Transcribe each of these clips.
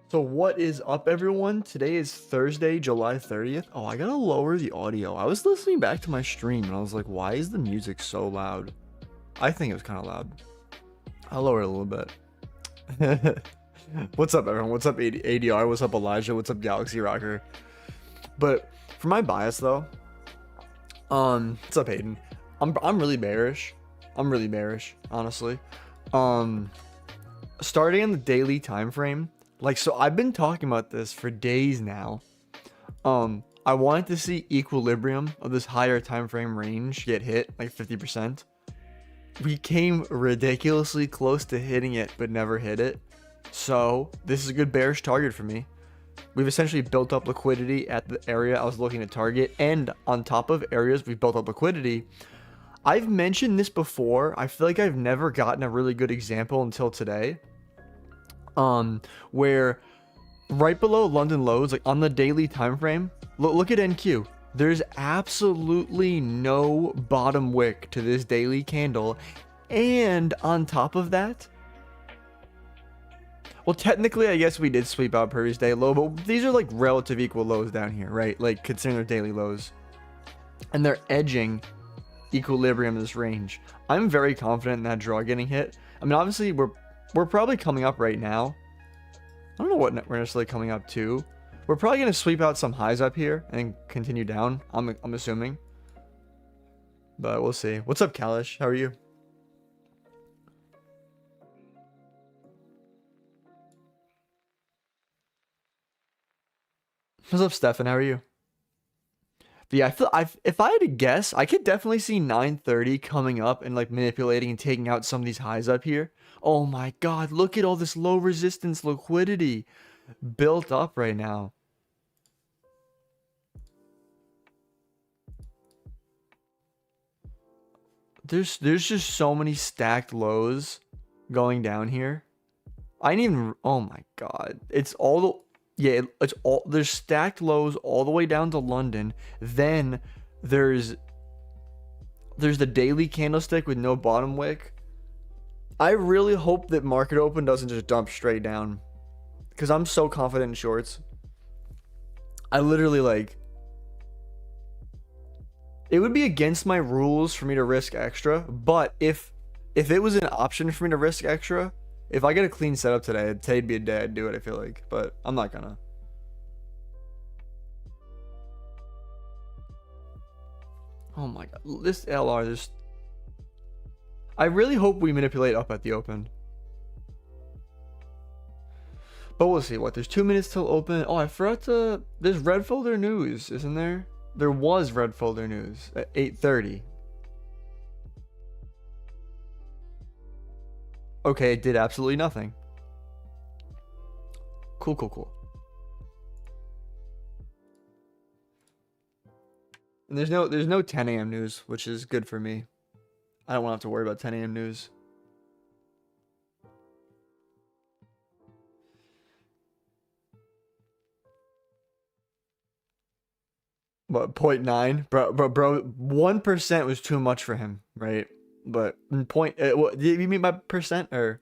So what is up, everyone? Today is Thursday, July 30th. Oh, I gotta lower the audio. I was listening back to my stream and I was like, why is the music so loud? I think it was kind of loud. I'll lower it a little bit. What's up, everyone? What's up, ADR? What's up, Elijah? What's up, Galaxy Rocker? But for my bias, though, what's up, Hayden? I'm really bearish. I'm really bearish, honestly. Starting in the daily time frame. Like, so I've been talking about this for days now. I wanted to see equilibrium of this higher time frame range get hit, like 50%. We came ridiculously close to hitting it, but never hit it. So this is a good bearish target for me. We've essentially built up liquidity at the area I was looking to target, and on top of areas we've built up liquidity. I've mentioned this before. I feel like I've never gotten a really good example until today. Where right below London lows, like on the daily time frame, look at NQ. There's absolutely no bottom wick to this daily candle, and on top of that, well, technically, I guess we did sweep out previous day low, but these are like relative equal lows down here, right? Like considering their daily lows, and they're edging equilibrium in this range. I'm very confident in that draw getting hit. I mean, obviously, we're probably coming up right now. I don't know what we're necessarily coming up to. We're probably going to sweep out some highs up here and continue down, I'm assuming. But we'll see. What's up, Kalish? How are you? What's up, Stefan? How are you? But yeah, if I had to guess, I could definitely see 930 coming up and like manipulating and taking out some of these highs up here. Oh my god, look at all this low resistance liquidity built up right now. There's just so many stacked lows going down here. I didn't even, oh my god. It's all the, yeah, it's all, there's stacked lows all the way down to London. Then there's the daily candlestick with no bottom wick. I really hope that market open doesn't just dump straight down, because I'm so confident in shorts. I literally, like, it would be against my rules for me to risk extra, but if it was an option for me to risk extra, if I get a clean setup today, today'd be a day I'd do it, I feel like, but I'm not gonna. Oh my god, this LR, this, I really hope we manipulate up at the open. But we'll see. What, there's 2 minutes till open. Oh, I forgot to, there's red folder news, isn't there? There was red folder news at 8:30. Okay, it did absolutely nothing. Cool. And there's no 10 a.m. news, which is good for me. I don't want to have to worry about 10 a.m. news. What, 0.9? Bro, 1% was too much for him, right? But what do you mean by percent, or?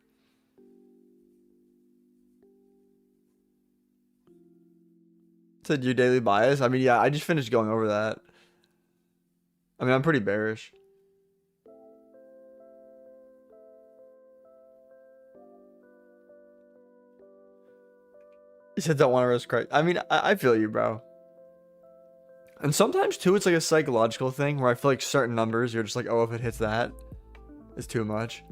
Said your daily bias? I mean, yeah, I just finished going over that. I mean, I'm pretty bearish. You said don't want to risk right. I mean, I feel you, bro. And sometimes too, it's like a psychological thing where I feel like certain numbers, you're just like, oh, if it hits that, it's too much.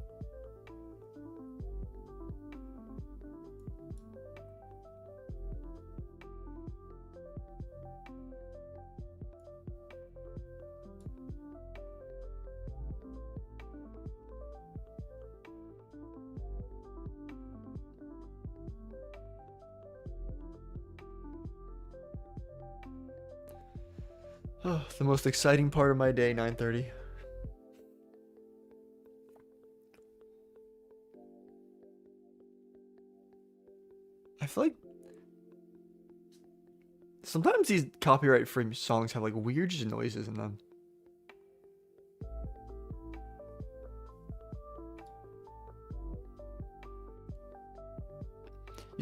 Oh, the most exciting part of my day, 9:30. I feel like sometimes these copyright-free songs have like weird just noises in them.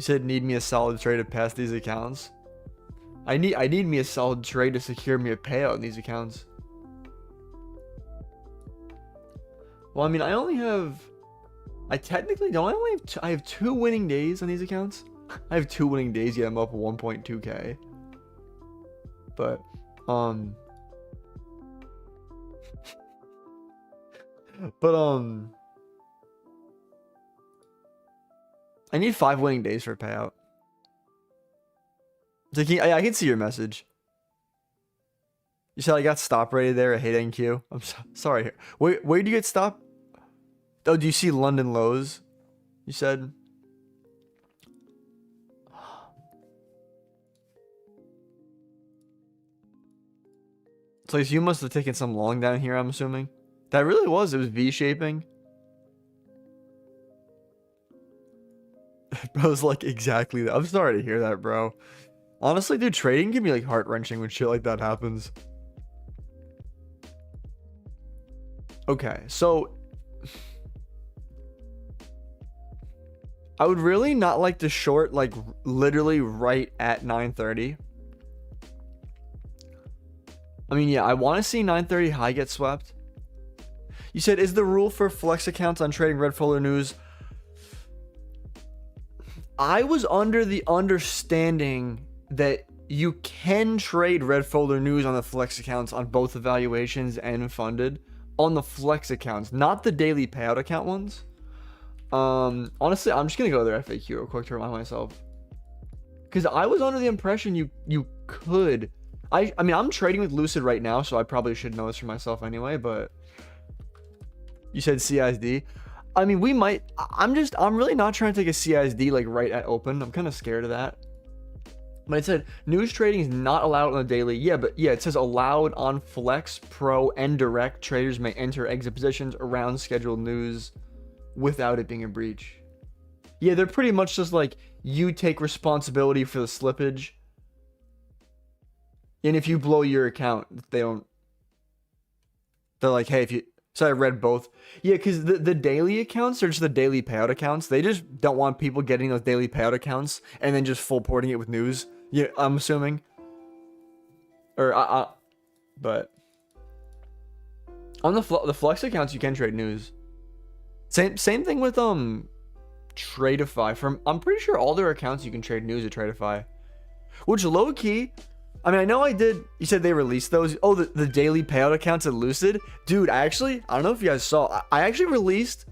You You said need me a solid trade to pass these accounts. I need me a solid trade to secure me a payout in these accounts. Well, I mean, I technically don't. I have 2 winning days on these accounts. I have 2 winning days, yet I'm up 1.2k. But, I need 5 winning days for a payout. So I can see your message. You said I got stop rated there. I hate NQ. I'm sorry. Where do you get stop? Oh, do you see London lows? You said. So you must have taken some long down here, I'm assuming. That really was. It was V-shaping. Bro's like, exactly that. I'm sorry to hear that, bro. Honestly, dude, trading can be like heart-wrenching when shit like that happens. Okay, so I would really not like to short like literally right at 9:30. I mean, yeah, I want to see 9:30 high get swept. You said, is the rule for flex accounts on trading red folder news? I was under the understanding that you can trade red folder news on the flex accounts on both evaluations and funded on the flex accounts, not the daily payout account ones. Honestly, I'm just gonna go to their FAQ real quick to remind myself, because I was under the impression you could. I mean, I'm trading with Lucid right now, so I probably should know this for myself anyway, but you said CISD. I mean, we might. I'm really not trying to take a CISD like right at open. I'm kind of scared of that. But it said news trading is not allowed on the daily. Yeah, but yeah, it says allowed on flex, pro, and direct. Traders may enter exit positions around scheduled news without it being a breach. Yeah, they're pretty much just like, you take responsibility for the slippage. And if you blow your account, they're like, hey, if you. So I read both. Yeah, because the daily accounts are just the daily payout accounts. They just don't want people getting those daily payout accounts and then just full porting it with news. Yeah, I'm assuming. Or but on the flex accounts, you can trade news. Same thing with Tradeify. I'm pretty sure all their accounts you can trade news at Tradeify, which low key. I mean, I know I did. You said they released those. Oh, the daily payout accounts at Lucid. Dude, I don't know if you guys saw. I actually released,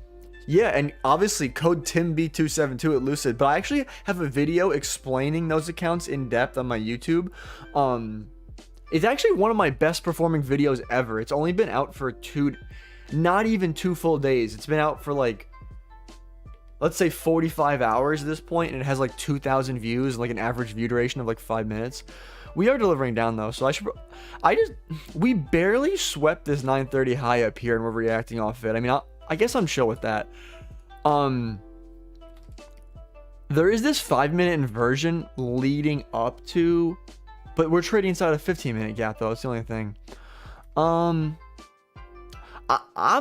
yeah, and obviously code TimB272 at Lucid. But I actually have a video explaining those accounts in depth on my YouTube. It's actually one of my best performing videos ever. It's only been out for not even 2 full days. It's been out for like, let's say 45 hours at this point, and it has like 2,000 views, like an average view duration of like 5 minutes. We are delivering down though, so we barely swept this 930 high up here, and we're reacting off it. I mean, I guess I'm chill with that. There is this 5-minute inversion leading up to, but we're trading inside a 15-minute gap though. It's the only thing. I'm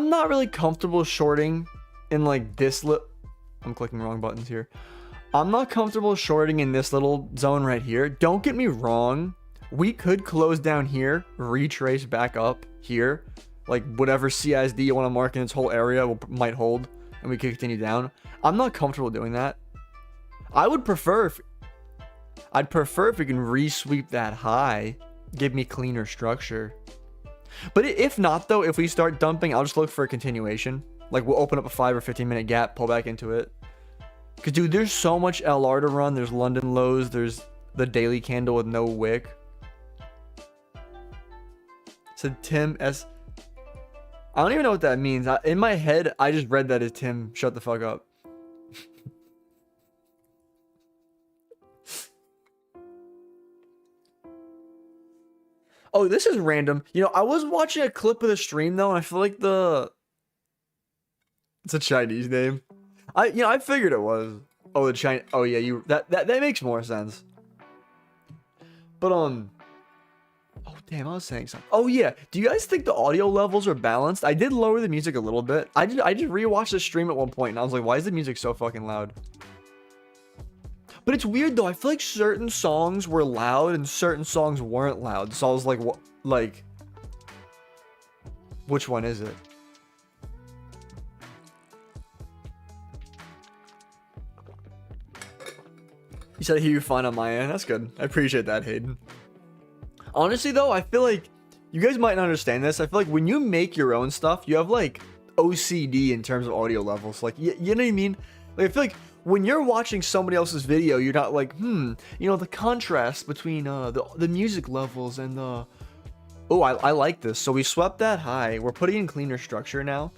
not really comfortable shorting in like this I'm clicking wrong buttons here. I'm not comfortable shorting in this little zone right here. Don't get me wrong. We could close down here, retrace back up here. Like whatever CISD you want to mark in this whole area might hold, and we could continue down. I'm not comfortable doing that. I'd prefer if we can re-sweep that high, give me cleaner structure. But if not though, if we start dumping, I'll just look for a continuation. Like we'll open up a 5 or 15-minute gap, pull back into it. Because, dude, there's so much LR to run. There's London lows. There's the daily candle with no wick. Said Tim S. I don't even know what that means. In my head, I just read that as Tim, shut the fuck up. Oh, this is random. You know, I was watching a clip of the stream, though, and I feel like it's a Chinese name. I figured it was. Oh, the China. Oh yeah, that makes more sense. But oh damn, I was saying something. Oh yeah, do you guys think the audio levels are balanced? I did lower the music a little bit. I just rewatched the stream at one point, and I was like, why is the music so fucking loud? But it's weird though. I feel like certain songs were loud and certain songs weren't loud. So I was like, what? Like, which one is it? You said I hear you fine on my end. That's good. I appreciate that, Hayden. Honestly, though, I feel like you guys might not understand this. I feel like when you make your own stuff, you have like OCD in terms of audio levels. Like, you know what I mean? Like, I feel like when you're watching somebody else's video, you're not like, you know, the contrast between the music levels and the... Oh, I like this. So we swept that high. We're putting in cleaner structure now.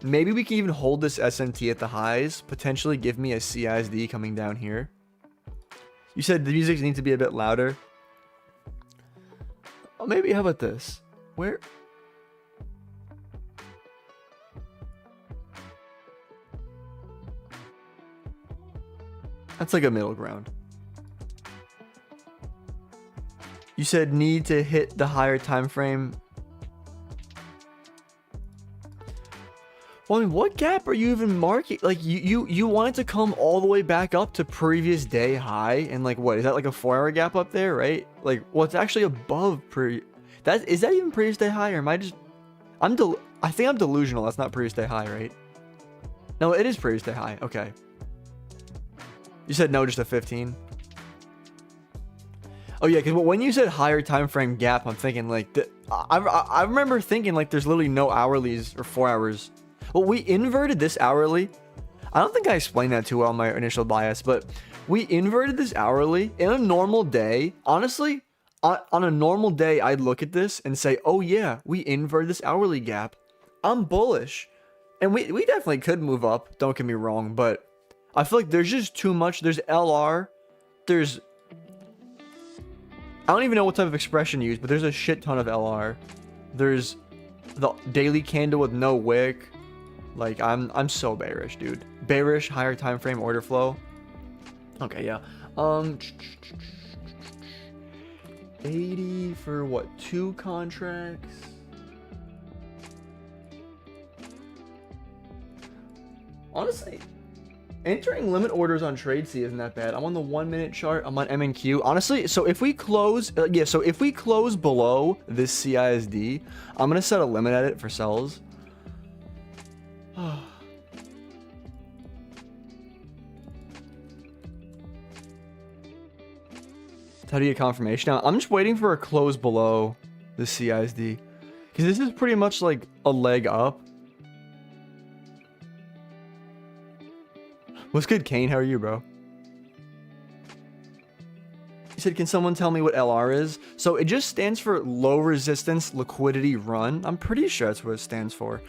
Maybe we can even hold this SMT at the highs. Potentially give me a CISD coming down here. You said the music needs to be a bit louder. Oh, maybe, how about this? Where? That's like a middle ground. You said need to hit the higher time frame. Well, I mean, what gap are you even marking? Like, you want it to come all the way back up to previous day high, and like, what is that, like a 4-hour gap up there, right? Like, well, it's actually above is that even previous day high, or am I just I think I'm delusional. That's not previous day high, right? No, it is previous day high. Okay. You said no, just a 15. Oh yeah, because when you said higher time frame gap, I'm thinking like I remember thinking like there's literally no hourlies or 4 hours. Well, we inverted this hourly. I don't think I explained that too well in my initial bias, but we inverted this hourly in a normal day. Honestly, on a normal day, I'd look at this and say, oh yeah, we inverted this hourly gap. I'm bullish. And we definitely could move up, don't get me wrong, but I feel like there's just too much. There's LR, there's... I don't even know what type of expression to use, but there's a shit ton of LR. There's the daily candle with no wick. Like, I'm so bearish, dude. Bearish, higher time frame order flow. Okay, yeah. 80 for what, 2 contracts? Honestly, entering limit orders on TradeC isn't that bad. I'm on the 1 minute chart. I'm on MNQ. Honestly, so if we close, so if we close below this CISD, I'm gonna set a limit at it for sells. How do you get confirmation? Now, I'm just waiting for a close below the CISD, because this is pretty much like a leg up. What's good, Kane? How are you, bro? He said, can someone tell me what LR is? So it just stands for low resistance liquidity run. I'm pretty sure that's what it stands for.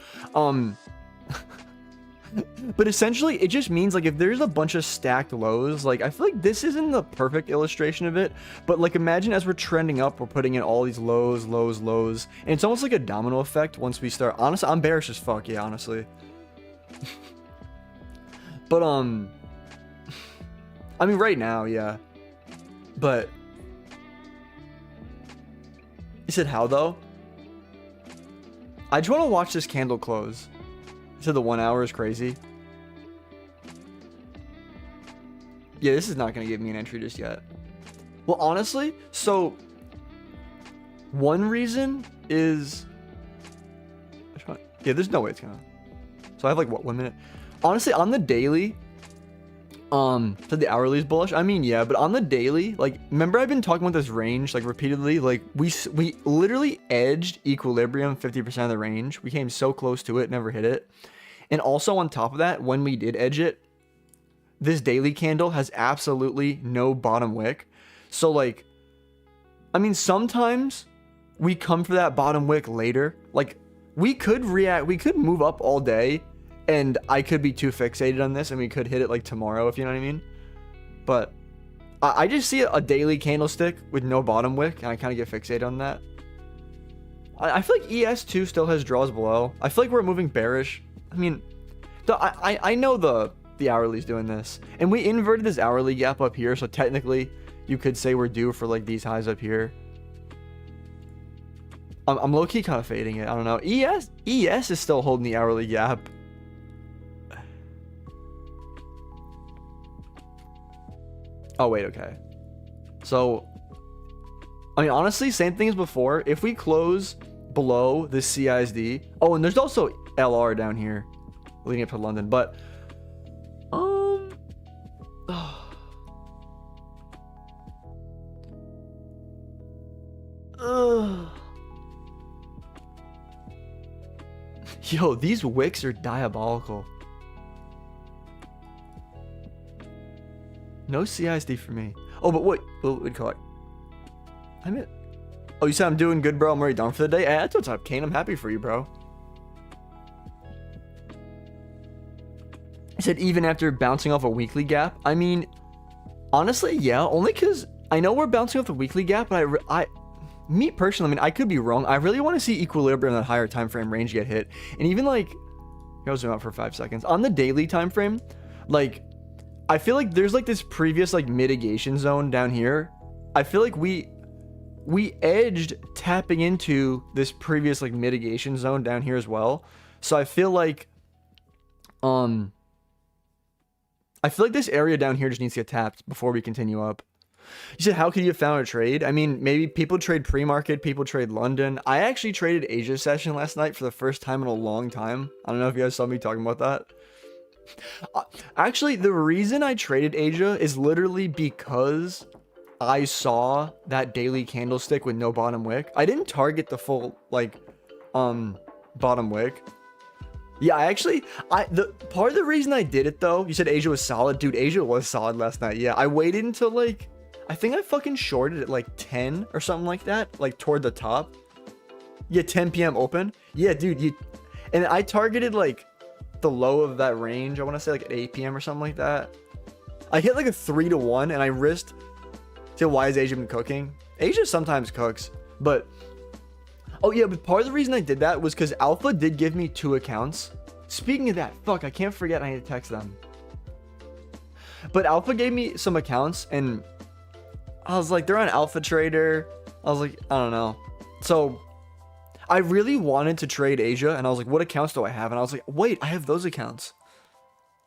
But essentially it just means like if there's a bunch of stacked lows, like I feel like this isn't the perfect illustration of it, but like imagine as we're trending up, we're putting in all these lows, lows, lows, and it's almost like a domino effect once we start. Honestly, I'm bearish as fuck, yeah, honestly. But I mean right now, yeah. But you said how though? I just want to watch this candle close. You said the 1 hour is crazy. Yeah, this is not going to give me an entry just yet. Well, honestly, so one reason is... Yeah, there's no way it's going to... So I have like, what, 1 minute? Honestly, on the daily... So the hourly is bullish. I mean, yeah, but on the daily, like, remember I've been talking about this range, like, repeatedly? Like, we literally edged equilibrium 50% of the range. We came so close to it, never hit it. And also on top of that, when we did edge it, this daily candle has absolutely no bottom wick. So, like, I mean, sometimes we come for that bottom wick later. Like, we could move up all day, and I could be too fixated on this, and we could hit it like tomorrow, if you know what I mean. But I just see a daily candlestick with no bottom wick, and I kind of get fixated on that. I feel like ES2 still has draws below. I feel like we're moving bearish. I mean, I know the hourly's doing this, and we inverted this hourly gap up here, so technically you could say we're due for like these highs up here. I'm low-key kind of fading it. I don't know. ES is still holding the hourly gap. Oh, wait, okay. So, I mean, honestly, same thing as before. If we close below the CISD... Oh, and there's also LR down here leading up to London. But, Yo, these wicks are diabolical. No CISD for me. Oh, but what would you call it? Oh, you said I'm doing good, bro. I'm already done for the day. Hey, that's what's up, Kane. I'm happy for you, bro. I said even after bouncing off a weekly gap. I mean, honestly, yeah. Only because I know we're bouncing off the weekly gap, but me personally, I mean, I could be wrong. I really want to see equilibrium in that higher time frame range get hit. And even like, I'll zoom out for 5 seconds. On the daily time frame, like, I feel like there's like this previous like mitigation zone down here. I feel like we edged tapping into this previous like mitigation zone down here as well. So I feel like this area down here just needs to get tapped before we continue up. You said, how could you have found a trade? I mean, maybe people trade pre-market, people trade London. I actually traded Asia session last night for the first time in a long time. I don't know if you guys saw me talking about that. Actually, the reason I traded Asia is literally because I saw that daily candlestick with no bottom wick. I didn't target the full, like, bottom wick. Yeah, the part of the reason I did it, though, you said Asia was solid. Dude, Asia was solid last night. Yeah, I waited until, like, I think I fucking shorted at, like, 10 or something like that. Like, toward the top. Yeah, 10 p.m. open. Yeah, dude, and I targeted, like, the low of that range. I want to say, like, at 8 p.m. or something like that. I hit, like, a 3-to-1, and I risked... So why has Asia been cooking? Asia sometimes cooks, but... Oh, yeah, but part of the reason I did that was because Alpha did give me 2 accounts. Speaking of that, fuck, I can't forget I need to text them. But Alpha gave me some accounts, and I was like, they're on Alpha Trader. I was like, I don't know. So I really wanted to trade Asia, and I was like, what accounts do I have? And I was like, wait, I have those accounts.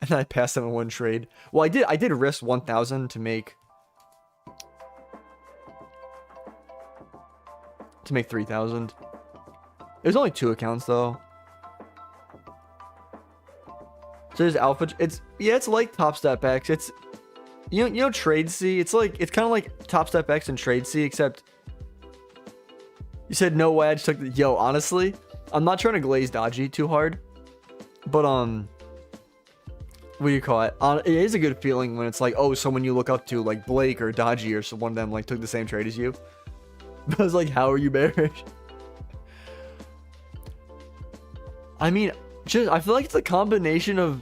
And then I passed them in one trade. Well, I did risk 1,000 to make 3,000. There's only 2 accounts though. So there's Alpha. It's like Top Step X. It's you know Trade C. It's kind of like Top Step X and Trade C, except you said no way. I just took the yo. Honestly, I'm not trying to glaze dodgy too hard, but what do you call it? It is a good feeling when it's like, oh, someone you look up to, like Blake or Dodgy, or one of them like took the same trade as you. But I was like, how are you bearish? I mean, I feel like it's a combination of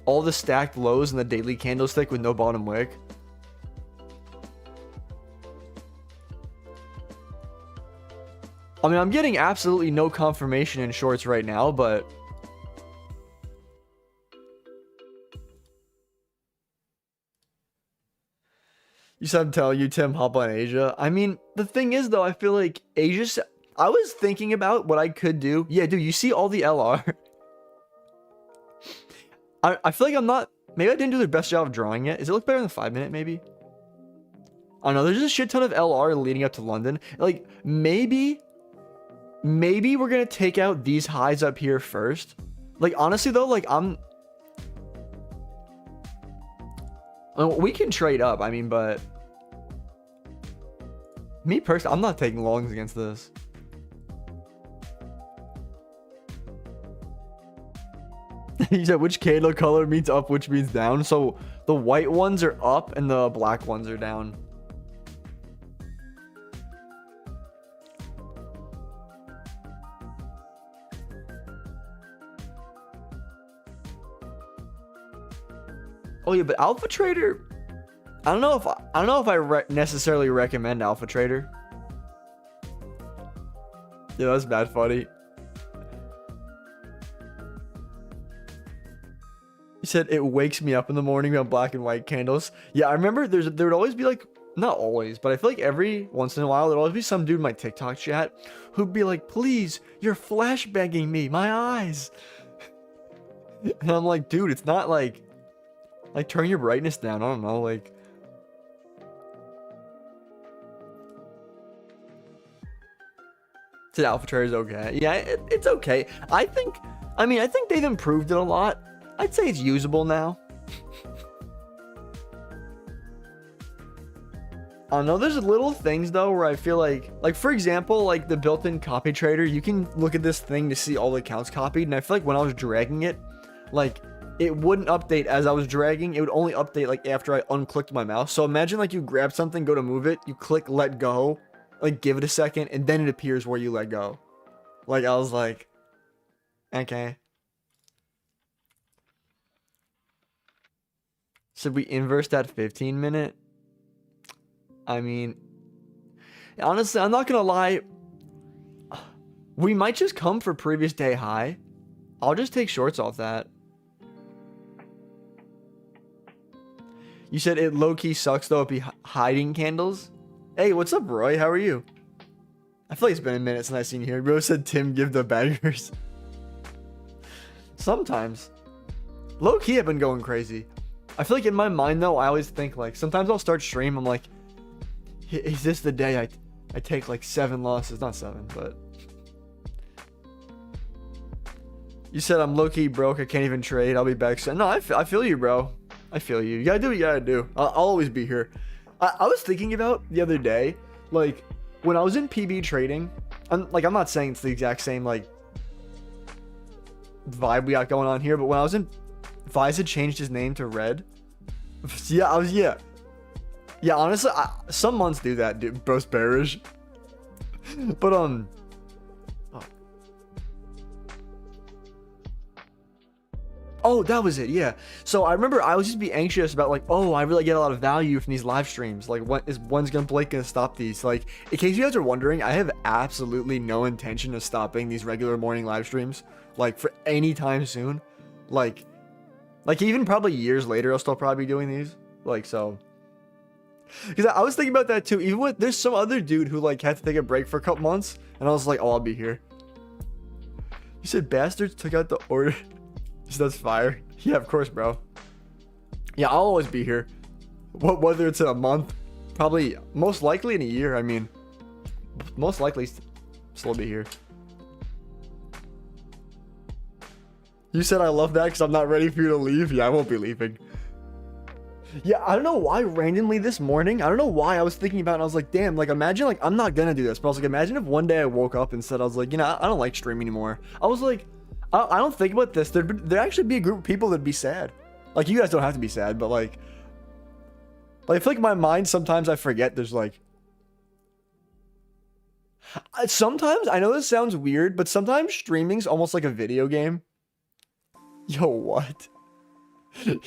all the stacked lows and the daily candlestick with no bottom wick. I mean, I'm getting absolutely no confirmation in shorts right now, but... You said I'm telling you, Tim, hop on Asia. I mean, the thing is, though, I feel like Asia... I was thinking about what I could do. Yeah, dude, you see all the LR. I feel like I'm not... Maybe I didn't do the best job of drawing it. Does it look better than the 5-minute, maybe? I don't know. There's a shit ton of LR leading up to London. Like, maybe we're going to take out these highs up here first. Like, honestly, though, like, we can trade up, I mean, but... Me personally, I'm not taking longs against this. He said, which candle color means up, which means down? So, the white ones are up, and the black ones are down. Oh yeah, but Alpha Trader, I don't know if I necessarily recommend Alpha Trader. Yeah, that's bad funny. He said it wakes me up in the morning on black and white candles. Yeah, I remember there would always be like, not always, but I feel like every once in a while there'd always be some dude in my TikTok chat who'd be like, please, you're flashbanging me, my eyes. And I'm like, dude, it's not like turn your brightness down. I don't know, like, Said Alpha Trader's okay. Yeah, it's okay. I think they've improved it a lot. I'd say it's usable now. I don't know, there's little things though where I feel like for example, like the built-in copy trader, you can look at this thing to see all the accounts copied, and I feel like when I was dragging it, like it wouldn't update as I was dragging. It would only update like after I unclicked my mouse. So imagine like you grab something, go to move it, you click let go, like give it a second, and then it appears where you let go. Like I was like, okay. Should we inverse that 15-minute? I mean, honestly, I'm not gonna lie. We might just come for previous day high. I'll just take shorts off that. You said it low-key sucks though, it be hiding candles. Hey, what's up, Roy? How are you? I feel like it's been a minute since I seen you here. Bro said Tim give the baggers. Sometimes. Low-key I've been going crazy. I feel like in my mind though, I always think like, sometimes I'll start stream, I'm like, is this the day I take like 7 losses? Not 7, but... You said I'm low-key broke, I can't even trade, I'll be back soon. No, I feel you, bro. I feel you. You gotta do what you gotta do. I'll always be here. I was thinking about the other day, like, when I was in PB trading, I'm not saying it's the exact same, like, vibe we got going on here, but when I was in... Vise had changed his name to Red. Yeah, Yeah, honestly, some months do that, dude. Both bearish. But, Oh, that was it, yeah. So I remember I was just be anxious about like, oh, I really get a lot of value from these live streams. Like, when's Blake gonna stop these? Like, in case you guys are wondering, I have absolutely no intention of stopping these regular morning live streams. Like, for any time soon. Like even probably years later, I'll still probably be doing these. Like, so... Because I was thinking about that too. Even with there's some other dude who like had to take a break for a couple months, and I was like, oh, I'll be here. You said bastards took out the order. That's fire. Yeah, of course, bro. Yeah, I'll always be here. Whether it's in a month, probably most likely in a year. I mean, most likely still be here. You said I love that because I'm not ready for you to leave. Yeah, I won't be leaving. Yeah, I don't know why randomly this morning, I don't know why I was thinking about it, and I was like, damn, like imagine like I'm not gonna do this, but I was like, imagine if one day I woke up and said, I was like, you know, I don't like streaming anymore. I was like, I don't think about this. There'd actually be a group of people that'd be sad. Like, you guys don't have to be sad, but like I feel like in my mind sometimes I forget there's like sometimes, I know this sounds weird, but sometimes streaming's almost like a video game. Yo, what?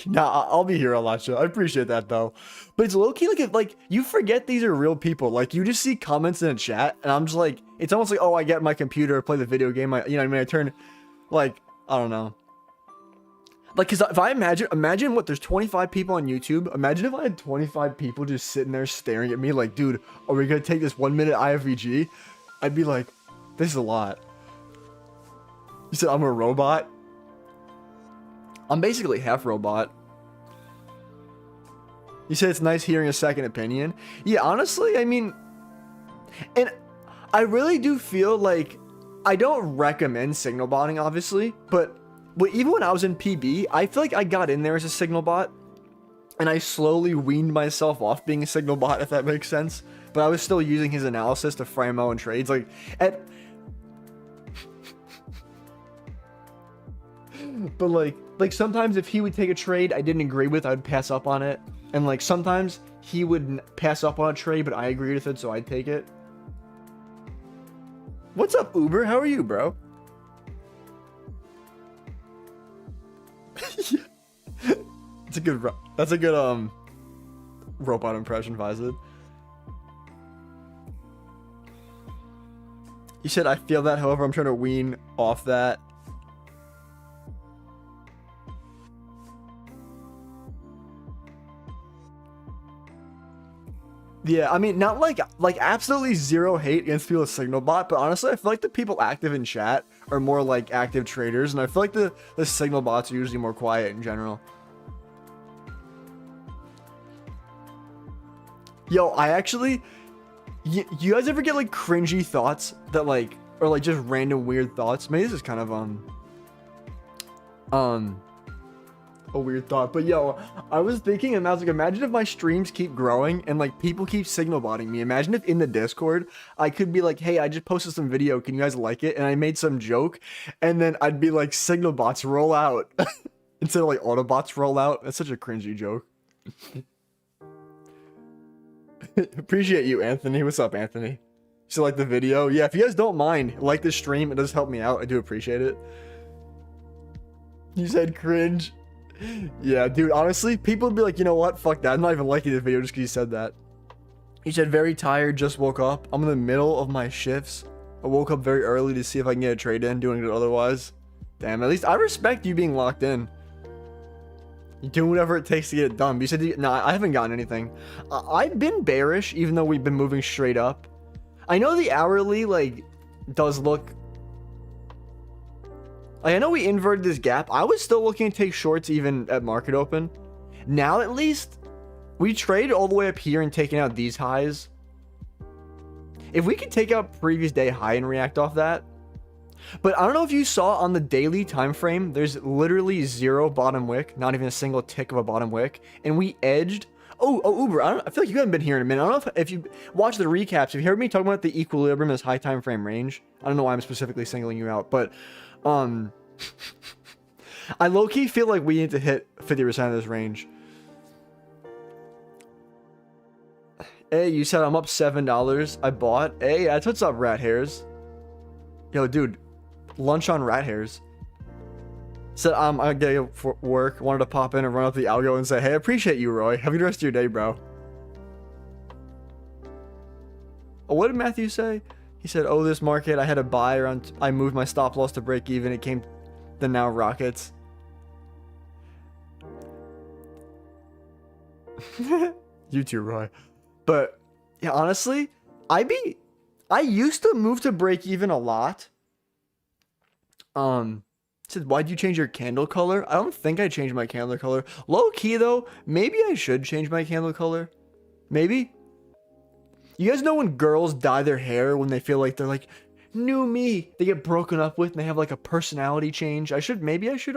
Nah, I'll be here a lot, so I appreciate that though. But it's low-key like, if like you forget these are real people. Like, you just see comments in a chat, and I'm just like, it's almost like, oh, I get my computer, play the video game, you know what I mean? I turn, like, I don't know. Like, cause if I imagine what, there's 25 people on YouTube. Imagine if I had 25 people just sitting there staring at me like, dude, are we gonna take this 1 minute IFVG? I'd be like, this is a lot. You said I'm a robot? I'm basically half robot. You said it's nice hearing a second opinion. Yeah, honestly, I mean, and I really do feel like I don't recommend signal botting, obviously, but even when I was in PB, I feel like I got in there as a signal bot, and I slowly weaned myself off being a signal bot, if that makes sense. But I was still using his analysis to frame my own trades. Like, but like sometimes if he would take a trade I didn't agree with, I'd pass up on it. And like sometimes he would pass up on a trade, but I agreed with it, so I'd take it. What's up, Uber? How are you, bro? That's a good robot impression, Vizid. You said I feel that, however I'm trying to wean off that. Yeah, I mean, not like absolutely zero hate against people with signal bot, but honestly, I feel like the people active in chat are more like active traders, and I feel like the signal bots are usually more quiet in general. Yo, I actually, you guys ever get like cringy thoughts that like, or like just random weird thoughts. Maybe this is kind of a weird thought, but yo, I was thinking, and I was like, imagine if my streams keep growing and like people keep signal botting me. Imagine if in the Discord I could be like, hey, I just posted some video, can you guys like it? And I made some joke, and then I'd be like, signal bots roll out instead of like Autobots roll out. That's such a cringy joke. Appreciate you, Anthony. What's up, Anthony? So like the video, yeah, if you guys don't mind, like the stream, it does help me out. I do appreciate it. You said cringe. Yeah, dude, honestly, people would be like, you know what, fuck that, I'm not even liking this video just because you said that. You said very tired, just woke up. I'm in the middle of my shifts. I woke up very early to see if I can get a trade in, doing it otherwise. Damn, at least I respect you being locked in. You're doing whatever it takes to get it done. But you said, nah, I haven't gotten anything. I've been bearish, even though we've been moving straight up. I know the hourly, like, does look... Like, I know we inverted this gap. I was still looking to take shorts even at market open. Now, at least, we traded all the way up here and taking out these highs. If we could take out previous day high and react off that. But I don't know if you saw on the daily time frame, there's literally zero bottom wick, not even a single tick of a bottom wick. And we edged. Oh, Uber, I feel like you haven't been here in a minute. I don't know if you watch the recaps. Have you heard me talking about the equilibrium in this high time frame range? I don't know why I'm specifically singling you out, but... I low-key feel like we need to hit 50% of this range. Hey, you said I'm up $7. I bought. Hey, that's what's up, rat hairs. Yo, dude, lunch on rat hairs. Said I get for work. Wanted to pop in and run up the algo and say, hey, I appreciate you, Roy. Have a good rest of your day, bro. Oh, what did Matthew say? He said, oh, this market, I had a buy around, I moved my stop loss to break even. It came, then now rockets. You too, Roy. But yeah, honestly, I used to move to break even a lot. Said, why'd you change your candle color? I don't think I changed my candle color. Low key though, maybe I should change my candle color. Maybe. You guys know when girls dye their hair when they feel like they're like, new me, they get broken up with and they have like a personality change. Maybe I should,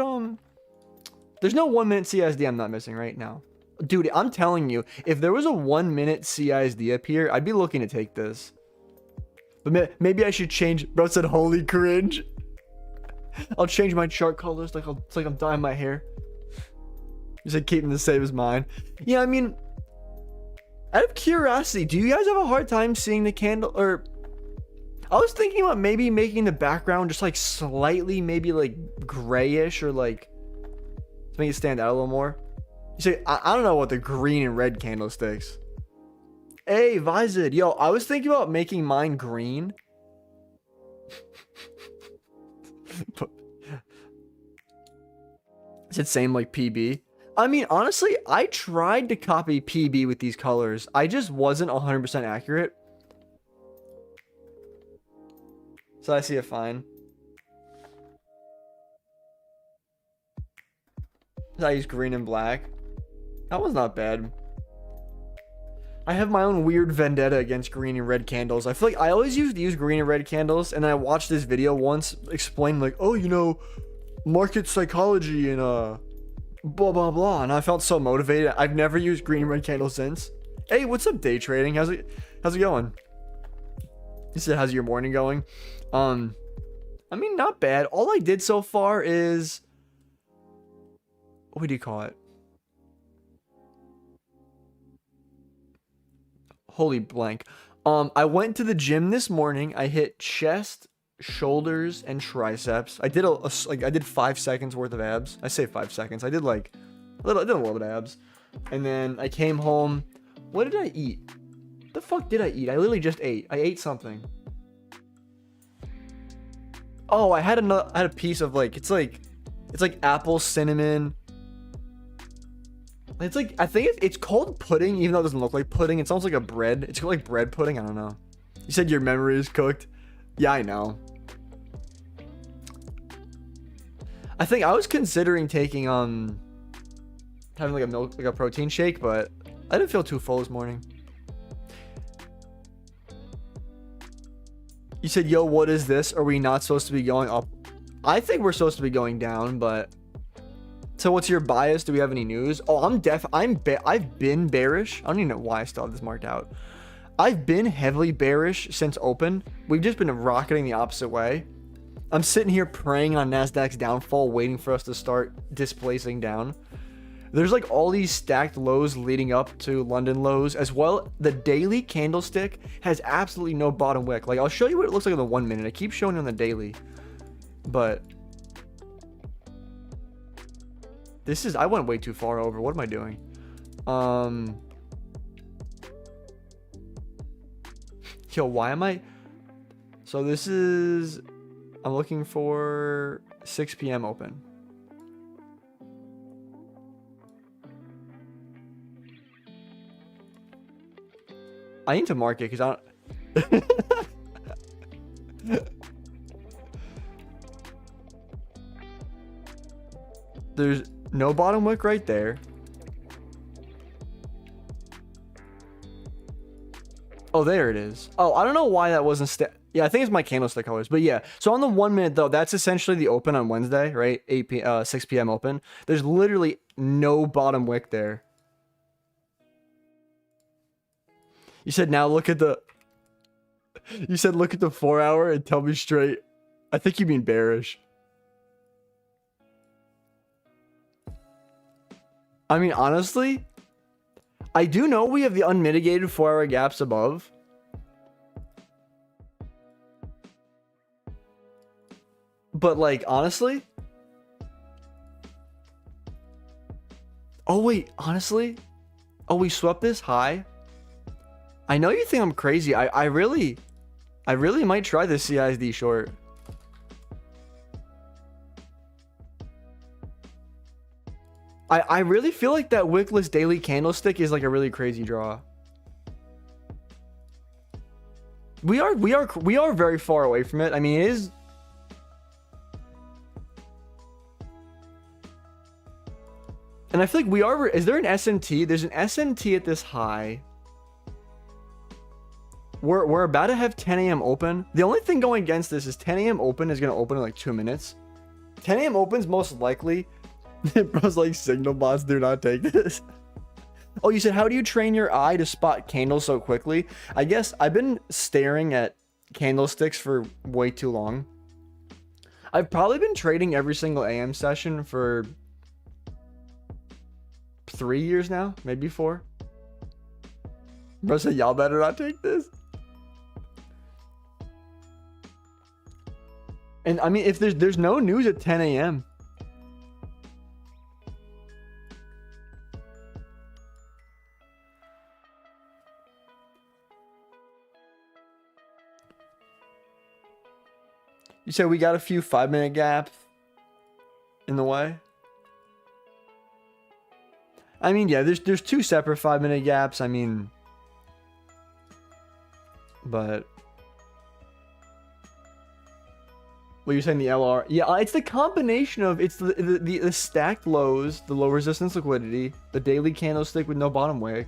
there's no 1 minute CISD I'm not missing right now. Dude, I'm telling you, if there was a 1 minute CISD up here, I'd be looking to take this. But maybe I should change, bro said, holy cringe. I'll change my chart colors it's like I'm dyeing my hair. He said, keeping the same as mine. Yeah, I mean, out of curiosity, do you guys have a hard time seeing the candle? Or I was thinking about maybe making the background just like slightly, maybe like grayish or like to make it stand out a little more. You say, I don't know what the green and red candlesticks. Hey, Vizid, yo, I was thinking about making mine green. Is it same like PB? I mean, honestly, I tried to copy PB with these colors. I just wasn't 100% accurate. So I see it fine. I use green and black. That one's not bad. I have my own weird vendetta against green and red candles. I feel like I always used to use green and red candles, and I watched this video once explain like, oh, you know, market psychology and blah blah blah, and I felt so motivated. I've never used green and red candles since. Hey, what's up, day trading? How's it going? He said, how's your morning going? I mean, not bad. All I did so far is, what do you call it? Holy blank. I went to the gym this morning. I hit chest, shoulders, and triceps. I did I did 5 seconds worth of abs. I say 5 seconds. I did like I did a little bit of abs. And then I came home. What did I eat? What the fuck did I eat? I literally just ate. I ate something. Oh, I had a piece of like it's like apple cinnamon. It's like, I think it's called pudding, even though it doesn't look like pudding. It sounds like a bread. It's called like bread pudding. I don't know. You said your memory is cooked. Yeah, I know. I think I was considering taking having like a milk, like a protein shake, but I didn't feel too full this morning. You said, yo, what is this? Are we not supposed to be going up? I think we're supposed to be going down, but... So what's your bias? Do we have any news? Oh, I've been bearish. I don't even know why I still have this marked out. I've been heavily bearish since open. We've just been rocketing the opposite way. I'm sitting here praying on Nasdaq's downfall, waiting for us to start displacing down. There's like all these stacked lows leading up to London lows as well. The daily candlestick has absolutely no bottom wick. Like, I'll show you what it looks like in the 1 minute. I keep showing you on the daily, but this is, I went way too far over. What am I doing? Yo, why am I? So this is, I'm looking for 6 p.m. open. I need to mark it because I don't... There's no bottom wick right there. Oh, there it is. Oh, I don't know why that wasn't yeah, I think it's my candlestick colors, but yeah. So on the 1 minute though, that's essentially the open on Wednesday, right? 6 p.m. open. There's literally no bottom wick there. You said now look at the... You said look at the 4 hour and tell me straight. I think you mean bearish. I mean, honestly, I do know we have the unmitigated 4 hour gaps above. But like, honestly... Oh wait, honestly? Oh, we swept this high? I know you think I'm crazy. I really might try this CISD short. I really feel like that wickless daily candlestick is like a really crazy draw. We are very far away from it. I mean, it is. And I feel like we are. Is there an SMT? There's an SMT at this high. We're about to have 10 a.m. open. The only thing going against this is 10 a.m. open is going to open in like 2 minutes. 10 a.m. opens most likely. Bro's like, signal bots do not take this. Oh, you said, how do you train your eye to spot candles so quickly? I guess I've been staring at candlesticks for way too long. I've probably been trading every single AM session for 3 years now, maybe 4. Bro said, y'all better not take this. And I mean, if there's no news at 10 a.m. You said we got a few 5-minute gaps in the way. I mean, yeah, there's 2 separate 5-minute gaps. I mean, but what you're saying, the LR? Yeah, it's the combination of the stacked lows, the low resistance liquidity, the daily candlestick with no bottom wick.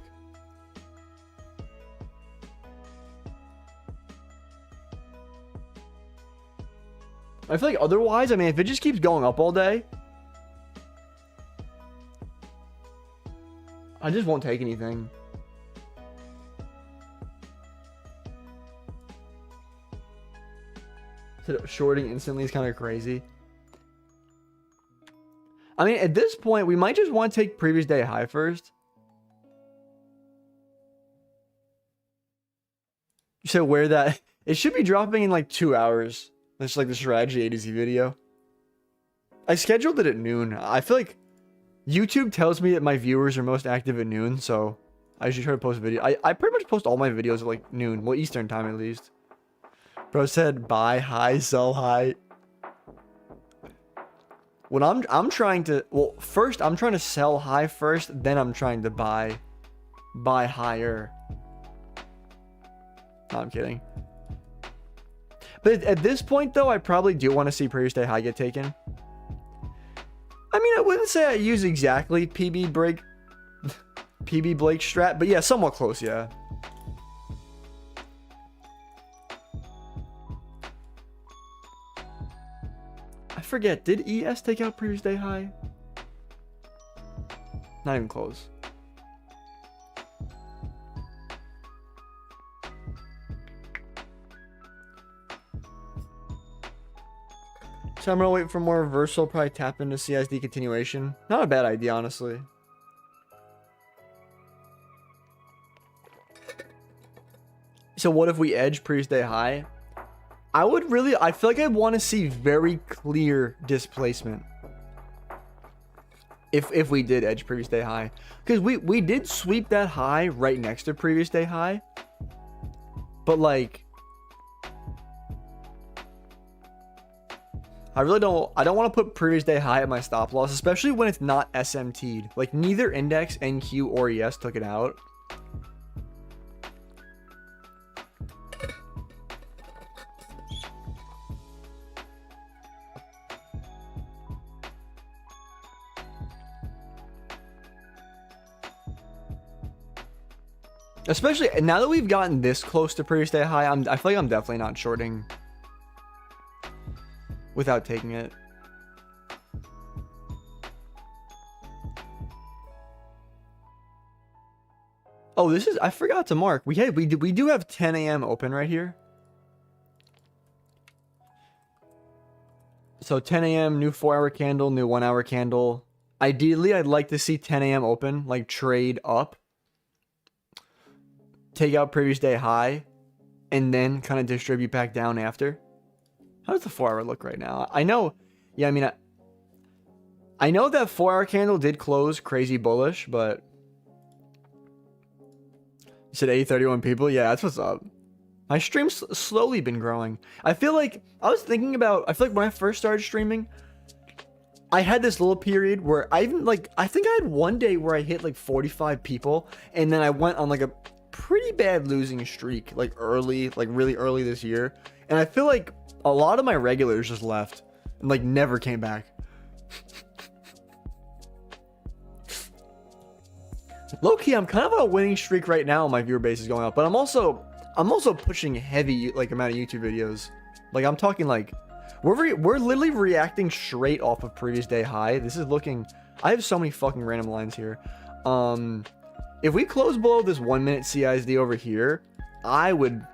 I feel like otherwise, I mean, if it just keeps going up all day, I just won't take anything. Shorting instantly is kind of crazy. I mean, at this point, we might just want to take previous day high first. So where that... It should be dropping in like 2 hours. That's like the strategy A to Z video. I scheduled it at noon. I feel like YouTube tells me that my viewers are most active at noon, so I should try to post a video. I pretty much post all my videos at like noon. Well, Eastern time at least. Bro said buy high, sell high. When I'm trying to... Well, first, I'm trying to sell high first, then I'm trying to buy higher. No, I'm kidding. But at this point, though, I probably do want to see previous day high get taken. I mean, I wouldn't say I use exactly PB Blake strat, but yeah, somewhat close, yeah. forget, did ES take out previous day high? Not even close. So I'm gonna wait for more reversal, probably tap into CSD continuation. Not a bad idea, honestly. So what if we edge previous day high? I feel like I'd want to see very clear displacement if we did edge previous day high, because we did sweep that high right next to previous day high, but like I don't want to put previous day high at my stop loss, especially when it's not SMT'd. Like neither index, NQ, or ES took it out. Especially now that we've gotten this close to previous day high, I feel like I'm definitely not shorting without taking it. Oh, this is, I forgot to mark. We do have 10 a.m. open right here. So 10 a.m. new 4-hour candle, new 1-hour candle. Ideally, I'd like to see 10 a.m. open, like trade up, take out previous day high, and then kind of distribute back down after. How does the 4-hour look right now? I know, yeah, I mean, I know that 4-hour candle did close crazy bullish, but you said 831 people? Yeah, that's what's up. My stream's slowly been growing. I feel like, I feel like when I first started streaming, I had this little period where I think I had one day where I hit like 45 people, and then I went on like a pretty bad losing streak, like really early this year. And I feel like a lot of my regulars just left and like never came back. Low-key, I'm kind of on a winning streak right now. My viewer base is going up, but I'm also pushing heavy like amount of YouTube videos. Like I'm talking like we're literally reacting straight off of previous day high. This is looking, I have so many fucking random lines here. If we close below this 1 minute CISD over here, I would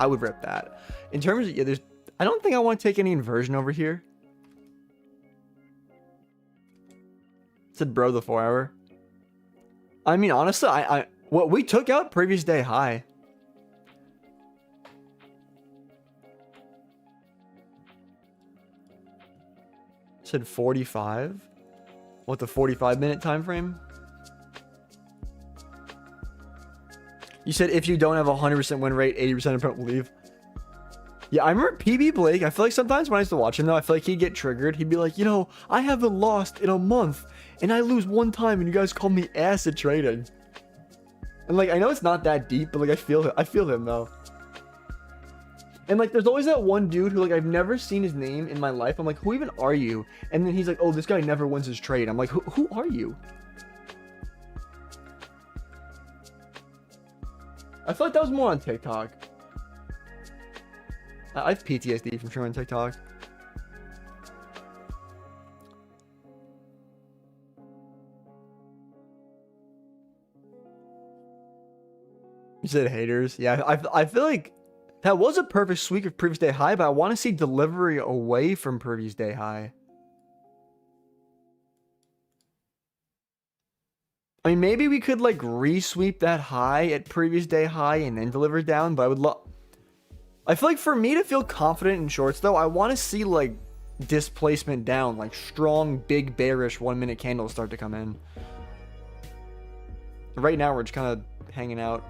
rip that. In terms of, yeah, I don't think I want to take any inversion over here. Said bro the 4-hour. I mean, honestly, what we took out previous day high. Said 45. What, the 45-minute time frame? You said if you don't have a 100% win rate, 80% of people will leave. Yeah, I remember PB Blake. I feel like sometimes when I used to watch him, though, I feel like he'd get triggered. He'd be like, you know, I haven't lost in a month, and I lose one time, and you guys call me ass at trading. And like, I know it's not that deep, but like, I feel him though. And like, there's always that one dude who like I've never seen his name in my life. I'm like, who even are you? And then he's like, oh, this guy never wins his trade. I'm like, who are you? I feel like that was more on TikTok. I have PTSD from showing TikTok. You said haters. Yeah, I feel like that was a perfect sweep of previous day high, but I want to see delivery away from previous day high. I mean, maybe we could like re-sweep that high at previous day high and then deliver down, but I would love... I feel like for me to feel confident in shorts though, I want to see like displacement down, like strong, big bearish 1 minute candles start to come in. Right now we're just kind of hanging out.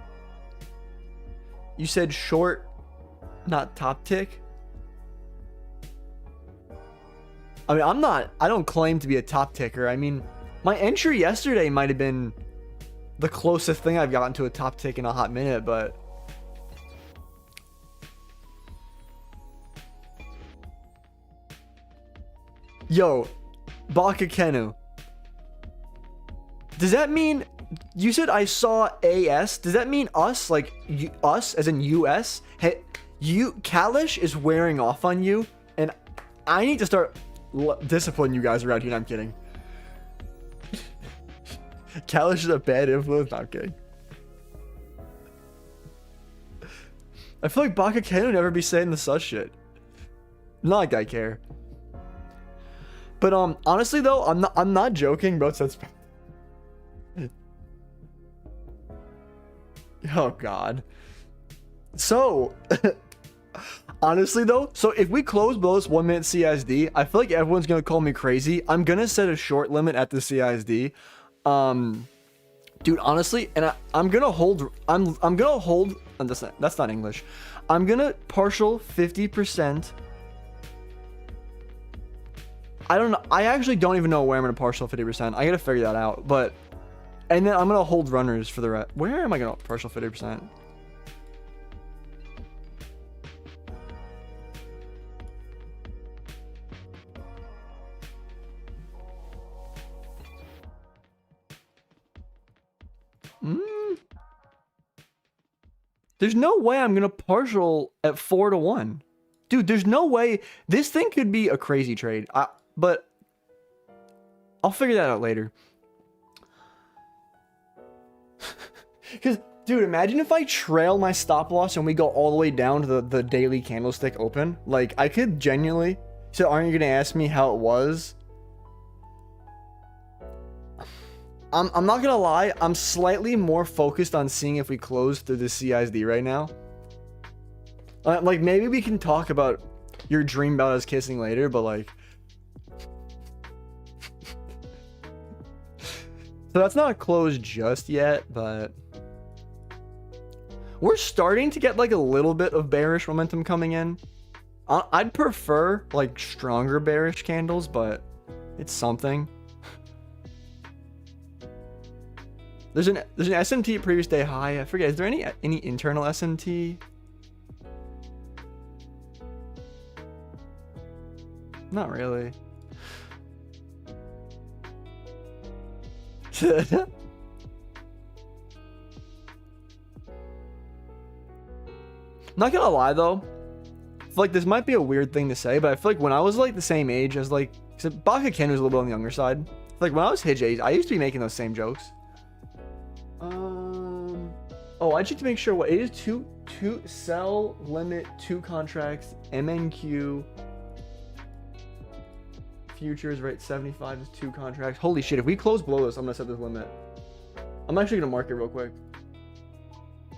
You said short, not top tick. I mean, I don't claim to be a top ticker. I mean, my entry yesterday might have been the closest thing I've gotten to a top tick in a hot minute, but yo, Baka Kenu. Does that mean, you said I saw AS? Does that mean us, like us as in US? Hey, Kalish is wearing off on you, and I need to start discipline you guys around here. No, I'm kidding. Kalish is a bad influence. No, I'm kidding. I feel like Baka Ken would never be saying the such shit. Not like I care. But honestly though, I'm not joking, bro. That's oh god. So honestly though, so if we close below this 1 minute CISD, I feel like everyone's gonna call me crazy. I'm gonna set a short limit at the CISD. Dude, honestly, and I'm gonna hold. I'm gonna hold. That's not English. I'm gonna partial 50%. I don't know. I actually don't even know where I'm gonna partial 50%. I gotta figure that out. But, and then I'm gonna hold runners for the rest. Where am I gonna partial 50%? There's no way I'm gonna partial at 4-1. Dude, there's no way. This thing could be a crazy trade. But I'll figure that out later. Because, dude, imagine if I trail my stop loss and we go all the way down to the daily candlestick open. Like, I could genuinely... So aren't you gonna ask me how it was? I'm not gonna lie, I'm slightly more focused on seeing if we close through the CISD right now. Like, maybe we can talk about your dream about us kissing later, but like... So that's not closed just yet, but... We're starting to get like a little bit of bearish momentum coming in. I'd prefer like stronger bearish candles, but it's something. There's an SMT previous day high. I forget. Is there any internal SMT? Not really. Not gonna lie though, I feel like this might be a weird thing to say, but I feel like when I was like the same age as like, except Baka Ken was a little bit on the younger side. Like when I was his age, I used to be making those same jokes. Oh, I need to make sure what it is. Two sell limit 2 contracts MNQ futures rate 75 is 2 contracts. Holy shit! If we close below this, I'm gonna set this limit. I'm actually gonna mark it real quick.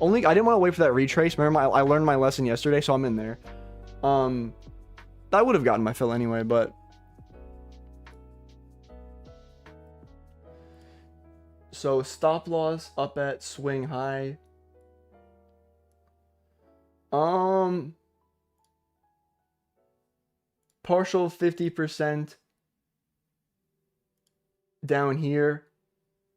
I didn't want to wait for that retrace. Remember, I learned my lesson yesterday, so I'm in there. I would have gotten my fill anyway, but so stop loss up at swing high. Partial 50% down here.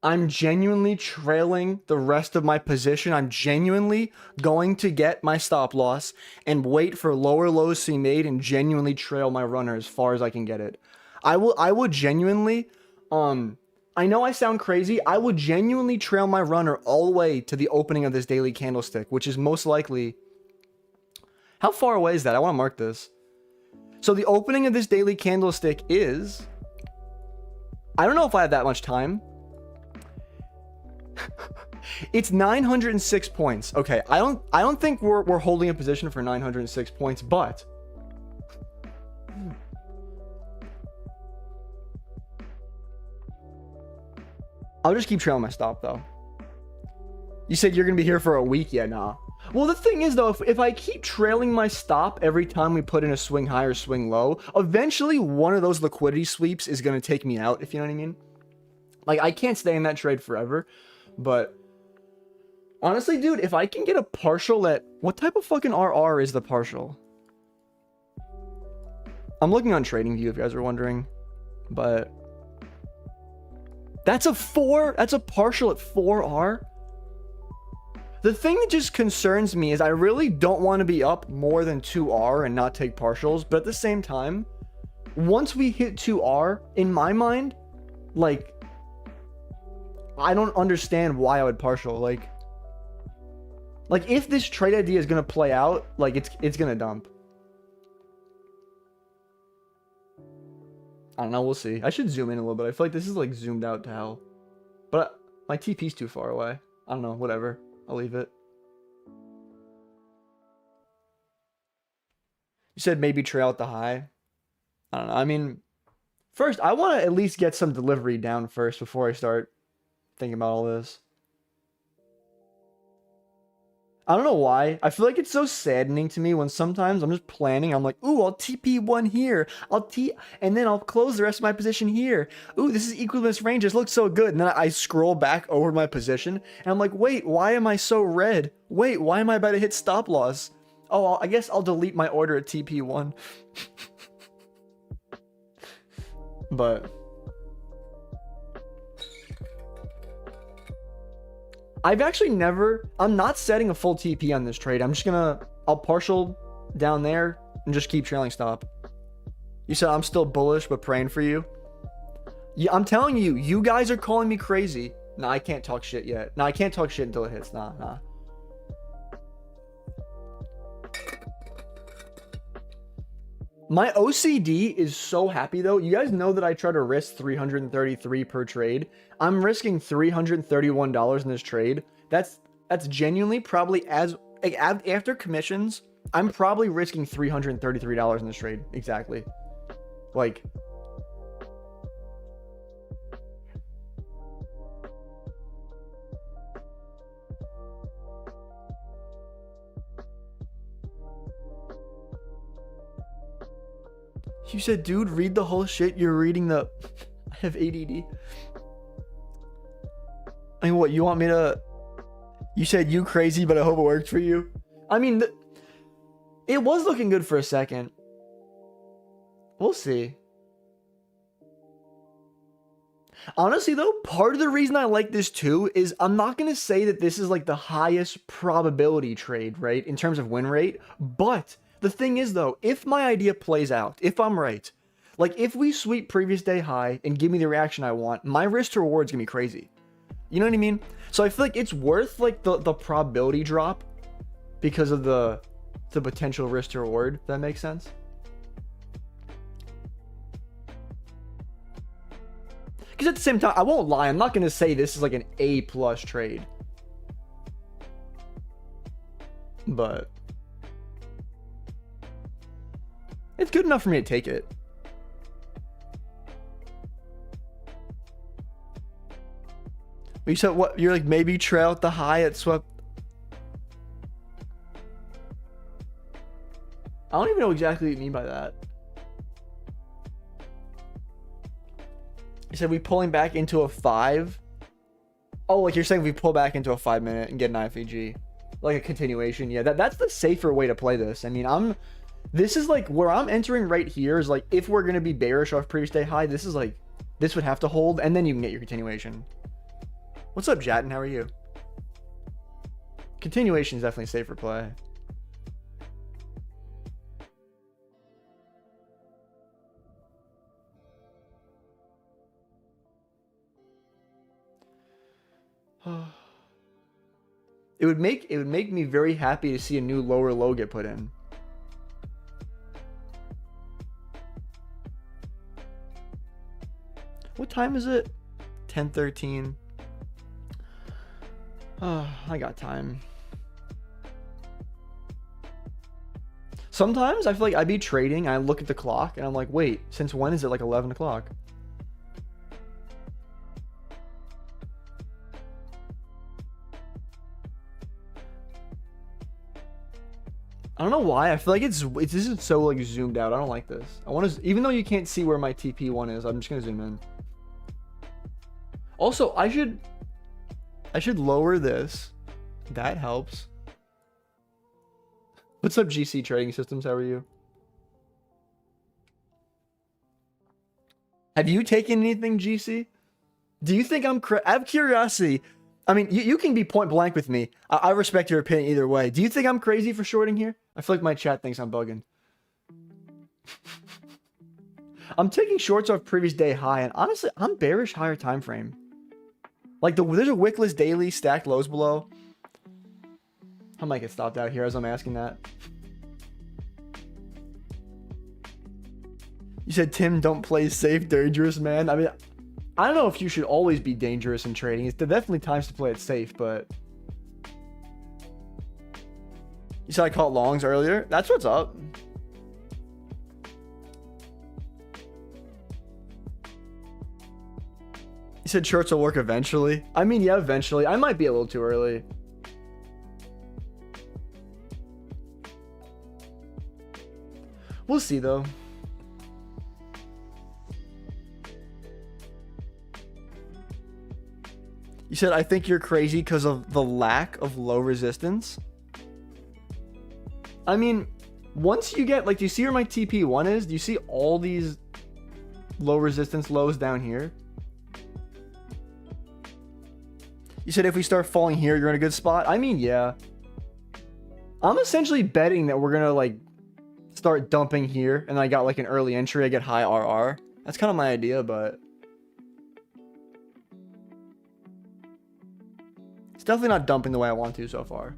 I'm genuinely trailing the rest of my position. I'm genuinely going to get my stop loss and wait for lower lows to be made and genuinely trail my runner as far as I can get it. I would genuinely, I know I sound crazy. I would genuinely trail my runner all the way to the opening of this daily candlestick, which is most likely... How far away is that? I want to mark this. So the opening of this daily candlestick is... I don't know if I have that much time. It's 906 points. Okay, I don't think we're holding a position for 906 points, but I'll just keep trailing my stop though. You said you're gonna be here for a week? Yeah, nah. Well, the thing is though, if I keep trailing my stop every time we put in a swing high or swing low, eventually one of those liquidity sweeps is gonna take me out, if you know what I mean. Like, I can't stay in that trade forever, but honestly, dude, if I can get a partial at... What type of fucking RR is the partial? I'm looking on TradingView if you guys are wondering, but... That's a partial at 4R? The thing that just concerns me is I really don't want to be up more than 2R and not take partials, but at the same time, once we hit 2R, in my mind, like... I don't understand why I would partial. Like if this trade idea is gonna play out, like it's gonna dump. I don't know. We'll see. I should zoom in a little bit. I feel like this is like zoomed out to hell. But my TP's too far away. I don't know. Whatever. I'll leave it. You said maybe trail at the high. I don't know. I mean, first, I want to at least get some delivery down first before I start thinking about all this. I don't know why. I feel like it's so saddening to me when sometimes I'm just planning. I'm like, ooh, I'll TP one here. And then I'll close the rest of my position here. Ooh, this is equilibrium range. This looks so good. And then I scroll back over my position and I'm like, wait, why am I so red? Wait, why am I about to hit stop loss? Oh, I guess I'll delete my order at TP1. But I've actually I'm not setting a full TP on this trade. I'll partial down there and just keep trailing stop. You said I'm still bullish, but praying for you. Yeah, I'm telling you, you guys are calling me crazy. Nah, I can't talk shit yet. Nah, I can't talk shit until it hits. Nah. My OCD is so happy though. You guys know that I try to risk 333 per trade. I'm risking $331 in this trade. That's genuinely probably after commissions, I'm probably risking $333 in this trade. Exactly. Like, you said, dude, read the whole shit. You're reading the... I have ADD. I mean, what, you want me to... You said you crazy, but I hope it worked for you. I mean, it was looking good for a second. We'll see. Honestly, though, part of the reason I like this too is I'm not going to say that this is like the highest probability trade, right? In terms of win rate. But the thing is, though, if my idea plays out, if I'm right, like if we sweep previous day high and give me the reaction I want, my risk to reward is going to be crazy. You know what I mean? So I feel like it's worth like the probability drop because of the potential risk to reward. If that makes sense. Because at the same time, I won't lie. I'm not going to say this is like an A+ trade. But it's good enough for me to take it. You said what? You're like maybe trail at the high at swept. I don't even know exactly what you mean by that. You said we pulling back into a 5? Oh, like you're saying we pull back into a 5-minute and get an IFEG. Like a continuation. Yeah, that's the safer way to play this. I mean, this is like where I'm entering right here is like if we're going to be bearish off previous day high, this is like, this would have to hold and then you can get your continuation. What's up, Jatin? How are you? Continuation is definitely a safer play. It would make me very happy to see a new lower low get put in. What time is it? 10:13. I got time. Sometimes I feel like I'd be trading, I look at the clock, and I'm like, wait, since when is it like 11 o'clock? I don't know why. I feel like this is so like zoomed out. I don't like this. I want to, even though you can't see where my TP1 is, I'm just gonna zoom in. Also, I should lower this. That helps. What's up, GC Trading Systems? How are you? Have you taken anything, GC? Do you think I have curiosity. I mean, you can be point blank with me. I respect your opinion either way. Do you think I'm crazy for shorting here? I feel like my chat thinks I'm bugging. I'm taking shorts off previous day high, and honestly, I'm bearish higher time frame. Like there's a wickless daily stacked lows below. I might get stopped out here as I'm asking that. You said, Tim, don't play safe, dangerous, man. I mean, I don't know if you should always be dangerous in trading. It's definitely times to play it safe, but... You said I caught longs earlier? That's what's up. You said shorts will work eventually. I mean, yeah, eventually. I might be a little too early. We'll see, though. You said, I think you're crazy because of the lack of low resistance. I mean, once you get, like, do you see where my TP1 is? Do you see all these low resistance lows down here? You said if we start falling here, you're in a good spot. I mean, yeah. I'm essentially betting that we're going to, like, start dumping here. And I got, like, an early entry. I get high RR. That's kind of my idea, but... It's definitely not dumping the way I want to so far.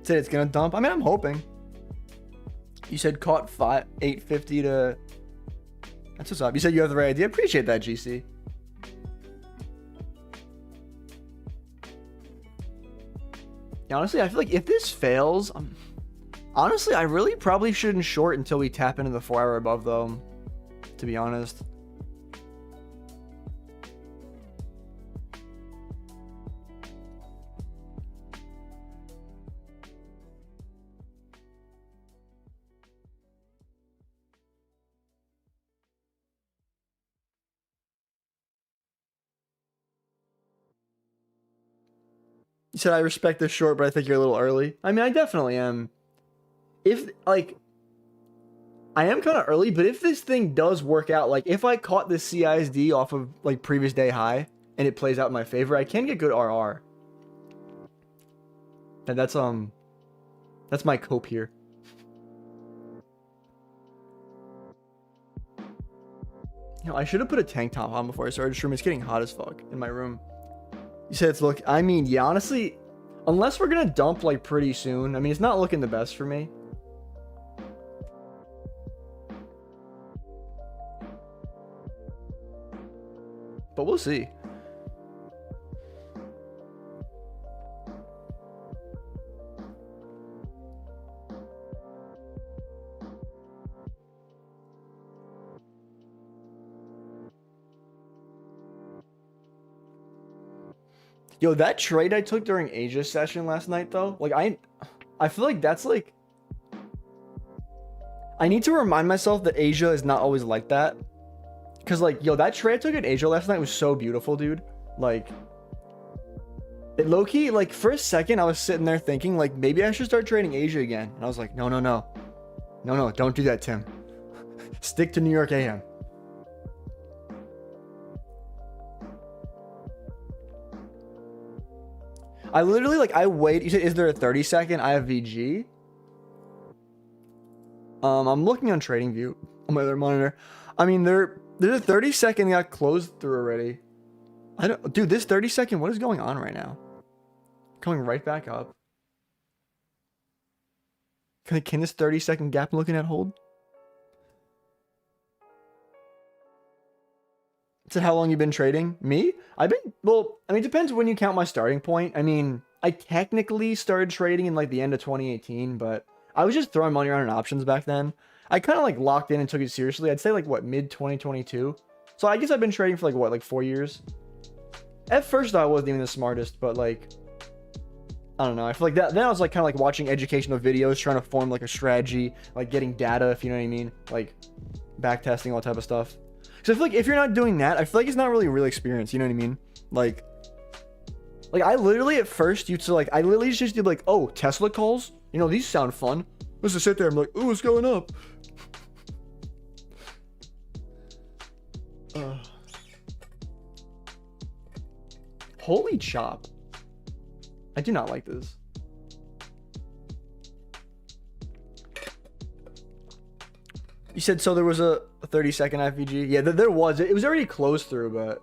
Said it's gonna dump. I mean, I'm hoping. You said caught 850 to... That's what's up. You said you have the right idea. Appreciate that, GC. Yeah, honestly, I feel like if this fails... honestly, I really probably shouldn't short until we tap into the 4 hour above, though. To be honest. You said I respect this short, but I think you're a little early. I mean, I definitely am. If, like... I am kind of early, but if this thing does work out, like, if I caught this CISD off of, like, previous day high, and it plays out in my favor, I can get good RR. And that's my cope here. You know, I should have put a tank top on before I started streaming. It's getting hot as fuck in my room. You said it's look... I mean, yeah, honestly, unless we're gonna dump, like, pretty soon, I mean, it's not looking the best for me. But we'll see. Yo, that trade I took during Asia session last night, though, like, I feel like that's, like... I need to remind myself that Asia is not always like that. Because, like, yo, that trade I took in Asia last night was so beautiful, dude. Like, it low-key, like, for a second, I was sitting there thinking, like, maybe I should start trading Asia again. And I was like, no, no, no. No, no, don't do that, Tim. Stick to New York AM. I literally, like, I wait. You said, is there a 30-second? I have VG. I'm looking on TradingView on my other monitor. I mean, there's a 30-second that got closed through already. I don't, dude, this 30-second, what is going on right now? Coming right back up. Can this 30-second gap I'm looking at hold? Said how long you've been trading? Me? I've been, well, I mean, it depends when you count my starting point. I mean, I technically started trading in like the end of 2018, but I was just throwing money around in options back then. I kind of like locked in and took it seriously. I'd say like what, mid 2022. So I guess I've been trading for like what, like 4 years. At first I wasn't even the smartest, but like, I don't know. I feel like that, then I was like kind of like watching educational videos, trying to form like a strategy, like getting data, if you know what I mean, like back testing, all that type of stuff. So I feel like if you're not doing that, I feel like it's not really real experience. You know what I mean? Like I literally at first used to like, I literally just did like, oh, Tesla calls? You know, these sound fun. Let's just sit there and be like, oh, it's going up. Holy chop. I do not like this. You said so there was a 30-second IFVG? Yeah, there was. It was already closed through, but...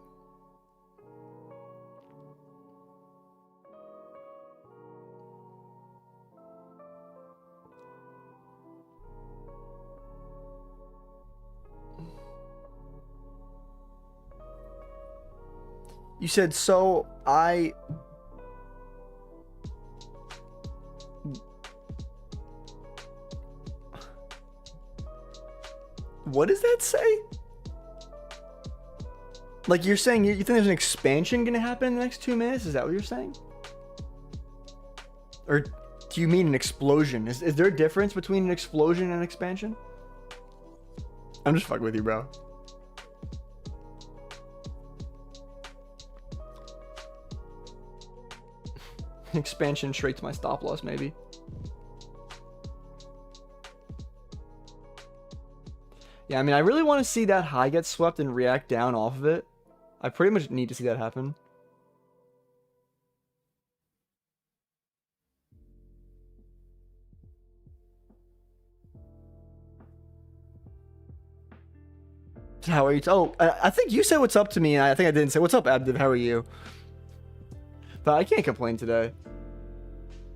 You said, so I... What does that say? Like, you're saying you think there's an expansion gonna happen in the next 2 minutes? Is that what you're saying? Or do you mean an explosion? Is there a difference between an explosion and an expansion? I'm just fucking with you, bro. Expansion straight to my stop loss, maybe. Yeah, I mean, I really want to see that high get swept and react down off of it. I pretty much need to see that happen. How are you? Oh, I think you said what's up to me, and I think I didn't say what's up, Abdiv. How are you? But I can't complain today.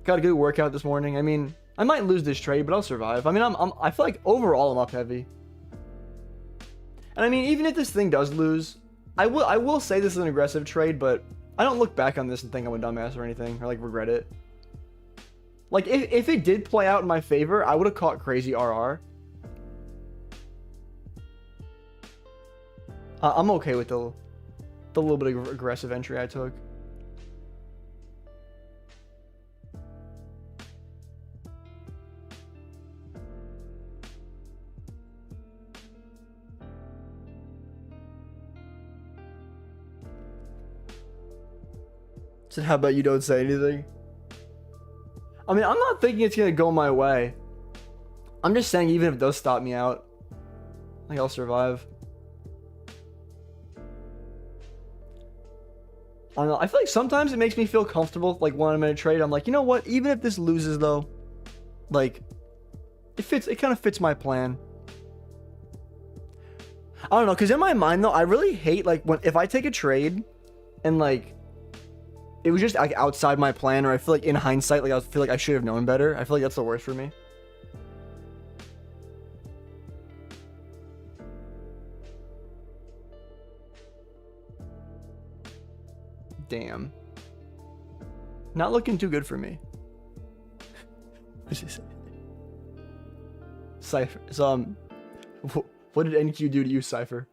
Got a good workout this morning. I mean, I might lose this trade, but I'll survive. I mean, I feel like overall I'm up heavy. And I mean, even if this thing does lose, I will say this is an aggressive trade, but I don't look back on this and think I'm a dumbass or anything, or like regret it. Like if it did play out in my favor, I would have caught crazy RR. I'm okay with the little bit of aggressive entry I took. So how about you don't say anything? I mean, I'm not thinking it's gonna go my way. I'm just saying even if it does stop me out, I think I'll survive. I don't know. I feel like sometimes it makes me feel comfortable, like when I'm in a trade, I'm like, you know what? Even if this loses though, like, it kind of fits my plan. I don't know, because in my mind though, I really hate like if I take a trade and like it was just like outside my plan, or I feel like in hindsight, like I feel like I should have known better. I feel like that's the worst for me. Damn. Not looking too good for me. Cypher. So, what did NQ do to you, Cypher?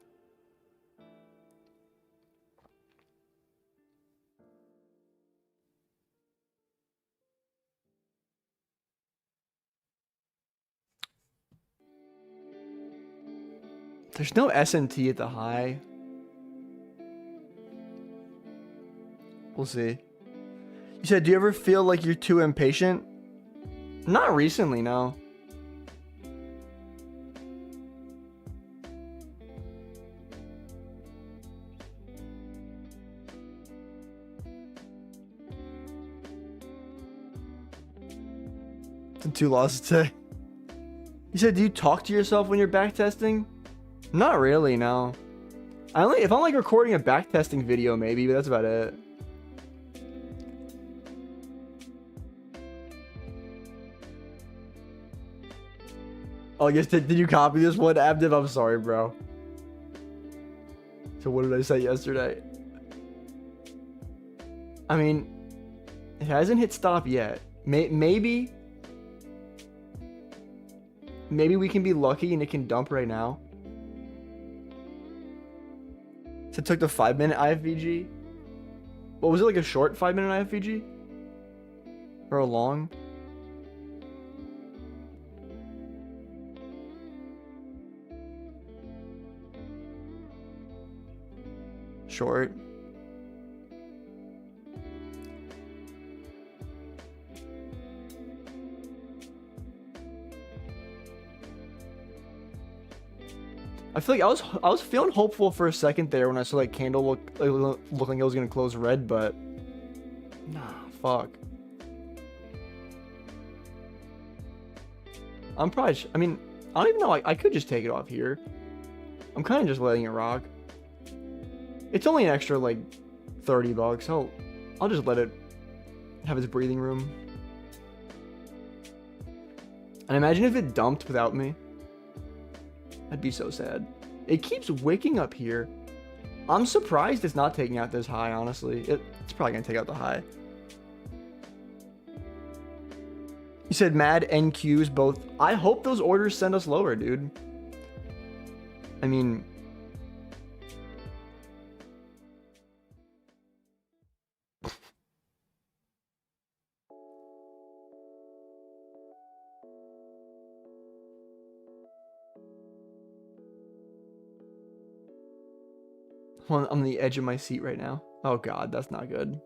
There's no S&T at the high. We'll see. You said, do you ever feel like you're too impatient? Not recently, no. It's 2 losses today. You said, do you talk to yourself when you're backtesting? Not really, no. If I'm like recording a backtesting video, maybe, but that's about it. Oh, I guess, did you copy this one, Abdiv? I'm sorry, bro. So what did I say yesterday? I mean, it hasn't hit stop yet. Maybe we can be lucky and it can dump right now. So it took the 5-minute IFVG. What was it, like a short 5-minute IFVG? Or a long? Short. I feel like I was feeling hopeful for a second there when I saw like candle look like it was gonna close red, but nah, fuck. I mean, I don't even know. I could just take it off here. I'm kind of just letting it rock. It's only an extra like $30. I'll just let it have its breathing room. And imagine if it dumped without me. I'd be so sad. It keeps wicking up here. I'm surprised it's not taking out this high, honestly. It's probably going to take out the high. You said mad NQs both. I hope those orders send us lower, dude. I mean... I'm on the edge of my seat right now. Oh god, that's not good.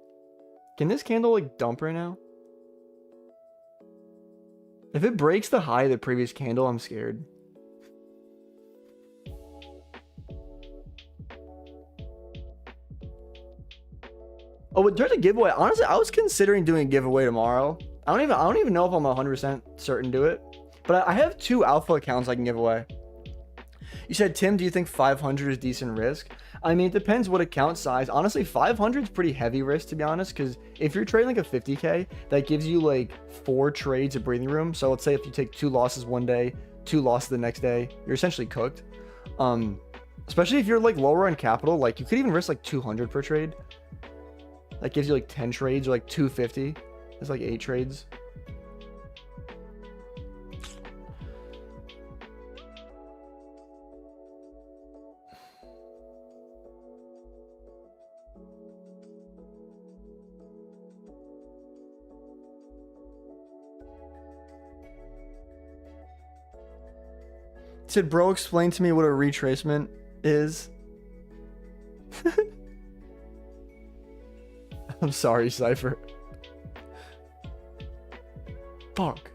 Can this candle like dump right now? If it breaks the high of the previous candle, I'm scared. Oh, there's a giveaway. Honestly, I was considering doing a giveaway tomorrow. I don't even know if I'm 100% certain to do it. But I have 2 alpha accounts I can give away. You said, Tim, do you think 500 is decent risk? I mean, it depends what account size. Honestly, 500 is pretty heavy risk, to be honest, because if you're trading like a 50K, that gives you like 4 trades of breathing room. So let's say if you take 2 losses one day, 2 losses the next day, you're essentially cooked. Especially if you're like lower on capital, like you could even risk like 200 per trade. That gives you like 10 trades or like 250. It's like 8 trades. Said, bro, explain to me what a retracement is. I'm sorry, Cypher. Fuck.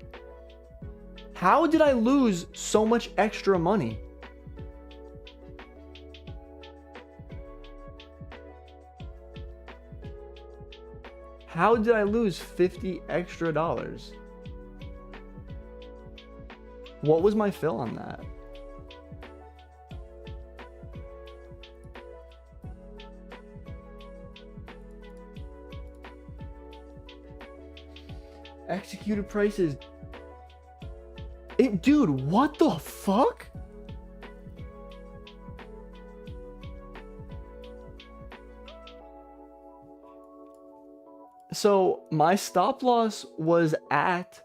How did I lose so much extra money? How did I lose $50 extra? What was my fill on that? Executed prices. Dude, what the fuck? So my stop loss was at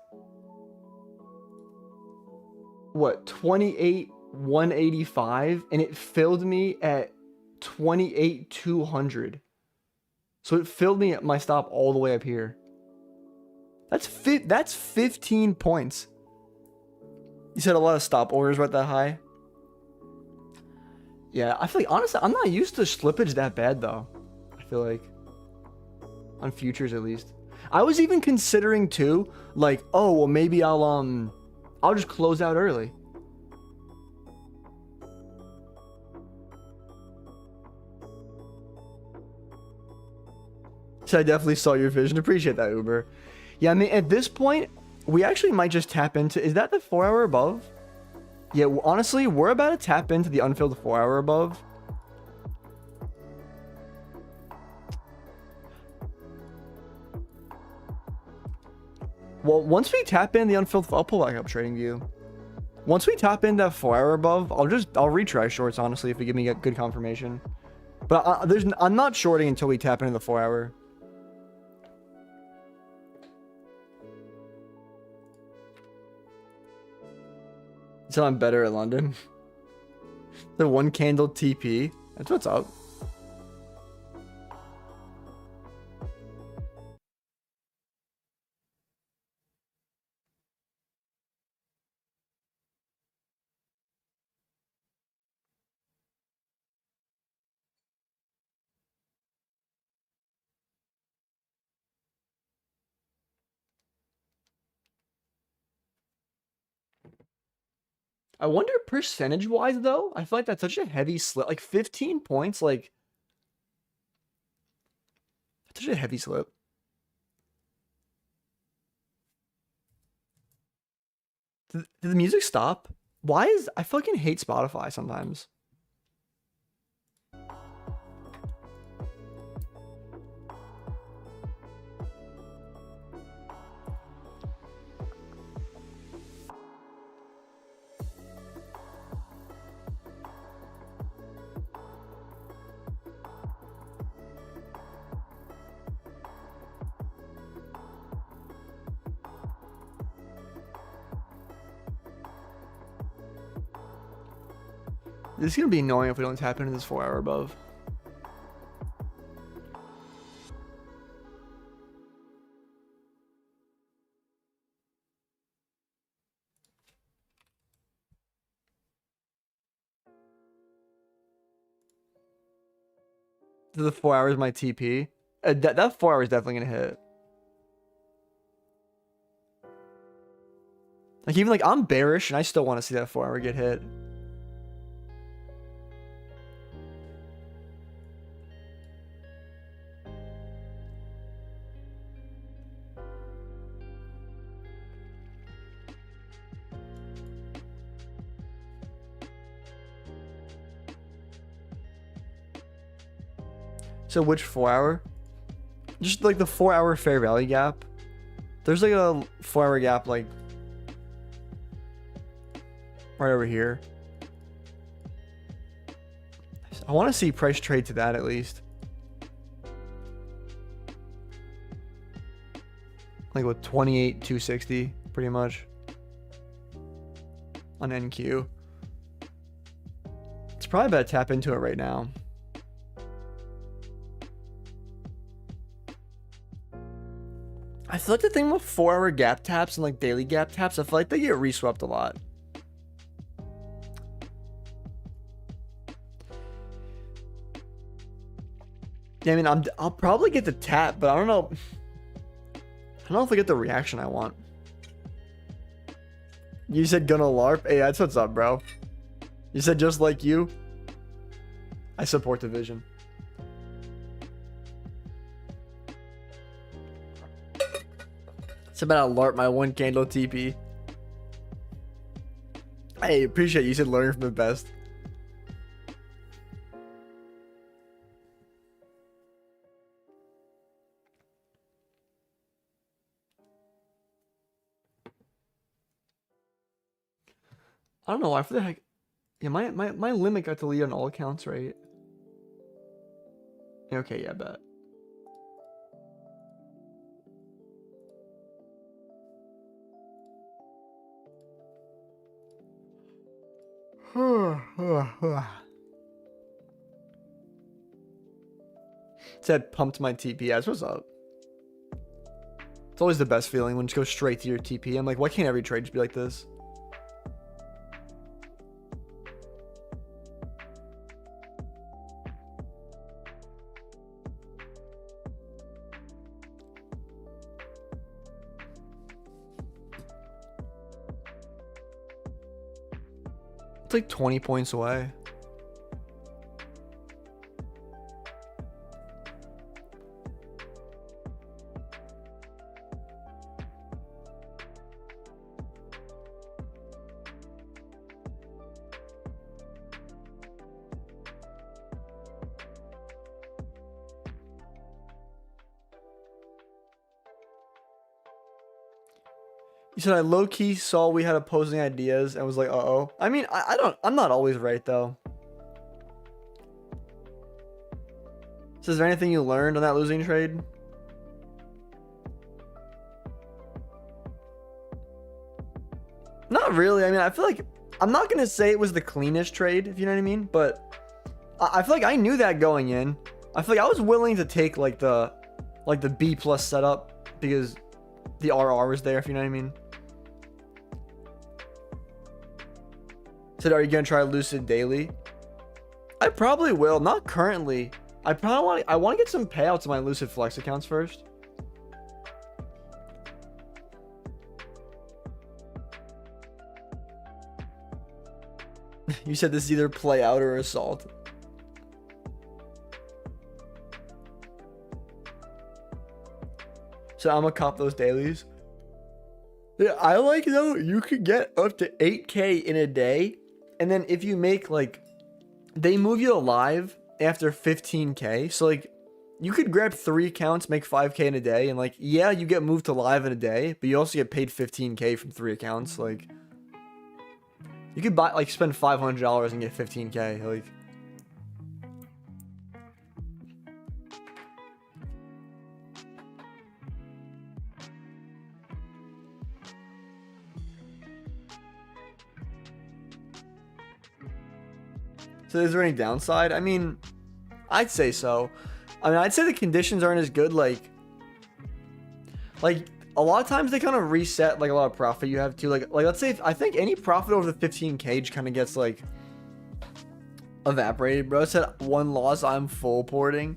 what, 28,185, and it filled me at 28,200. So it filled me at my stop all the way up here. That's 15 points. You said a lot of stop orders were at that high. Yeah, I feel like, honestly, I'm not used to slippage that bad though. I feel like on futures at least. I was even considering too, like, oh well, maybe I'll just close out early. So I definitely saw your vision. Appreciate that, Uber. Yeah, I mean, at this point, we actually might just tap into... Is that the 4 hour above? Yeah, honestly, we're about to tap into the unfilled 4 hour above. Well, once we tap in the unfilled... I'll pull back up trading view. Once we tap into that 4 hour above, I'll retry shorts, honestly, if we give me a good confirmation. But I'm not shorting until we tap into the 4 hour. So I'm better at London. The 1 candle TP. That's what's up. I wonder percentage wise though. I feel like that's such a heavy slip. Like 15 points, like that's such a heavy slip. Did the music stop? Why is I fucking hate Spotify sometimes. This is gonna be annoying if we don't tap into this 4 hour above. The 4 hours my TP. That 4 hours is definitely gonna hit. Like even like I'm bearish and I still want to see that 4 hour get hit. So which 4 hour? Just like the 4 hour fair value gap. There's like a 4 hour gap like right over here. I want to see price trade to that at least. Like with 28,260 pretty much on NQ. It's probably better to tap into it right now. I feel like the thing with 4 hour gap taps and like daily gap taps, I feel like they get reswept a lot. Yeah, I mean, I'll probably get the tap, but I don't know. I don't know if I get the reaction I want. You said gonna LARP? Hey, that's what's up, bro. You said just like you. I support the vision. It's about to LARP my 1 candle TP. Hey, appreciate you said learning from the best. I don't know why for the heck. Yeah, my limit got deleted on all accounts, right? Okay, yeah, bet. Said pumped my TP. That's what's up. It's always the best feeling when it just goes straight to your TP. I'm like, why can't every trade just be like this? It's like 20 points away. You said I low-key saw we had opposing ideas and was like, uh-oh. I mean, I'm not always right, though. So is there anything you learned on that losing trade? Not really. I mean, I feel like I'm not going to say it was the cleanest trade, if you know what I mean, but I feel like I knew that going in. I feel like I was willing to take like the B plus setup because the RR was there, if you know what I mean. Said, are you gonna try Lucid daily? I probably will. Not currently. I want to get some payouts on my Lucid Flex accounts first. You said this is either play out or assault. So I'm gonna cop those dailies. Yeah, I like though, you could get up to 8K in a day. And then if you make like, they move you to live after 15K. So like, you could grab 3 accounts, make 5K in a day. And like, yeah, you get moved to live in a day, but you also get paid 15K from 3 accounts. Like, you could buy, like, spend $500 and get 15K. Like, so is there any downside? I mean, I'd say so. I mean, I'd say the conditions aren't as good. Like a lot of times they kind of reset like a lot of profit you have too. Like let's say I think any profit over the 15K kind of gets like evaporated, bro. It said 1 loss. I'm full porting.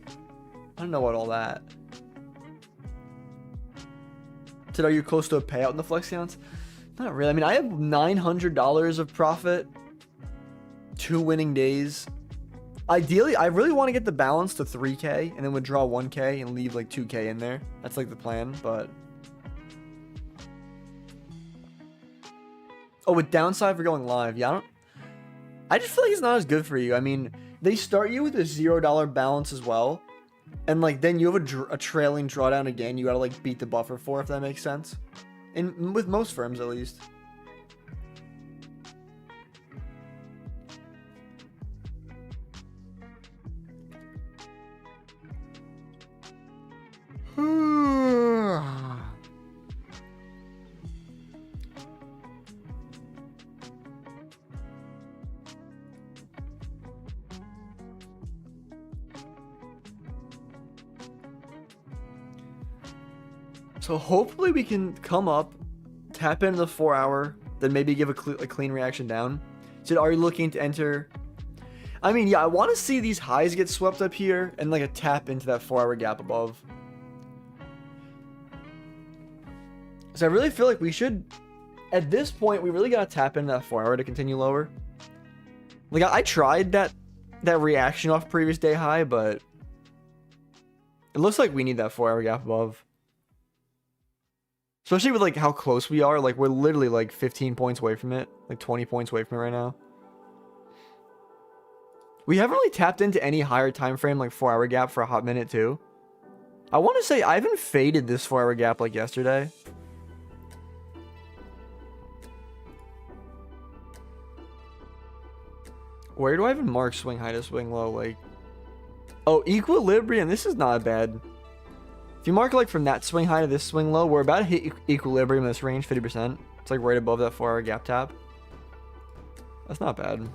I don't know what all that. Said, are you close to a payout in the flex accounts? Not really. I mean, I have $900 of profit. 2 winning days. Ideally, I really want to get the balance to 3K and then withdraw 1K and leave like 2K in there. That's like the plan, but... Oh, with downside for going live. Yeah, I just feel like it's not as good for you. I mean, they start you with a $0 balance as well. And like, then you have a trailing drawdown again. You gotta like beat the buffer for, if that makes sense. And with most firms, at least. So hopefully we can come up, tap into the 4 hour, then maybe give a clean reaction down. So are you looking to enter? I mean, yeah, I want to see these highs get swept up here and like a tap into that 4 hour gap above. So I really feel like we should, at this point, we really got to tap into that 4 hour to continue lower. Like I tried that reaction off previous day high, but it looks like we need that 4 hour gap above. Especially with like how close we are. Like we're literally like 15 points away from it. Like 20 points away from it right now. We haven't really tapped into any higher time frame like 4 hour gap for a hot minute too. I want to say I haven't faded this 4 hour gap like yesterday. Where do I even mark swing high to swing low? Like, oh, equilibrium. This is not bad. If you mark like from that swing high to this swing low, we're about to hit equilibrium in this range, 50%. It's like right above that 4 hour gap tap. That's not bad.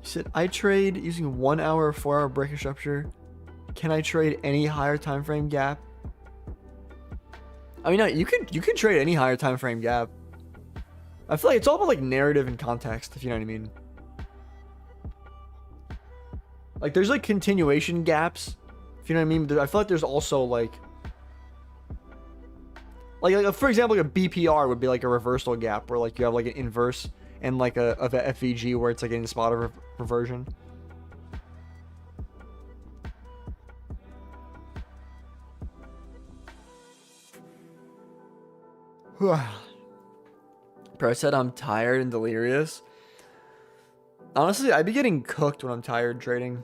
Said I trade using 1 hour or 4 hour breaker structure. Can I trade any higher time frame gap? I mean, no, you could trade any higher time frame gap. I feel like it's all about like narrative and context, if you know what I mean. Like there's like continuation gaps, if you know what I mean. I feel like there's also like for example, like a BPR would be like a reversal gap where like you have like an inverse and like a FVG where it's like in spot of reversion. Bro said I'm tired and delirious. Honestly, I'd be getting cooked when I'm tired trading.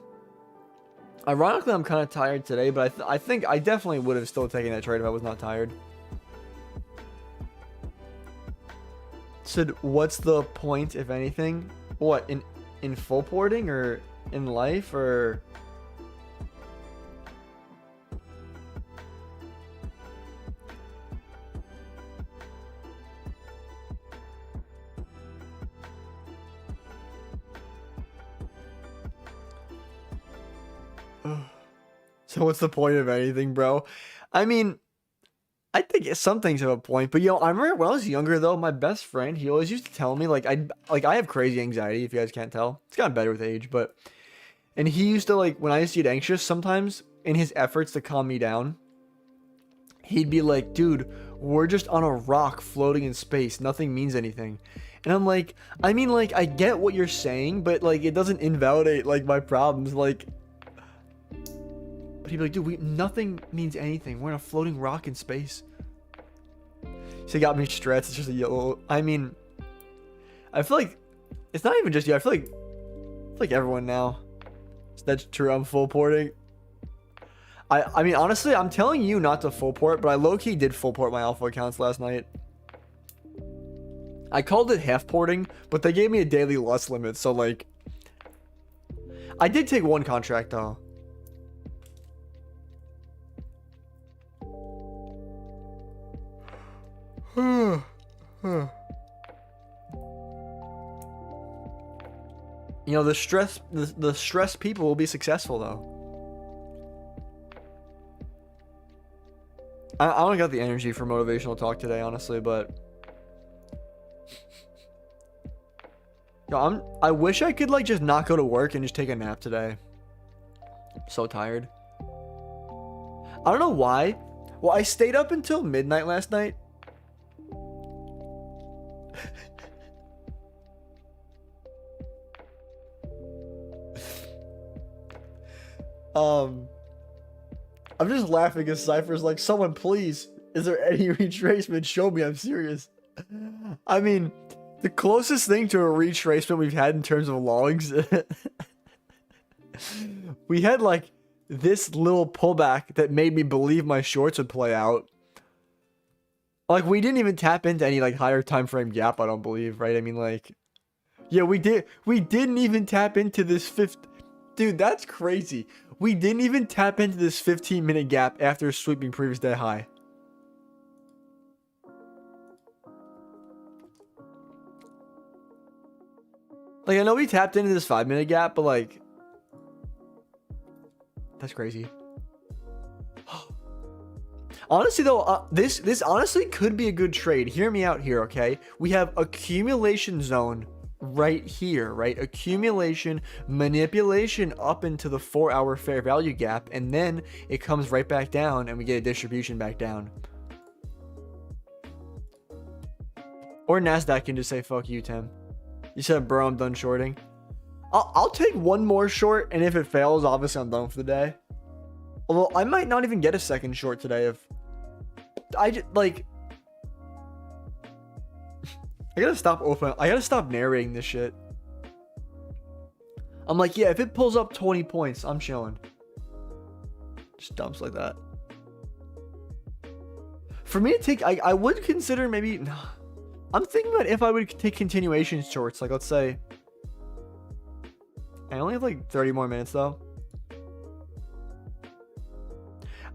Ironically, I'm kind of tired today, but I think I definitely would have still taken that trade if I was not tired. Said, what's the point, if anything? What, in full porting or in life or... So what's the point of anything, bro? I mean, I think some things have a point, but I remember when I was younger though, my best friend, he always used to tell me like I have crazy anxiety, if you guys can't tell. It's gotten better with age, but And he used to, like, when I used to get anxious sometimes, in his efforts to calm me down, he'd be like, dude, we're just on a rock floating in space. Nothing means anything. And I'm like, I mean, like, I get what you're saying, but, like, it doesn't invalidate, like, my problems. Like, but he'd be like, dude, nothing means anything. We're on a floating rock in space. So he got me stressed. It's just a yellow. I mean, I feel like it's not even just you. I feel like everyone now. That's true. I'm full porting. I mean, honestly, I'm telling you not to full port, but I low-key did full port my alpha accounts last night. I called it half porting, but they gave me a daily loss limit, so, like, I did take one contract, though. You know, the stressed people will be successful, though. I don't got the energy for motivational talk today, honestly, but yo, I wish I could, like, just not go to work and just take a nap today. I'm so tired. I don't know why. Well, I stayed up until midnight last night. I'm just laughing because Cypher's like, someone please, is there any retracement? Show me, I'm serious. I mean, the closest thing to a retracement we've had in terms of logs, we had, like, this little pullback that made me believe my shorts would play out. Like, we didn't even tap into any, like, higher time frame gap, I don't believe, right? I mean, like, yeah, we didn't even tap into this dude, that's crazy. We didn't even tap into this 15-minute gap after sweeping previous day high. Like, I know we tapped into this 5-minute gap, but, like, that's crazy. Honestly, though, this honestly could be a good trade. Hear me out here, okay? We have accumulation zone right here, right? Accumulation, manipulation up into the 4-hour fair value gap, and then it comes right back down and we get a distribution back down. Or Nasdaq can just say, fuck you, Tim. You said, bro, I'm done shorting. I'll take one more short, and if it fails, obviously I'm done for the day. Although I might not even get a second short today if I just, like, I gotta stop narrating this shit. I'm like, yeah, if it pulls up 20 points, I'm chilling. Just dumps like that. For me to take, I would consider maybe, I'm thinking about if I would take continuation shorts. Like, let's say, I only have like 30 more minutes though.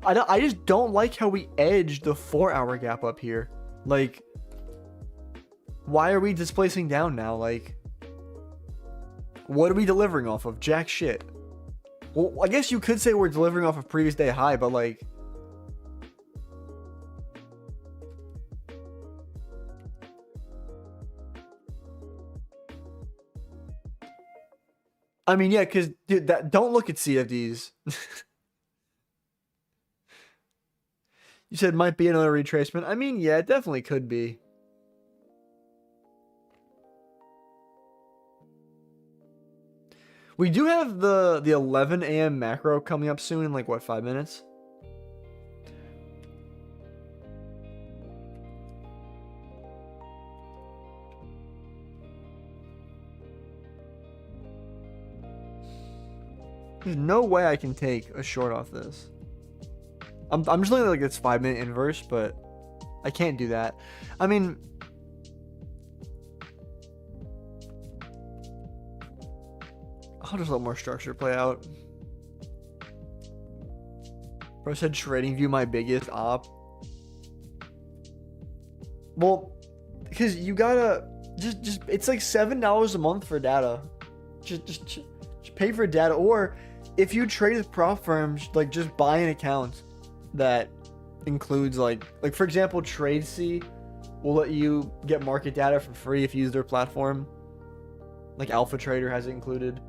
I just don't like how we edged the 4-hour gap up here. Like, why are we displacing down now? Like, what are we delivering off of? Jack shit. Well, I guess you could say we're delivering off of previous day high, but, like, I mean, yeah, because, dude, don't look at CFDs. You said might be another retracement. I mean, yeah, it definitely could be. We do have the 11 a.m. macro coming up soon in, like, what, 5 minutes? There's no way I can take a short off this. I'm just looking at, like, it's 5-minute inverse, but I can't do that. I mean, I'll just let more structure play out. Bro said trading view my biggest op. Well, because you gotta just it's like $7 a month for data. Just pay for data, or if you trade with prop firms, like, just buy an account that includes, like for example, TradeC will let you get market data for free if you use their platform. Like Alpha Trader has it included.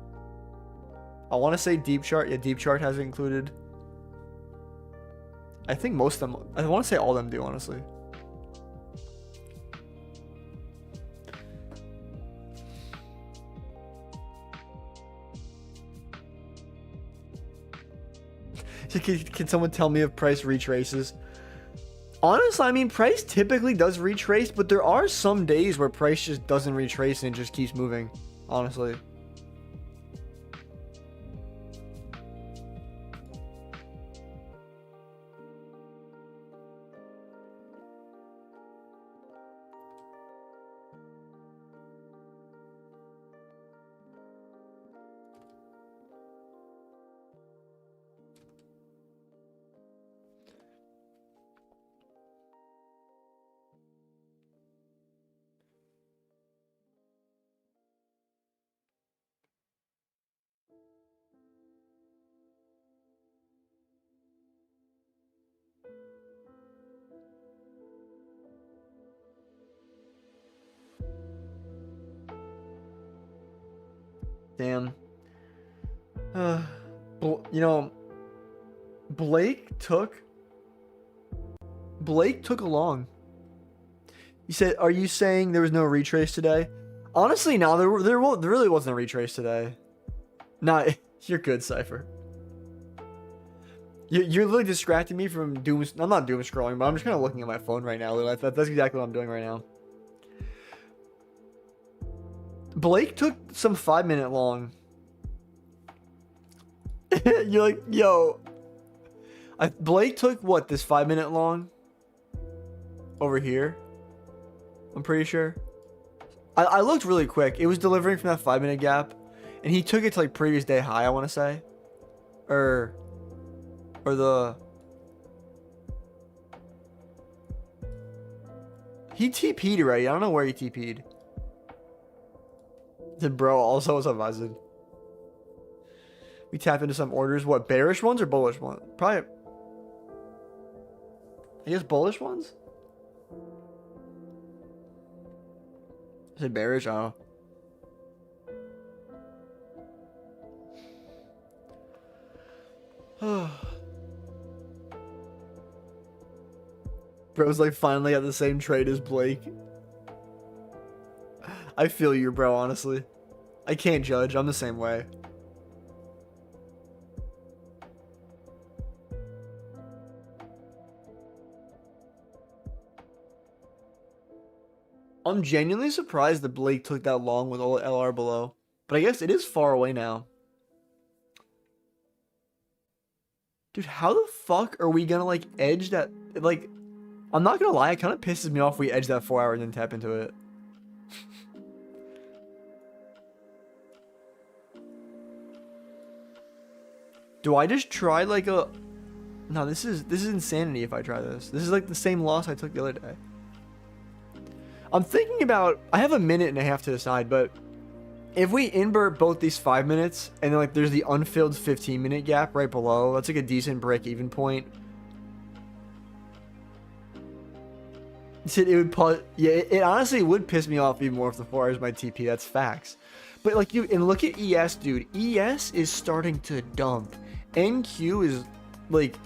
I want to say deep chart. Yeah, deep chart has it included. I think most of them, I want to say all of them do, honestly. Can someone tell me if price retraces? Honestly, I mean, price typically does retrace, but there are some days where price just doesn't retrace and it just keeps moving, honestly. Damn. You know, Blake took a long. You said, are you saying there was no retrace today? Honestly, no, there really wasn't a retrace today. Nah, you're good, Cypher. You're literally distracting me from doom. I'm not doom scrolling, but I'm just kind of looking at my phone right now. That's exactly what I'm doing right now. Blake took some 5-minute long. You're like, yo. Blake took what, this 5-minute long? Over here? I'm pretty sure. I looked really quick. It was delivering from that 5-minute gap. And he took it to like previous day high, I want to say. Or the... He TP'd already. I don't know where he TP'd. The bro also was advised. We tap into some orders. What, bearish ones or bullish ones? Probably. I guess bullish ones? Is it bearish? Oh. Bro's like finally got the same trade as Blake. I feel you, bro, honestly. I can't judge. I'm the same way. I'm genuinely surprised that Blake took that long with all LR below. But I guess it is far away now. Dude, how the fuck are we gonna, like, edge that? Like, I'm not gonna lie, it kind of pisses me off if we edge that 4 hour and then tap into it. Do I just try, like, a... No, this is insanity if I try this. This is, like, the same loss I took the other day. I'm thinking about... I have a minute and a half to decide, but... If we invert both these 5 minutes, and then, like, there's the unfilled 15-minute gap right below, that's, like, a decent break-even point. It would put... Yeah, it honestly would piss me off even more if the 4 hours my TP. That's facts. But, like, and look at ES, dude. ES is starting to dump. NQ is, like...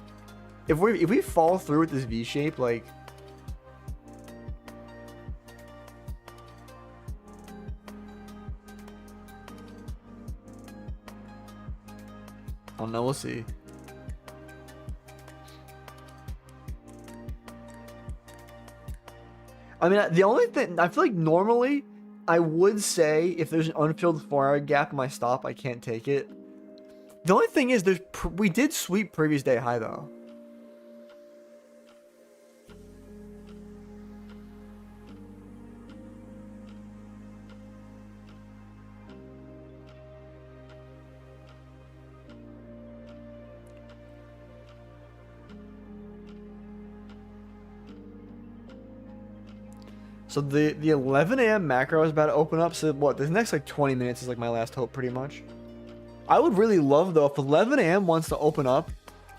If we fall through with this V-shape, like... Oh no, we'll see. I mean, the only thing, I feel like normally I would say if there's an unfilled 4 hour gap in my stop, I can't take it. The only thing is we did sweep previous day high though. So the 11 a.m. macro is about to open up. So what, the next like 20 minutes is like my last hope pretty much. I would really love though if 11 a.m. wants to open up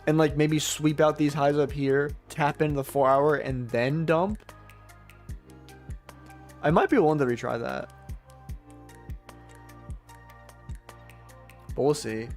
and like maybe sweep out these highs up here, tap into the 4 hour and then dump. I might be willing to retry that. But we'll see.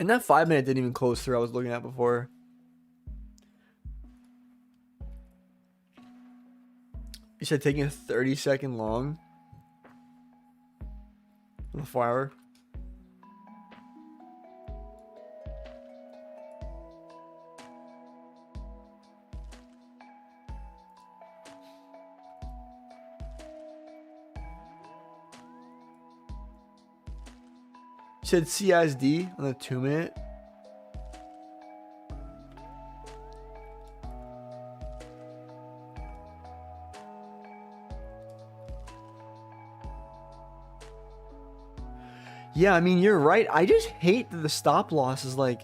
And that 5 minute didn't even close through I was looking at before. You said taking a 30-second long on the 4 hour. You said CISD on the 2 minute. Yeah, I mean, you're right. I just hate that the stop loss is like,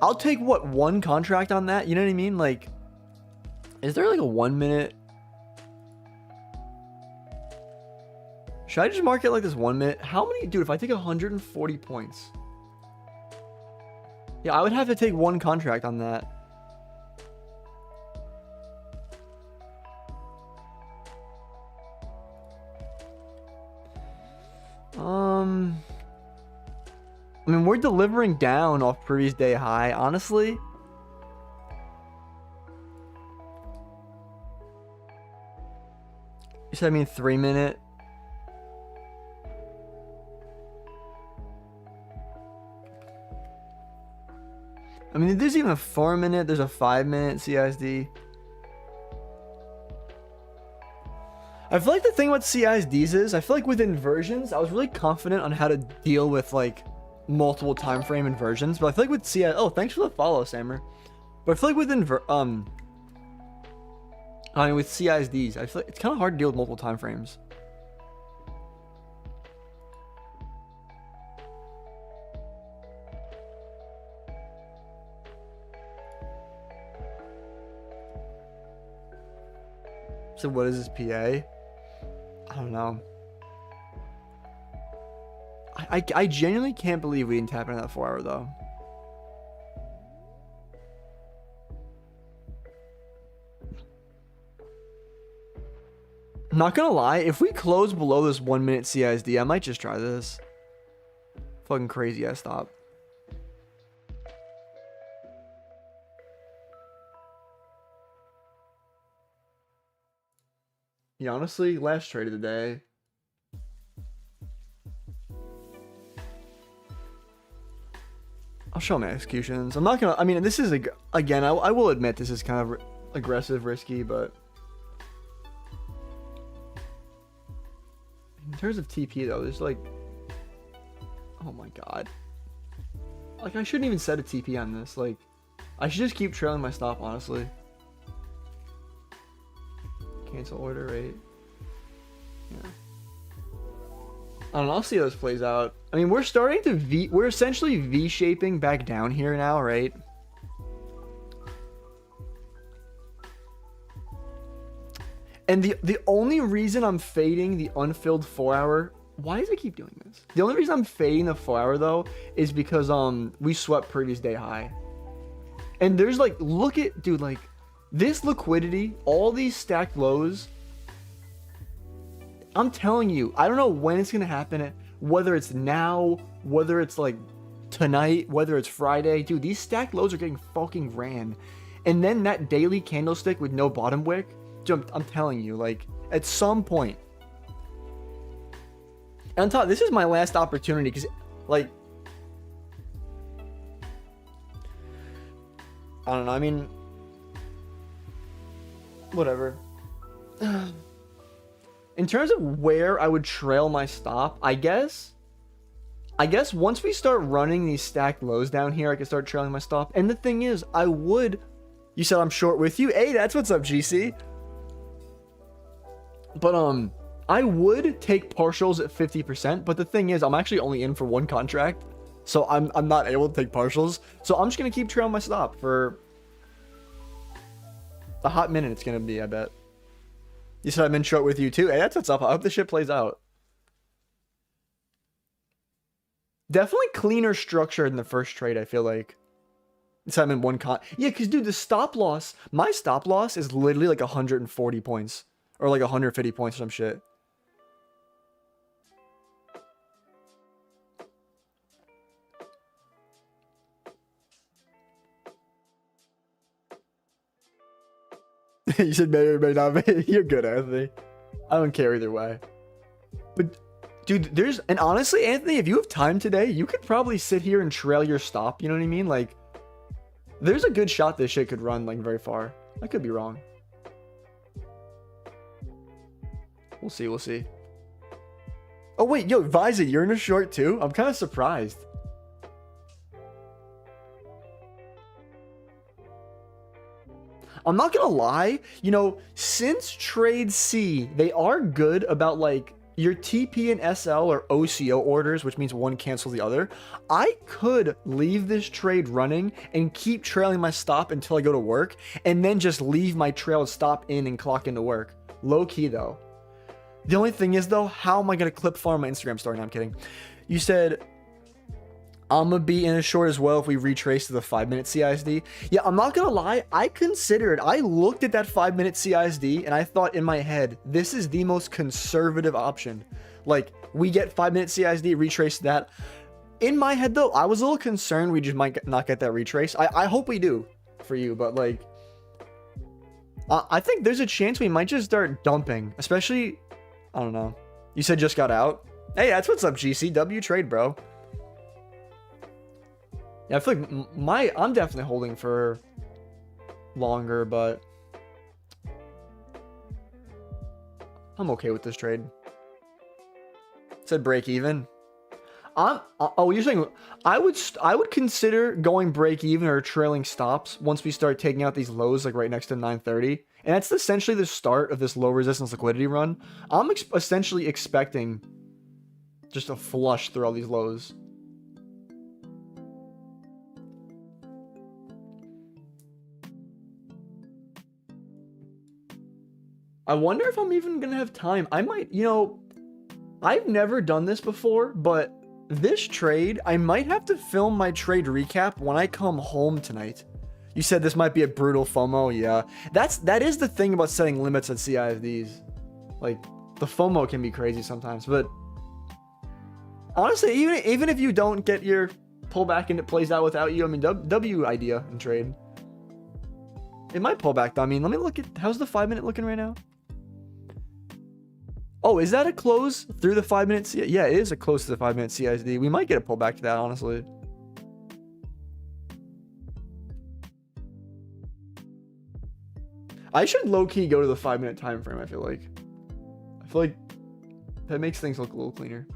I'll take what, one contract on that? You know what I mean? Like, is there like a 1 minute? Should I just mark it like this 1 minute? How many, dude, if I take 140 points. Yeah, I would have to take one contract on that. I mean, we're delivering down off previous day high, honestly. You said, I mean, 3 minute. I mean, there's even a 4 minute, there's a 5 minute CISD. I feel like the thing about CISDs is, I feel like with inversions, I was really confident on how to deal with like multiple time frame inversions, but I feel like with oh, thanks for the follow, Sammer. But I feel like with with CISDs, I feel like it's kind of hard to deal with multiple time frames. So what is this PA? I don't know. I genuinely can't believe we didn't tap into that 4 hour though. I'm not gonna lie, if we close below this 1 minute CISD, I might just try this. Fucking crazy ass stop. Yeah, honestly, last trade of the day. I'll show my executions. I'm not gonna, I mean, this is, again, I will admit this is kind of aggressive, risky, but in terms of TP though, there's like, oh my god. Like, I shouldn't even set a TP on this. Like, I should just keep trailing my stop, honestly. Cancel order rate. Yeah. I don't know. I'll see how this plays out. I mean, we're starting to we're essentially V-shaping back down here now, right? And the only reason I'm fading the unfilled 4 hour, why does it keep doing this? The only reason I'm fading the 4 hour though is because we swept previous day high. And there's like, look at, dude, like this liquidity, all these stacked lows, I'm telling you, I don't know when it's going to happen, whether it's now, whether it's like tonight, whether it's Friday. Dude, these stacked lows are getting fucking ran. And then that daily candlestick with no bottom wick, dude, I'm telling you, like, at some point. And on top, this is my last opportunity because, like, I don't know, I mean, whatever. In terms of where I would trail my stop, I guess once we start running these stacked lows down here, I can start trailing my stop. And the thing is, you said I'm short with you? Hey, that's what's up, GC. But, I would take partials at 50%, but the thing is, I'm actually only in for one contract. So I'm not able to take partials. So I'm just going to keep trailing my stop for a hot minute. It's going to be, I bet. You said I'm in short with you too. Hey, that's what's up. I hope this shit plays out. Definitely cleaner structure in the first trade, I feel like. So I'm in one yeah, because dude, the stop loss, my stop loss is literally like 140 points. Or like 150 points or some shit. You said maybe or may not be. You're good, Anthony. I don't care either way. But, dude, and honestly, Anthony, if you have time today, you could probably sit here and trail your stop. You know what I mean? Like, there's a good shot this shit could run, like, very far. I could be wrong. We'll see, we'll see. Oh, wait, yo, Visa, you're in a short too? I'm kind of surprised. I'm not gonna lie, you know, since Trade C, they are good about, like, your TP and SL or OCO orders, which means one cancels the other. I could leave this trade running and keep trailing my stop until I go to work, and then just leave my trailed stop in and clock into work. Low key, though. The only thing is, though, how am I going to clip farm my Instagram story? No, I'm kidding. You said, I'm going to be in a short as well if we retrace to the 5-minute CISD. Yeah, I'm not going to lie. I looked at that 5-minute CISD and I thought in my head, this is the most conservative option. Like, we get 5-minute CISD, retrace that. In my head, though, I was a little concerned we just might not get that retrace. I hope we do for you, but, like, I think there's a chance we might just start dumping, especially... I don't know. You said just got out? Hey, that's what's up, GCW trade, bro. Yeah, I feel like I'm definitely holding for longer, but I'm okay with this trade. Said break even. Oh, you're saying I would consider going break even or trailing stops once we start taking out these lows, like right next to 930. And that's essentially the start of this low resistance liquidity run. I'm essentially expecting just a flush through all these lows. I wonder if I'm even going to have time. I might, you know, I've never done this before, but this trade, I might have to film my trade recap when I come home tonight. You said this might be a brutal FOMO. Yeah, that is the thing about setting limits at CISDs. Like, the FOMO can be crazy sometimes, but honestly, even if you don't get your pullback and it plays out without you, I mean, W idea in trade. It might pull back though. I mean, let me look at, how's the 5-minute looking right now? Oh, is that a close through the 5-minute CISD? Yeah, it is a close to the 5-minute CISD. We might get a pullback to that, honestly. I should low-key go to the 5-minute time frame, I feel like. That makes things look a little cleaner.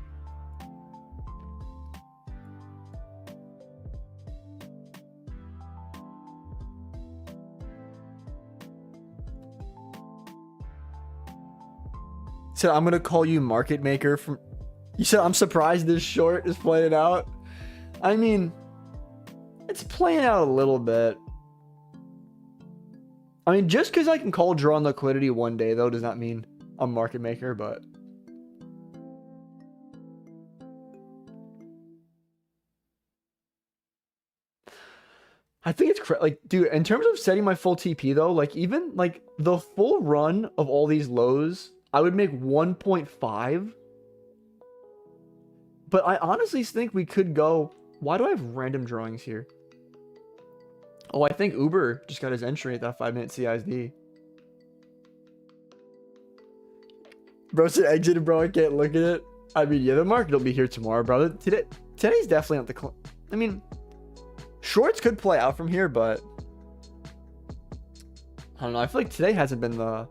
So I'm gonna call you market maker from... You said I'm surprised this short is playing out. I mean, it's playing out a little bit. I mean, just because I can call draw on liquidity one day, though, does not mean I'm market maker, but... I think it's like, dude, in terms of setting my full TP, though, like, even, like, the full run of all these lows, I would make 1.5. But I honestly think we could go... Why do I have random drawings here? Oh, I think Uber just got his entry at that 5-minute CISD. Bro said exited, bro. I can't look at it. I mean, yeah, the market will be here tomorrow, bro. Today's definitely not the... I mean, shorts could play out from here, but... I don't know. I feel like today hasn't been the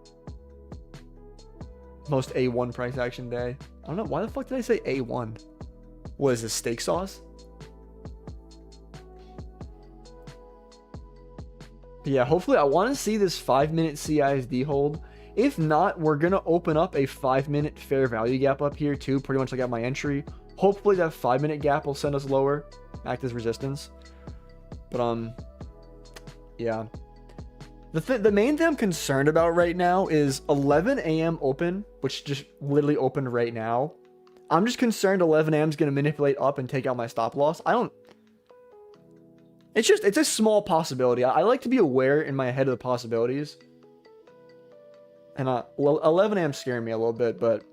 most A1 price action day. I don't know. Why the fuck did I say A1? What is this, steak sauce? Yeah, hopefully I want to see this 5-minute CISD hold. If not, we're going to open up a 5-minute fair value gap up here too, pretty much like at my entry. Hopefully that 5-minute gap will send us lower, act as resistance. But, yeah. The main thing I'm concerned about right now is 11 a.m. open, which just literally opened right now. I'm just concerned 11 a.m. is going to manipulate up and take out my stop loss. It's a small possibility. I like to be aware in my head of the possibilities. And well, 11 a.m. scaring me a little bit, but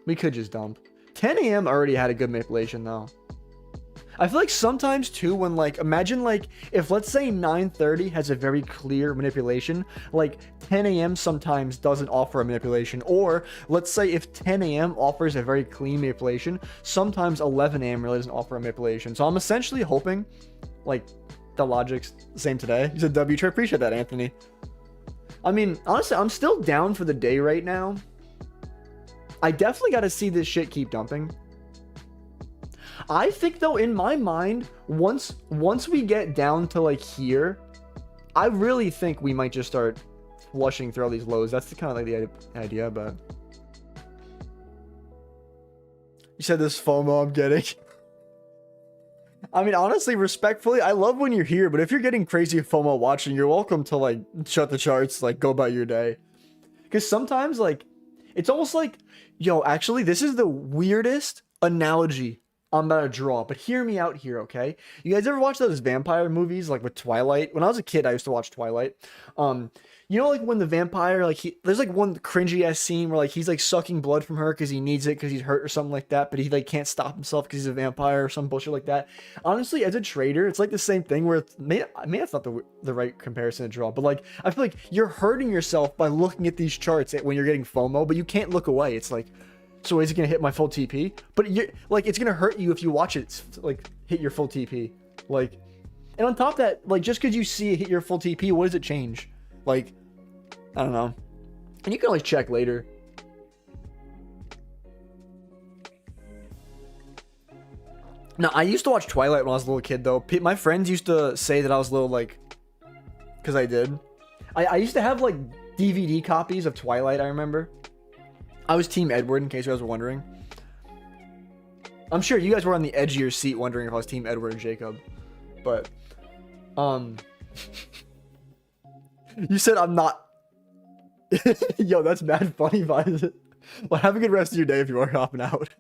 we could just dump. 10 a.m. already had a good manipulation though. I feel like sometimes too, when like, imagine like, if let's say 9:30 has a very clear manipulation, like 10 a.m. sometimes doesn't offer a manipulation, or let's say if 10 a.m. offers a very clean manipulation, sometimes 11 a.m. really doesn't offer a manipulation. So I'm essentially hoping like the logic's the same today. You said W, appreciate that, Anthony. I mean, honestly, I'm still down for the day right now. I definitely got to see this shit keep dumping. I think though, in my mind, once we get down to like here, I really think we might just start flushing through all these lows. That's the kind of like the idea, but you said this FOMO I'm getting. I mean, honestly, respectfully, I love when you're here, but if you're getting crazy FOMO watching, you're welcome to like shut the charts, like go about your day. Because sometimes like, it's almost like, yo, actually, this is the weirdest analogy I'm about to draw, but hear me out here, okay? You guys ever watch those vampire movies, like with Twilight? When I was a kid, I used to watch Twilight. You know, like when the vampire, like there's like one cringy ass scene where like he's like sucking blood from her because he needs it because he's hurt or something like that, but he like can't stop himself because he's a vampire or some bullshit like that. Honestly, as a trader, it's like the same thing where maybe that's not the right comparison to draw, but like I feel like you're hurting yourself by looking at these charts when you're getting FOMO, but you can't look away. It's like, so is it gonna hit my full TP? But you're like, it's gonna hurt you if you watch it like hit your full TP. Like, and on top of that, like just because you see it hit your full TP, what does it change? Like, I don't know. And you can always check later. Now, I used to watch Twilight when I was a little kid, though. My friends used to say that I was a little, like... Because I did. I used to have, like, DVD copies of Twilight, I remember. I was Team Edward, in case you guys were wondering. I'm sure you guys were on the edge of your seat wondering if I was Team Edward or Jacob. But, you said I'm not... Yo, that's mad funny, Violet. Well, have a good rest of your day if you are hopping out.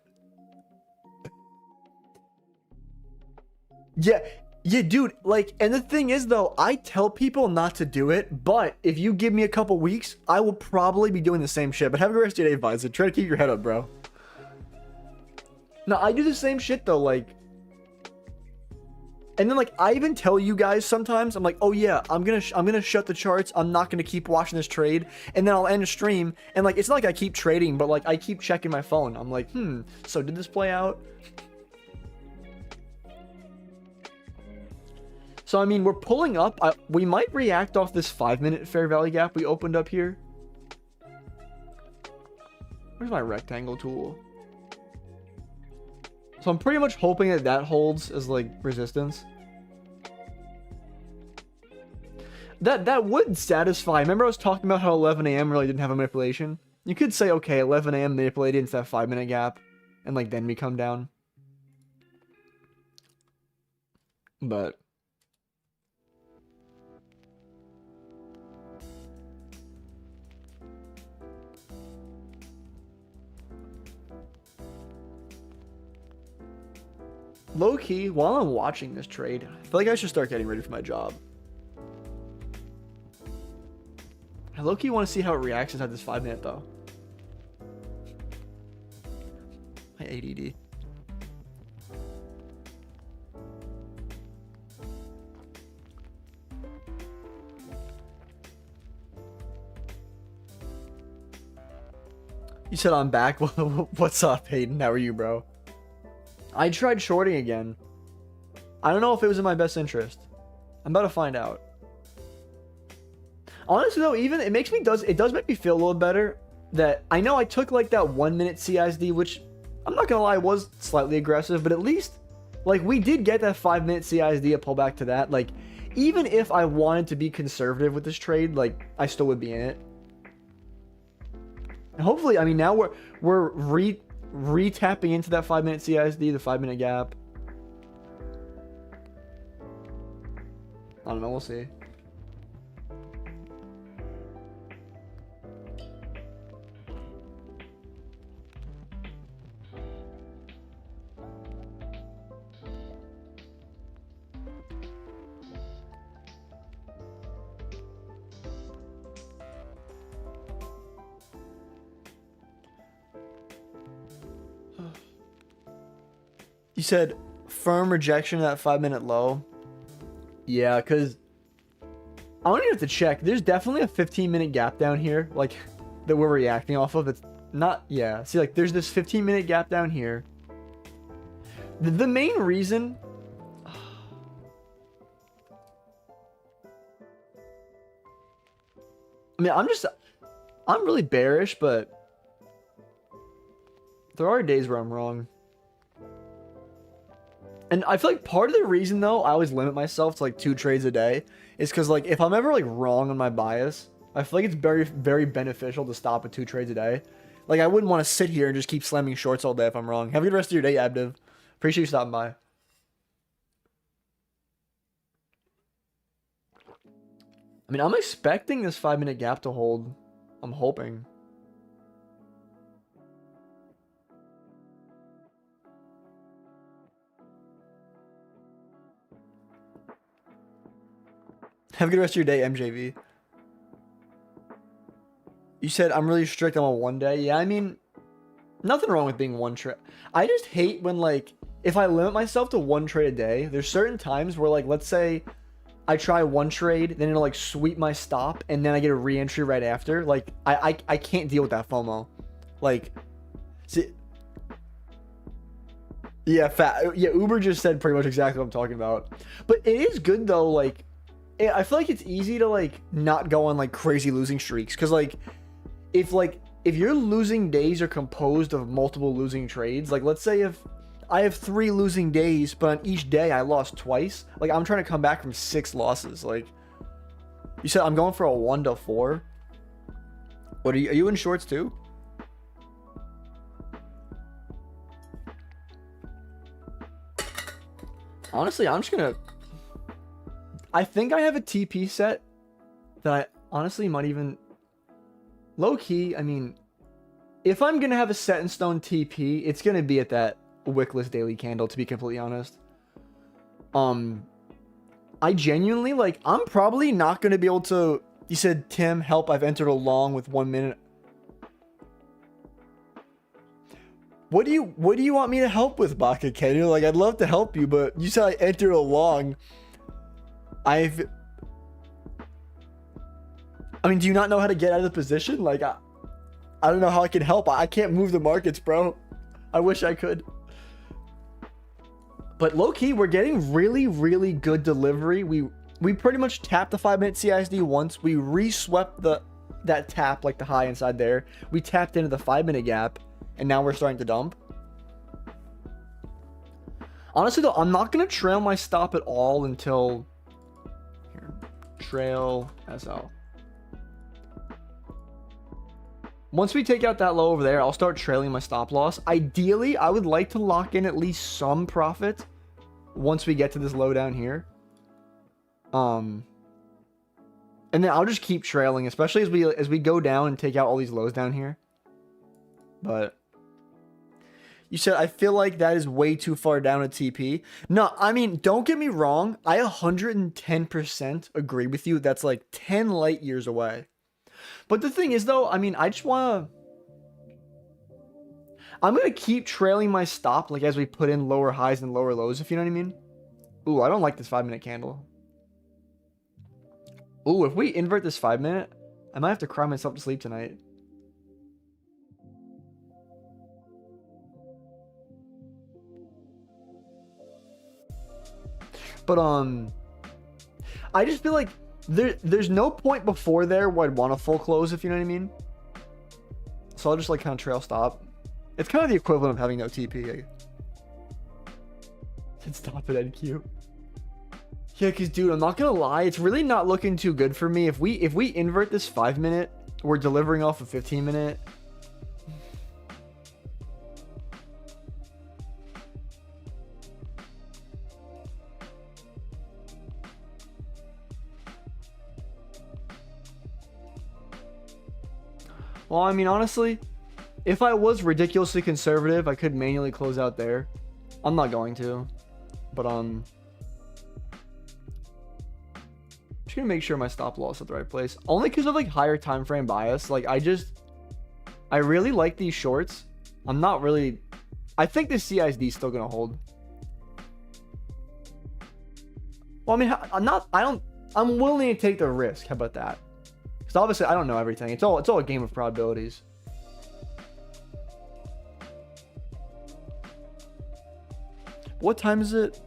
Yeah, dude, like, and the thing is, though, I tell people not to do it, but if you give me a couple weeks, I will probably be doing the same shit. But have a good rest of your day, Violet. Try to keep your head up, bro. No, I do the same shit, though, like... And then, like, I even tell you guys sometimes, I'm like, oh yeah, I'm gonna shut the charts. I'm not gonna keep watching this trade. And then I'll end a stream. And, like, it's not like I keep trading, but, like, I keep checking my phone. I'm like, so did this play out? So, I mean, we're pulling up. We might react off this 5-minute fair value gap we opened up here. Where's my rectangle tool? So I'm pretty much hoping that that holds as like resistance. That would satisfy. Remember I was talking about how 11 a.m. really didn't have a manipulation? You could say, okay, 11 a.m. manipulated into that 5-minute gap. And like then we come down. But... low-key, while I'm watching this trade, I feel like I should start getting ready for my job. I low-key want to see how it reacts inside this 5-minute, though. My ADD. You said I'm back? What's up, Hayden? How are you, bro? I tried shorting again. I don't know if it was in my best interest. I'm about to find out. Honestly though, even it does make me feel a little better that I know I took like that 1-minute CISD, which I'm not gonna lie was slightly aggressive, but at least like we did get that 5-minute CISD, a pullback to that. Like even if I wanted to be conservative with this trade, like I still would be in it. And hopefully, I mean now we're re-tapping into that 5-minute CISD, the 5-minute gap. I don't know, we'll see. You said firm rejection of that 5-minute low. Yeah, because I don't even have to check. There's definitely a 15-minute gap down here, like, that we're reacting off of. It's not, yeah. See, like, there's this 15-minute gap down here. The main reason... I mean, I'm really bearish, but there are days where I'm wrong. And I feel like part of the reason, though, I always limit myself to, like, 2 trades a day is because, like, if I'm ever, like, wrong on my bias, I feel like it's very, very beneficial to stop at 2 trades a day. Like, I wouldn't want to sit here and just keep slamming shorts all day if I'm wrong. Have a good rest of your day, Abdiv. Appreciate you stopping by. I mean, I'm expecting this 5-minute gap to hold. I'm hoping. Have a good rest of your day, MJV. You said I'm really strict on a 1 day. Yeah, I mean, nothing wrong with being 1 trade. I just hate when, like, if I limit myself to 1 trade a day, there's certain times where, like, let's say I try 1 trade, then it'll, like, sweep my stop, and then I get a re-entry right after. Like, I can't deal with that FOMO. Like, see, yeah, yeah, Uber just said pretty much exactly what I'm talking about. But it is good, though, like, I feel like it's easy to, like, not go on, like, crazy losing streaks. Because, like, if your losing days are composed of multiple losing trades, like, let's say if I have 3 losing days, but on each day I lost twice, like, I'm trying to come back from 6 losses. Like, you said I'm going for a 1 to 4. What are you in shorts too? Honestly, I'm just gonna... I think I have a TP set that I honestly might even... Low-key, I mean, if I'm going to have a set-in-stone TP, it's going to be at that wickless daily candle, to be completely honest. I genuinely, like, I'm probably not going to be able to... You said, Tim, help, I've entered a long with 1 minute. What do you want me to help with, Baka Kenny? Like, I'd love to help you, but you said I entered a long... I mean, do you not know how to get out of the position? Like, I don't know how I can help. I can't move the markets, bro. I wish I could. But low-key, we're getting really, really good delivery. We pretty much tapped the 5-minute CISD once. We re-swept that tap, like the high inside there. We tapped into the 5-minute gap, and now we're starting to dump. Honestly, though, I'm not going to trail my stop at all until... Trail SL. Once we take out that low over there, I'll start trailing my stop loss. Ideally, I would like to lock in at least some profit once we get to this low down here. And then I'll just keep trailing, especially as we go down and take out all these lows down here. But you said, I feel like that is way too far down a TP. No, I mean, don't get me wrong. I 110% agree with you. That's like 10 light years away. But the thing is, though, I mean, I just want to... I'm going to keep trailing my stop, like, as we put in lower highs and lower lows, if you know what I mean. Ooh, I don't like this 5-minute candle. Ooh, if we invert this 5-minute, I might have to cry myself to sleep tonight. But, I just feel like there's no point before there where I'd want a full close, if you know what I mean. So I'll just, like, kind of trail stop. It's kind of the equivalent of having no TP. Said stop at NQ. Yeah, because, dude, I'm not going to lie. It's really not looking too good for me. If we invert this 5-minute, we're delivering off a 15-minute. Well, I mean, honestly, if I was ridiculously conservative, I could manually close out there. I'm not going to. But, I'm just going to make sure my stop loss at the right place. Only because of, like, higher time frame bias. Like, I really like these shorts. I'm not really... I think this CISD is still going to hold. Well, I mean, I'm willing to take the risk. How about that? Because obviously I don't know everything. It's all a game of probabilities. What time is it?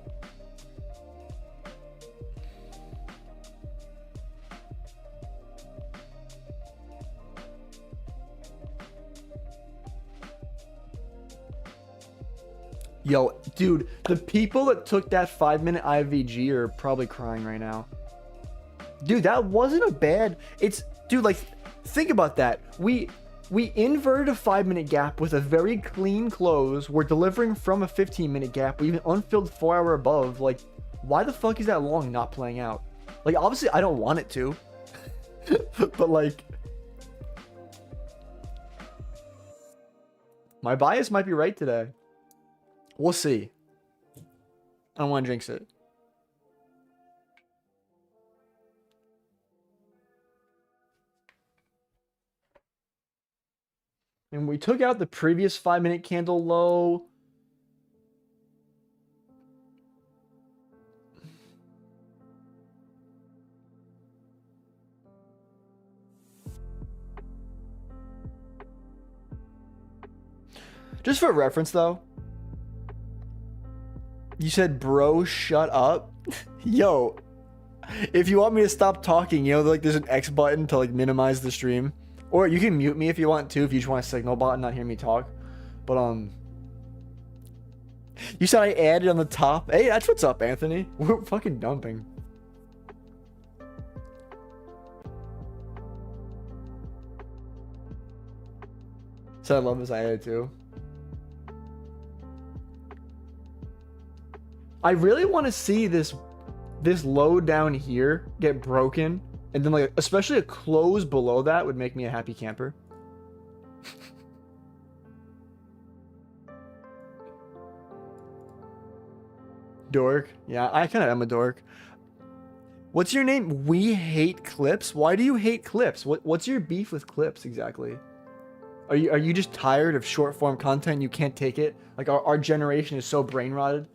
Yo, dude, the people that took that 5-minute IVG are probably crying right now. Dude, that wasn't a bad... Dude, like, think about that. We inverted a 5-minute gap with a very clean close. We're delivering from a 15-minute gap. We even unfilled 4-hour above. Like, why the fuck is that long not playing out? Like, obviously, I don't want it to. But, like... my bias might be right today. We'll see. I don't want to jinx it. And we took out the previous 5-minute candle low. Just for reference, though. You said, bro, shut up. Yo, if you want me to stop talking, you know, like there's an X button to like minimize the stream. Or you can mute me if you want to, if you just want a signal bot and not hear me talk. But, you said I added on the top. Hey, that's what's up, Anthony. We're fucking dumping. So I love this I added too. I really want to see this low down here get broken, and then like especially a close below that would make me a happy camper. Dork. Yeah, I kind of am a dork. What's your name? We hate clips. Why do you hate clips? What's your beef with clips exactly? Are you just tired of short form content? You can't take it? Like our generation is so brain rotted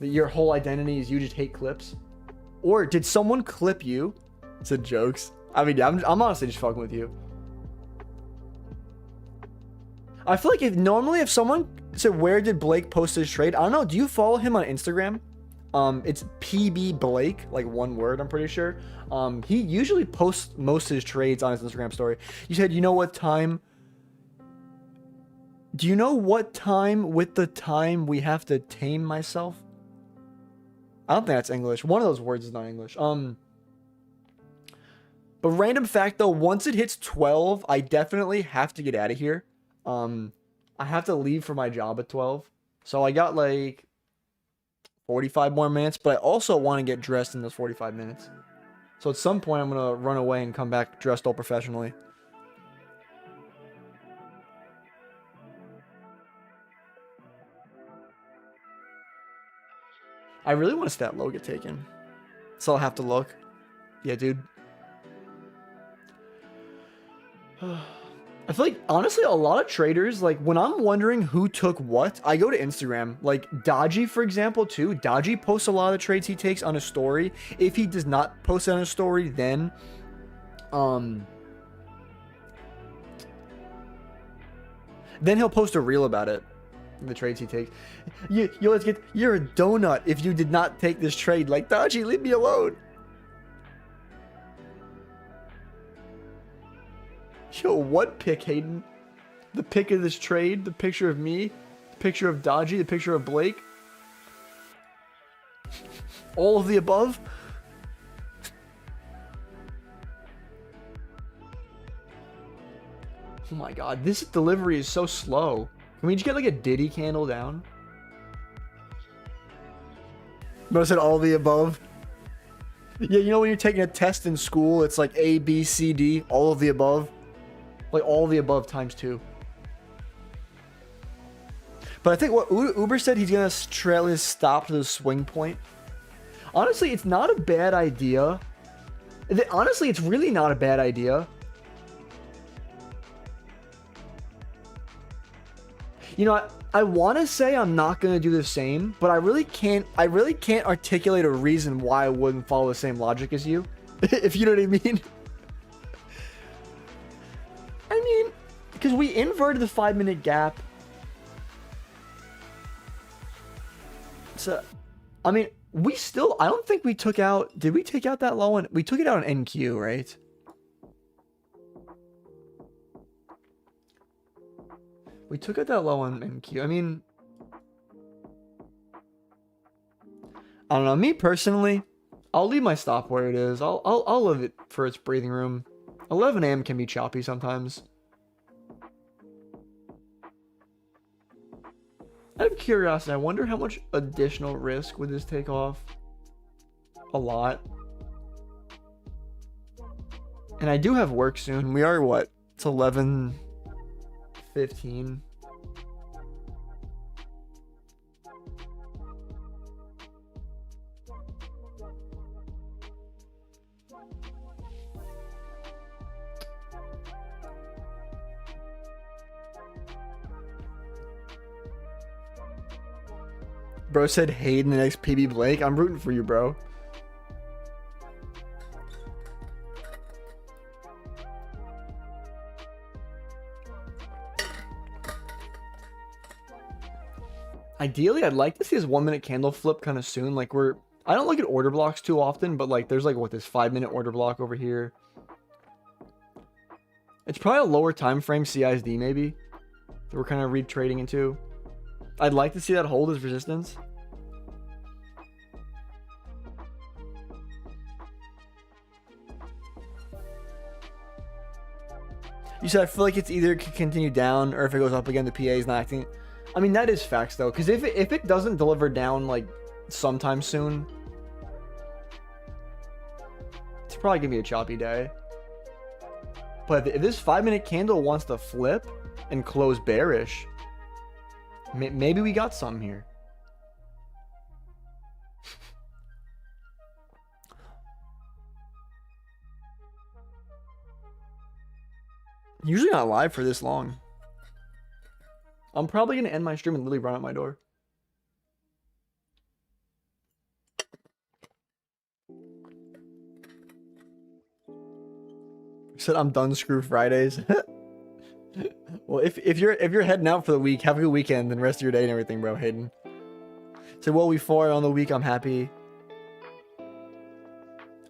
that your whole identity is you just hate clips? Or did someone clip you? It's a jokes. I mean, I'm honestly just fucking with you. I feel like if someone said, where did Blake post his trade? I don't know. Do you follow him on Instagram? It's PB Blake, like one word, I'm pretty sure. He usually posts most of his trades on his Instagram story. You said, you know what time? Do you know what time with the time we have to tame myself? I don't think that's English. One of those words is not English. But random fact though, once it hits 12, I definitely have to get out of here. I have to leave for my job at 12. So I got like 45 more minutes, but I also want to get dressed in those 45 minutes. So at some point I'm going to run away and come back dressed all professionally. I really want to see that low get taken. So I'll have to look. Yeah, dude. I feel like, honestly, a lot of traders, like, when I'm wondering who took what, I go to Instagram. Like, Dodgy, for example, too. Dodgy posts a lot of the trades he takes on his story. If he does not post it on his story, then he'll post a reel about it. The trades he takes. You're a donut if you did not take this trade. Like, Dodgy, leave me alone. Yo, what pic, Hayden? The pic of this trade, the picture of me, the picture of Dodgy, the picture of Blake. All of the above. Oh my god, this delivery is so slow. Can we just get like a Diddy candle down? Most said all of the above. Yeah, you know when you're taking a test in school, it's like A, B, C, D, all of the above. Like all of the above times 2. But I think what Uber said, he's going to trail his stop to the swing point. Honestly, it's not a bad idea. Honestly, it's really not a bad idea. You know, I want to say I'm not going to do the same, but I really can't articulate a reason why I wouldn't follow the same logic as you. If you know what I mean. I mean, because we inverted the 5-minute gap. So, I mean, we still, I don't think we took out, did we take out that low one? We took it out on NQ, right? We took out that low on NQ. I mean, I don't know. Me personally, I'll leave my stop where it is. I'll leave it for its breathing room. 11 a.m. can be choppy sometimes. Out of curiosity, I wonder how much additional risk would this take off? A lot. And I do have work soon. We are what? It's 11:15. Bro said Hayden the next PB Blake. I'm rooting for you, bro. Ideally, I'd like to see this 1-minute candle flip kind of soon. Like I don't look at order blocks too often, but like there's like what, this 5-minute order block over here. It's probably a lower time frame CISD maybe that we're kind of retrading into. I'd like to see that hold as resistance. You said I feel like it's either could continue down or if it goes up again, the PA is not acting. I mean, that is facts though, because if it doesn't deliver down like sometime soon, it's probably gonna be a choppy day. But if this 5-minute candle wants to flip and close bearish, maybe we got some here. Usually not live for this long. I'm probably going to end my stream and literally run out my door. Said I'm done screw Fridays. Well, if you're heading out for the week, have a good weekend and rest of your day and everything, bro, Hayden. So well, we 4 on the week. I'm happy.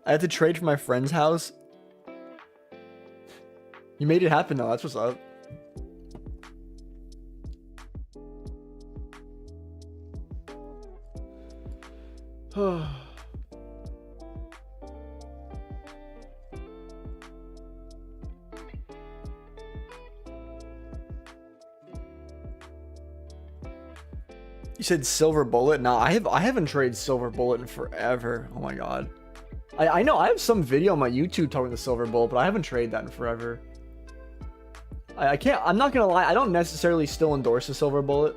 I had to trade for my friend's house. You made it happen though. That's what's up. You said silver bullet? No, I haven't traded silver bullet in forever. Oh my god. I know I have some video on my YouTube talking the silver bullet, but I haven't traded that in forever. I can't, I'm not gonna lie, I don't necessarily still endorse the silver bullet.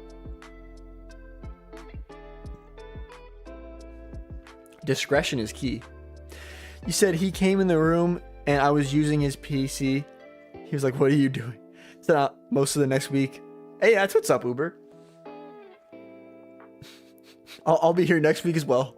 Discretion is key. You said he came in the room and I was using his PC. He was like, what are you doing? So most of the next week. Hey, that's what's up, Uber. I'll be here next week as well.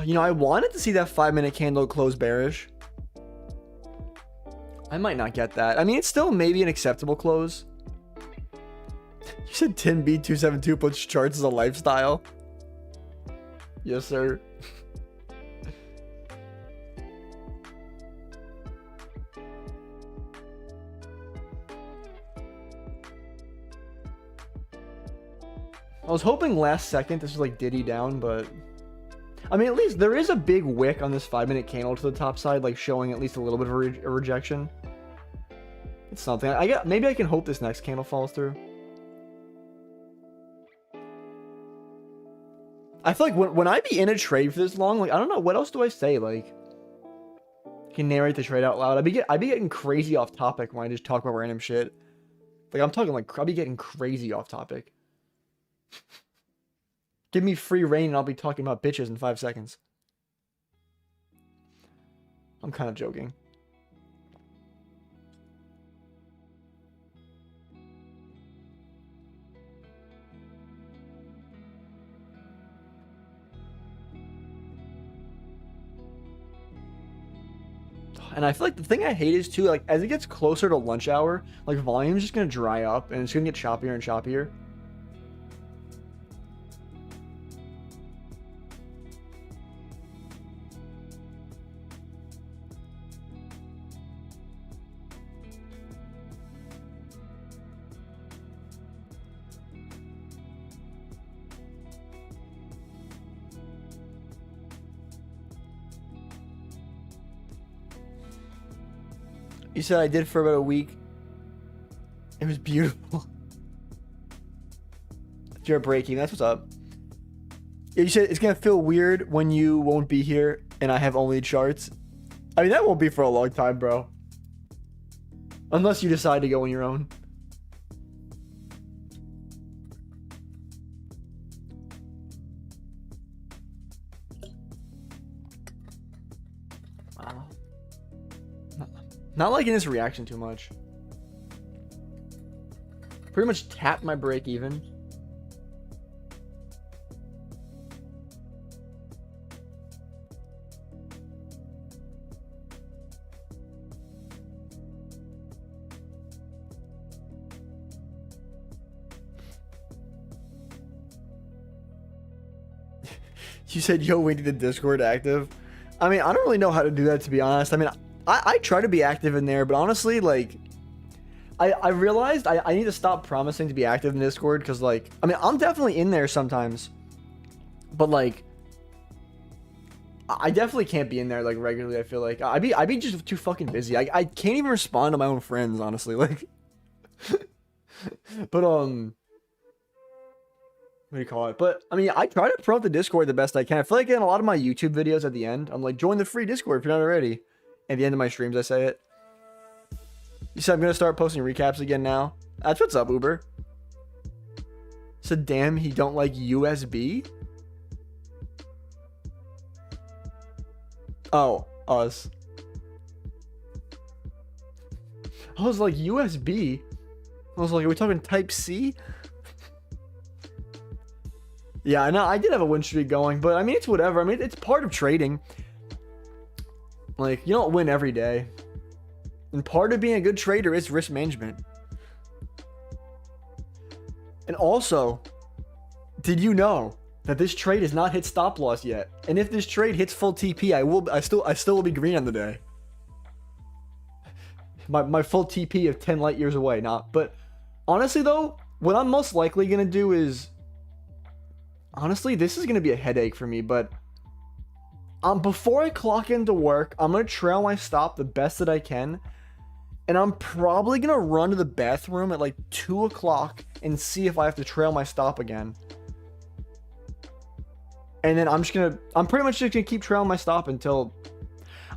You know, I wanted to see that 5-minute candle close bearish. I might not get that. I mean, it's still maybe an acceptable close. You said Tim B272 puts charts as a lifestyle. Yes, sir. I was hoping last second this was like Diddy down, but I mean, at least there is a big wick on this 5-minute candle to the top side, like showing at least a little bit of a rejection. It's something. Maybe I can hope this next candle falls through. I feel like when I be in a trade for this long, like I don't know what else do I say. Like, I can narrate the trade out loud. I be getting crazy off topic when I just talk about random shit. Like, I'm talking like, I'll be getting crazy off topic. Give me free reign and I'll be talking about bitches in 5 seconds. I'm kind of joking. And I feel like the thing I hate is too, like, as it gets closer to lunch hour, like, volume is just going to dry up and it's going to get choppier and choppier. You said I did for about a week. It was beautiful. You're breaking. That's what's up. You said it's going to feel weird when you won't be here and I have only charts. I mean, that won't be for a long time, bro. Unless you decide to go on your own. Wow. Not liking this reaction too much. Pretty much tapped my break even. You said, yo, we need the Discord active. I mean, I don't really know how to do that, to be honest. I mean, I try to be active in there, but honestly, like, I realized I need to stop promising to be active in Discord, because, like, I mean, I'm definitely in there sometimes, but, like, I definitely can't be in there, like, regularly. I feel like I'd be just too fucking busy. I can't even respond to my own friends, honestly, like. But what do you call it? But I mean, I try to promote the Discord the best I can. I feel like in a lot of my YouTube videos at the end, I'm like, join the free Discord if you're not already. At the end of my streams, I say it. You said I'm gonna start posting recaps again now. That's what's up, Uber. Said, damn, he don't like USB. Oh, us. I was like, USB? I was like, are we talking Type C? Yeah, I know, I did have a win streak going, but I mean, it's whatever. I mean, it's part of trading. Like, you don't win every day. And part of being a good trader is risk management. And also, did you know that this trade has not hit stop loss yet? And if this trade hits full TP, I still will be green on the day. My full TP of 10 light years away. Not, but honestly though, what I'm most likely gonna do is, honestly, this is gonna be a headache for me, but before I clock into work, I'm gonna trail my stop the best that I can, and I'm probably gonna run to the bathroom at like 2 o'clock and see if I have to trail my stop again. And then I'm pretty much just gonna keep trailing my stop until,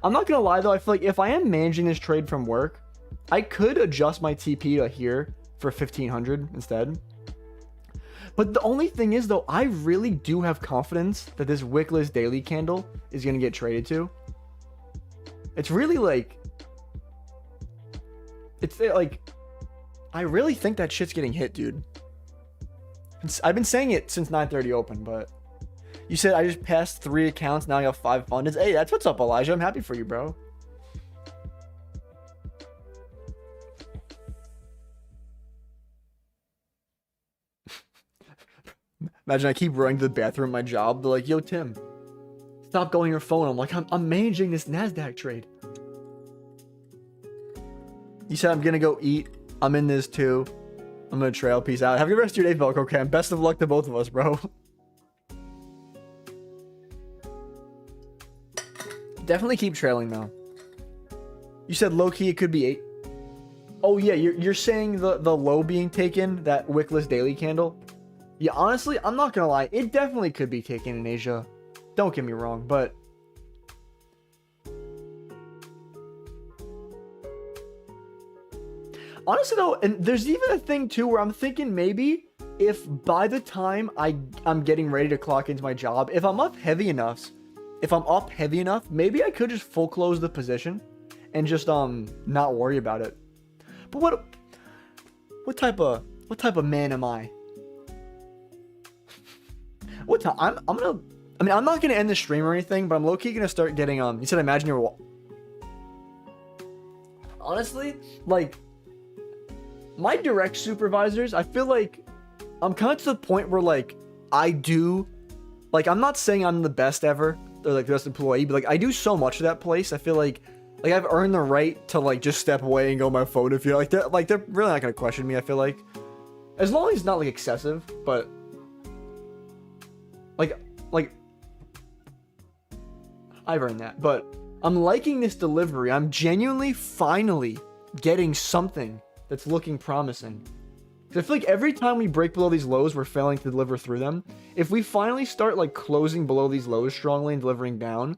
I'm not gonna lie though, I feel like if I am managing this trade from work, I could adjust my TP to here for 1500 instead. But the only thing is though, I really do have confidence that this wickless daily candle is gonna get traded to. It's really like, it's like, I really think that shit's getting hit, dude. I've been saying it since 9:30 open, but you said I just passed 3 accounts, now I got 5 funded. Hey, that's what's up, Elijah. I'm happy for you, bro. Imagine I keep running to the bathroom at my job. They're like, yo, Tim, stop going on your phone. I'm like, I'm managing this Nasdaq trade. You said I'm gonna go eat. I'm in this too. I'm gonna trail. Peace out. Have a good rest of your day, Velcro Cam. Best of luck to both of us, bro. Definitely keep trailing though. You said low key it could be 8. Oh yeah, you're saying the low being taken, that wickless daily candle. Yeah, honestly, I'm not gonna lie. It definitely could be taken in Asia. Don't get me wrong, but Honestly though, and there's even a thing too where I'm thinking maybe if by the time I'm getting ready to clock into my job, if I'm up heavy enough, maybe I could just full close the position and just not worry about it. But what type of man am I? What time? I'm not gonna end the stream or anything, but I'm low-key gonna start getting you said imagine your honestly, like my direct supervisors, I feel like I'm kind of to the point where like I'm not saying I'm the best ever or like the best employee, but like I do so much of that place. I feel like I've earned the right to like just step away and go on my phone if you're like they're really not gonna question me. I feel like as long as it's not like excessive, but like I've earned that. But I'm liking this delivery. I'm genuinely finally getting something that's looking promising. Because I feel like every time we break below these lows, we're failing to deliver through them. If we finally start like closing below these lows strongly and delivering down,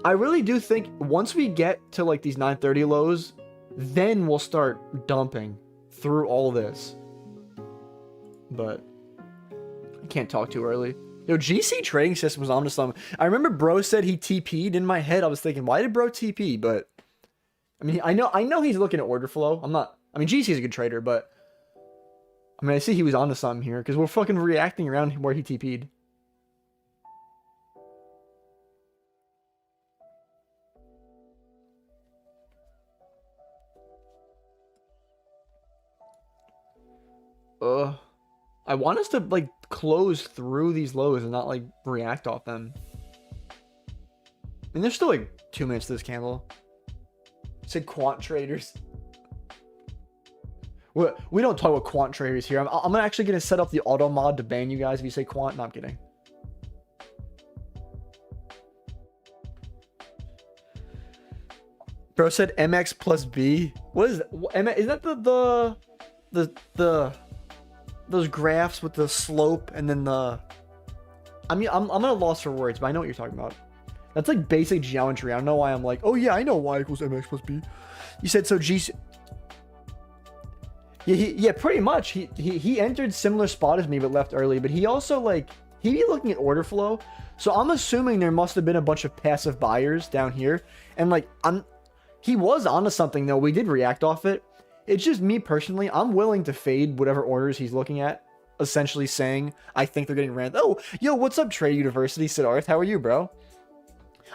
I really do think once we get to like these 930 lows, then we'll start dumping through all this. But I can't talk too early. Yo, GC trading system was onto something. I remember bro said he TP'd. In my head, I was thinking, why did bro TP? But I mean, I know he's looking at order flow. GC is a good trader, but I mean, I see he was onto something here because we're fucking reacting around where he TP'd. I want us to like close through these lows and not like react off them. And there's still like 2 minutes to this candle. It said quant traders. We don't talk about quant traders here. I'm actually gonna set up the auto mod to ban you guys if you say quant. No, I'm kidding. Bro said MX plus B. What is that? Is that the those graphs with the slope and then the... I mean, I'm at a loss for words, but I know what you're talking about. That's like basic geometry. I don't know why I'm like, oh yeah, I know y equals mx plus b. You said so G... Yeah, pretty much. He entered similar spot as me, but left early. But he also like, he'd be looking at order flow. So I'm assuming there must have been a bunch of passive buyers down here. And like, he was onto something though. We did react off it. It's just me personally, I'm willing to fade whatever orders he's looking at, essentially saying, I think they're getting ran. Oh, yo, what's up, Trade University? Siddharth, how are you, bro?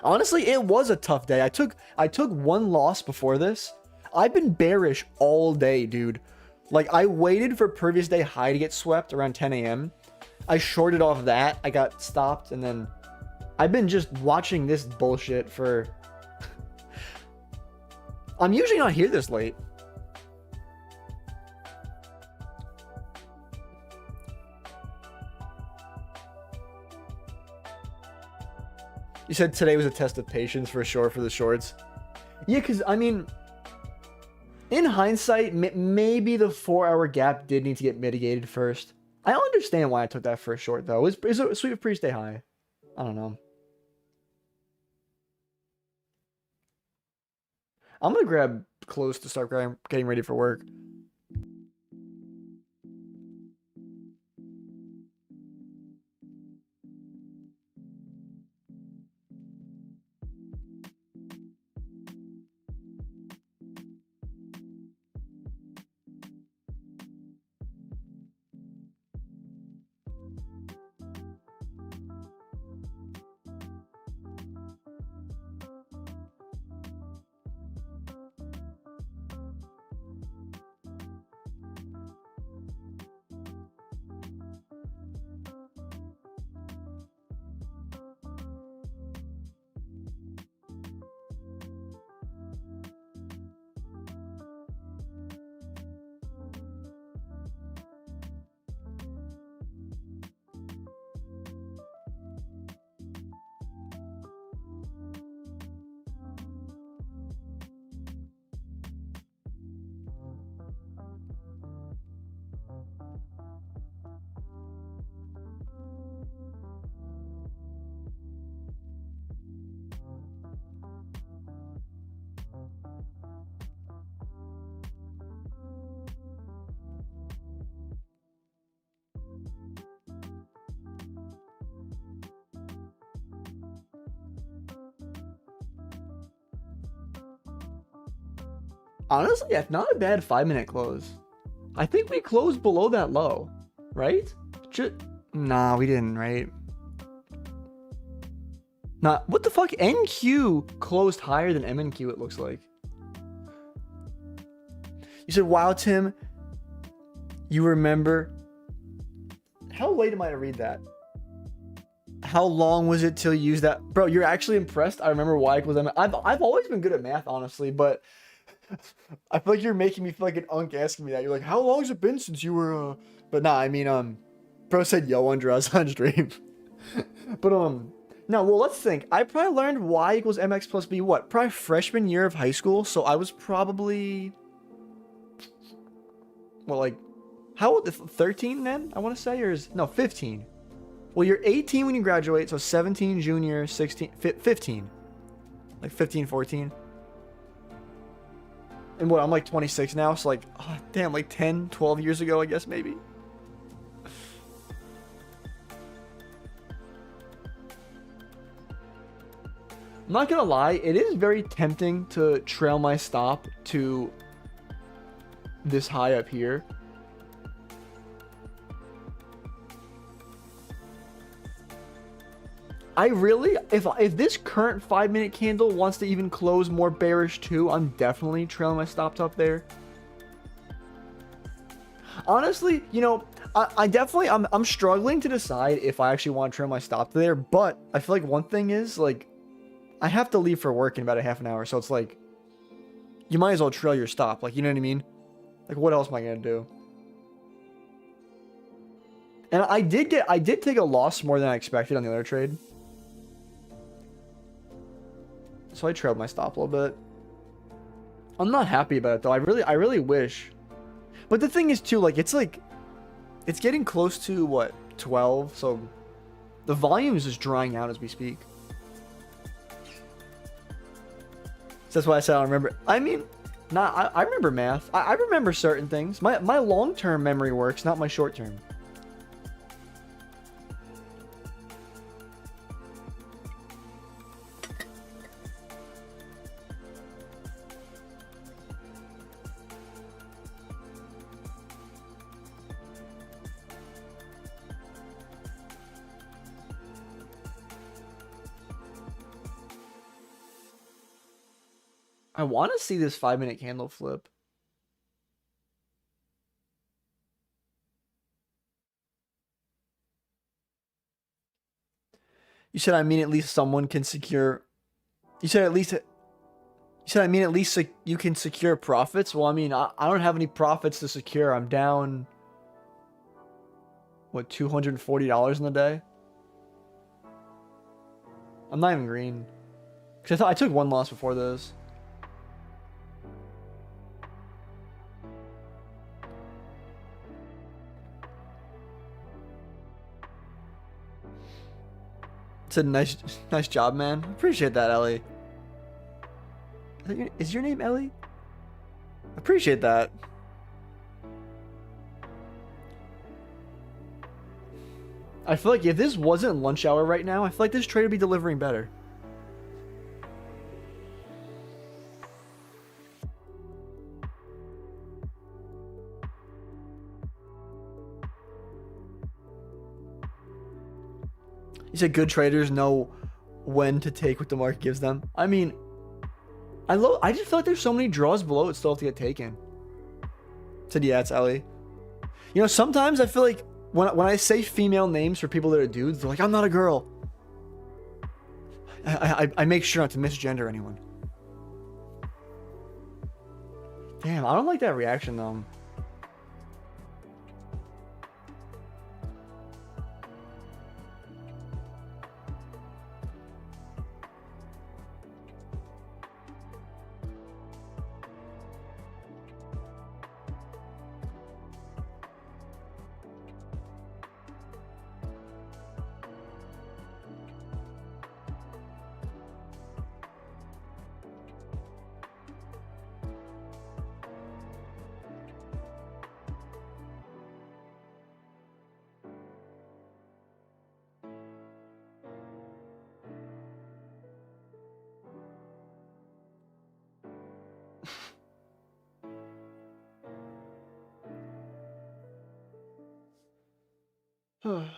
Honestly, it was a tough day. I took one loss before this. I've been bearish all day, dude. Like, I waited for previous day high to get swept around 10 a.m. I shorted off that. I got stopped, and then I've been just watching this bullshit for... I'm usually not here this late. You said today was a test of patience for sure for the shorts. Yeah, because, I mean, in hindsight, maybe the 4-hour gap did need to get mitigated first. I don't understand why I took that first short, though. Is it sweep of pre-stay high? I don't know. I'm going to grab close to start getting ready for work. Honestly, yeah, not a bad 5-minute close. I think we closed below that low, right? Nah, we didn't, right? Nah, what the fuck? NQ closed higher than MNQ, it looks like. You said, wow, Tim, you remember. How late am I to read that? How long was it till you used that? Bro, you're actually impressed. I remember y equals mx. I've always been good at math, honestly, but I feel like you're making me feel like an unk asking me that. You're like, how long has it been since you were, But nah, I mean, bro said yo under us on stream. But, no, well, let's think. I probably learned y equals mx plus b, what? Probably freshman year of high school, so I was probably, well, like, how old? 13 then, I want to say, or no, 15. Well, you're 18 when you graduate, so 17, junior, 16, 15. Like 15, 14. And what, I'm like 26 now, so like, oh, damn, like 10, 12 years ago, I guess, maybe. I'm not gonna lie, it is very tempting to trail my stop to this high up here. I really, if this current 5-minute candle wants to even close more bearish too, I'm definitely trailing my stops up there. Honestly, you know, I'm struggling to decide if I actually want to trail my stop there, but I feel like one thing is, like, I have to leave for work in about a half an hour, so it's like, you might as well trail your stop, like, you know what I mean? Like, what else am I gonna do? And I did take a loss more than I expected on the other trade. So I trailed my stop a little bit. I'm not happy about it though. I really wish. But the thing is too, like, it's getting close to what, 12, so the volume is just drying out as we speak. So that's why I said I don't remember. I mean, I remember math. I remember certain things. My long-term memory works, not my short-term. I want to see this 5-minute candle flip. You said, I mean, at least someone can secure. You said, at least. You said, I mean, at least you can secure profits. Well, I mean, I don't have any profits to secure. I'm down, what, $240 in the day? I'm not even green. Because I thought I took one loss before this. It's a nice job, man. Appreciate that, Ellie. Is your name Ellie? Appreciate that. I feel like if this wasn't lunch hour right now, I feel like this trade would be delivering better. You said good traders know when to take what the market gives them. I mean, I just feel like there's so many draws below it still have to get taken. Said, yeah, it's Ellie. You know, sometimes I feel like when I say female names for people that are dudes, they're like, I'm not a girl. I make sure not to misgender anyone. Damn, I don't like that reaction though. I'm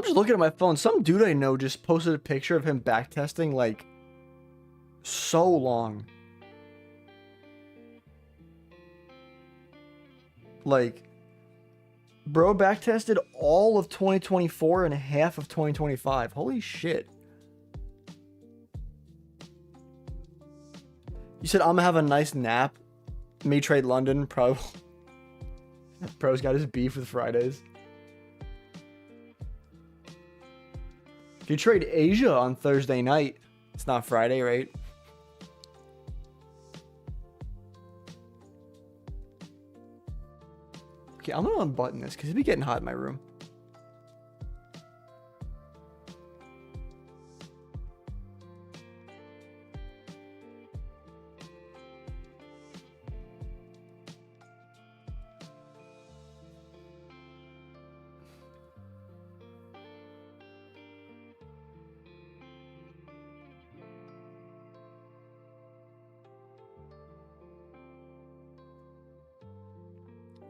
just looking at my phone. Some dude I know just posted a picture of him backtesting like so long. Like, bro backtested all of 2024 and half of 2025. Holy shit. You said I'm gonna have a nice nap. Me trade London, pro. Pro's got his beef with Fridays. If you trade Asia on Thursday night, it's not Friday, right? Okay, I'm gonna unbutton this because it'd be getting hot in my room.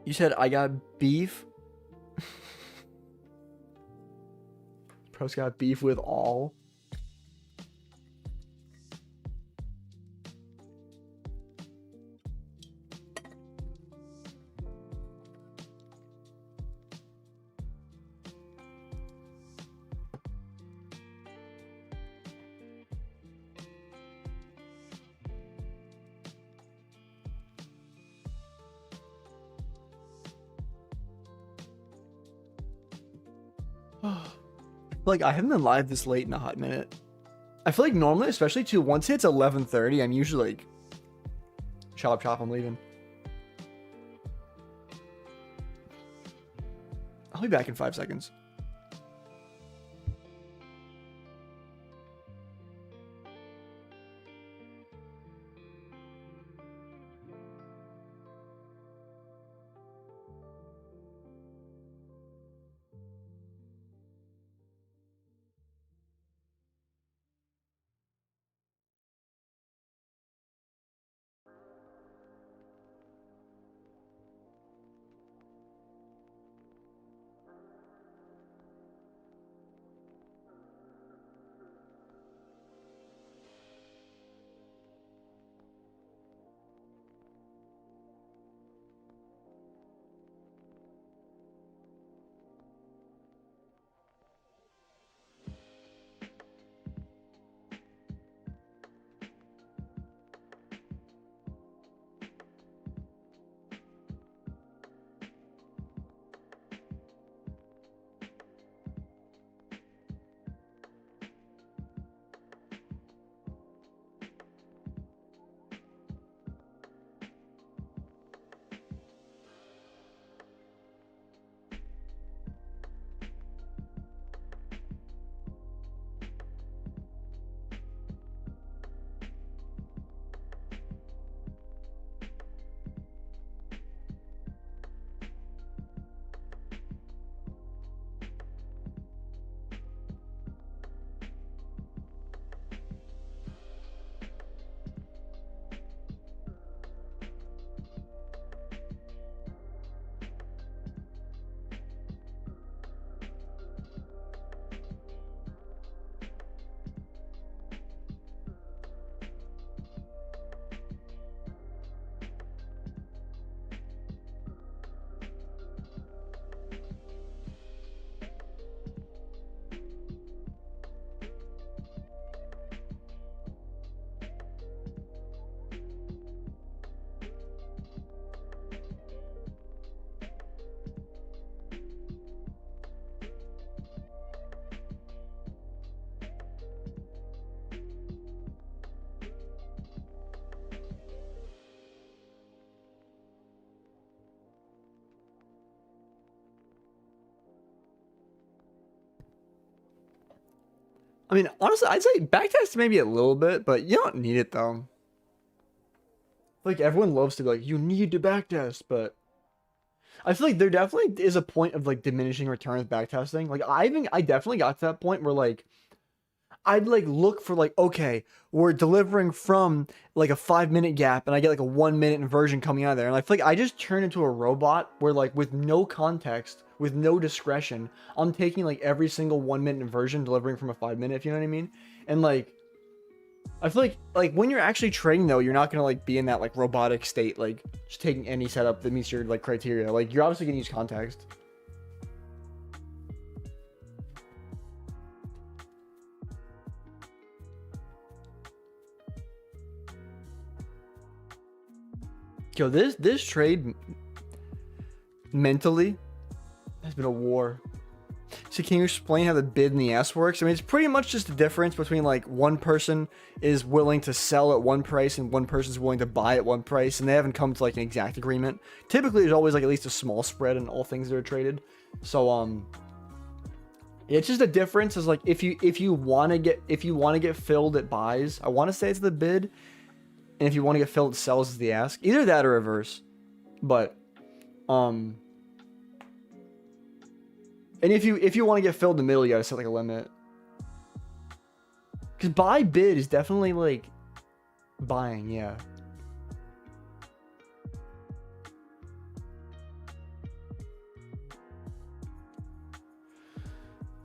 You said I got beef. Pro's got beef with all. Like, I haven't been live this late in a hot minute. I feel like normally, especially too, once it's 11:30, I'm usually like, chop, I'm leaving. I'll be back in 5 seconds. I mean, honestly, I'd say backtest maybe a little bit, but you don't need it though. Like, everyone loves to be like, you need to backtest, but I feel like there definitely is a point of like diminishing returns backtesting. Like I definitely got to that point where like I'd like look for like, okay, we're delivering from like a 5 minute gap and I get like a 1 minute inversion coming out of there. And I feel like I just turn into a robot where like with no context, with no discretion, I'm taking like every single 1 minute inversion delivering from a 5 minute, if you know what I mean. And like, I feel like when you're actually trading though, you're not gonna like be in that like robotic state, like just taking any setup that meets your like criteria. Like you're obviously gonna use context. Yo, this trade mentally has been a war. So can you explain how the bid and the ask works? I mean, it's pretty much just the difference between like one person is willing to sell at one price and one person is willing to buy at one price, and they haven't come to like an exact agreement. Typically, there's always like at least a small spread in all things that are traded. So it's just a difference is like if you want to get filled at buys, I want to say it's the bid, and if you want to get filled at sells, is the ask. Either that or reverse. But and if you want to get filled in the middle, you gotta set like a limit. Because buy bid is definitely like buying, yeah.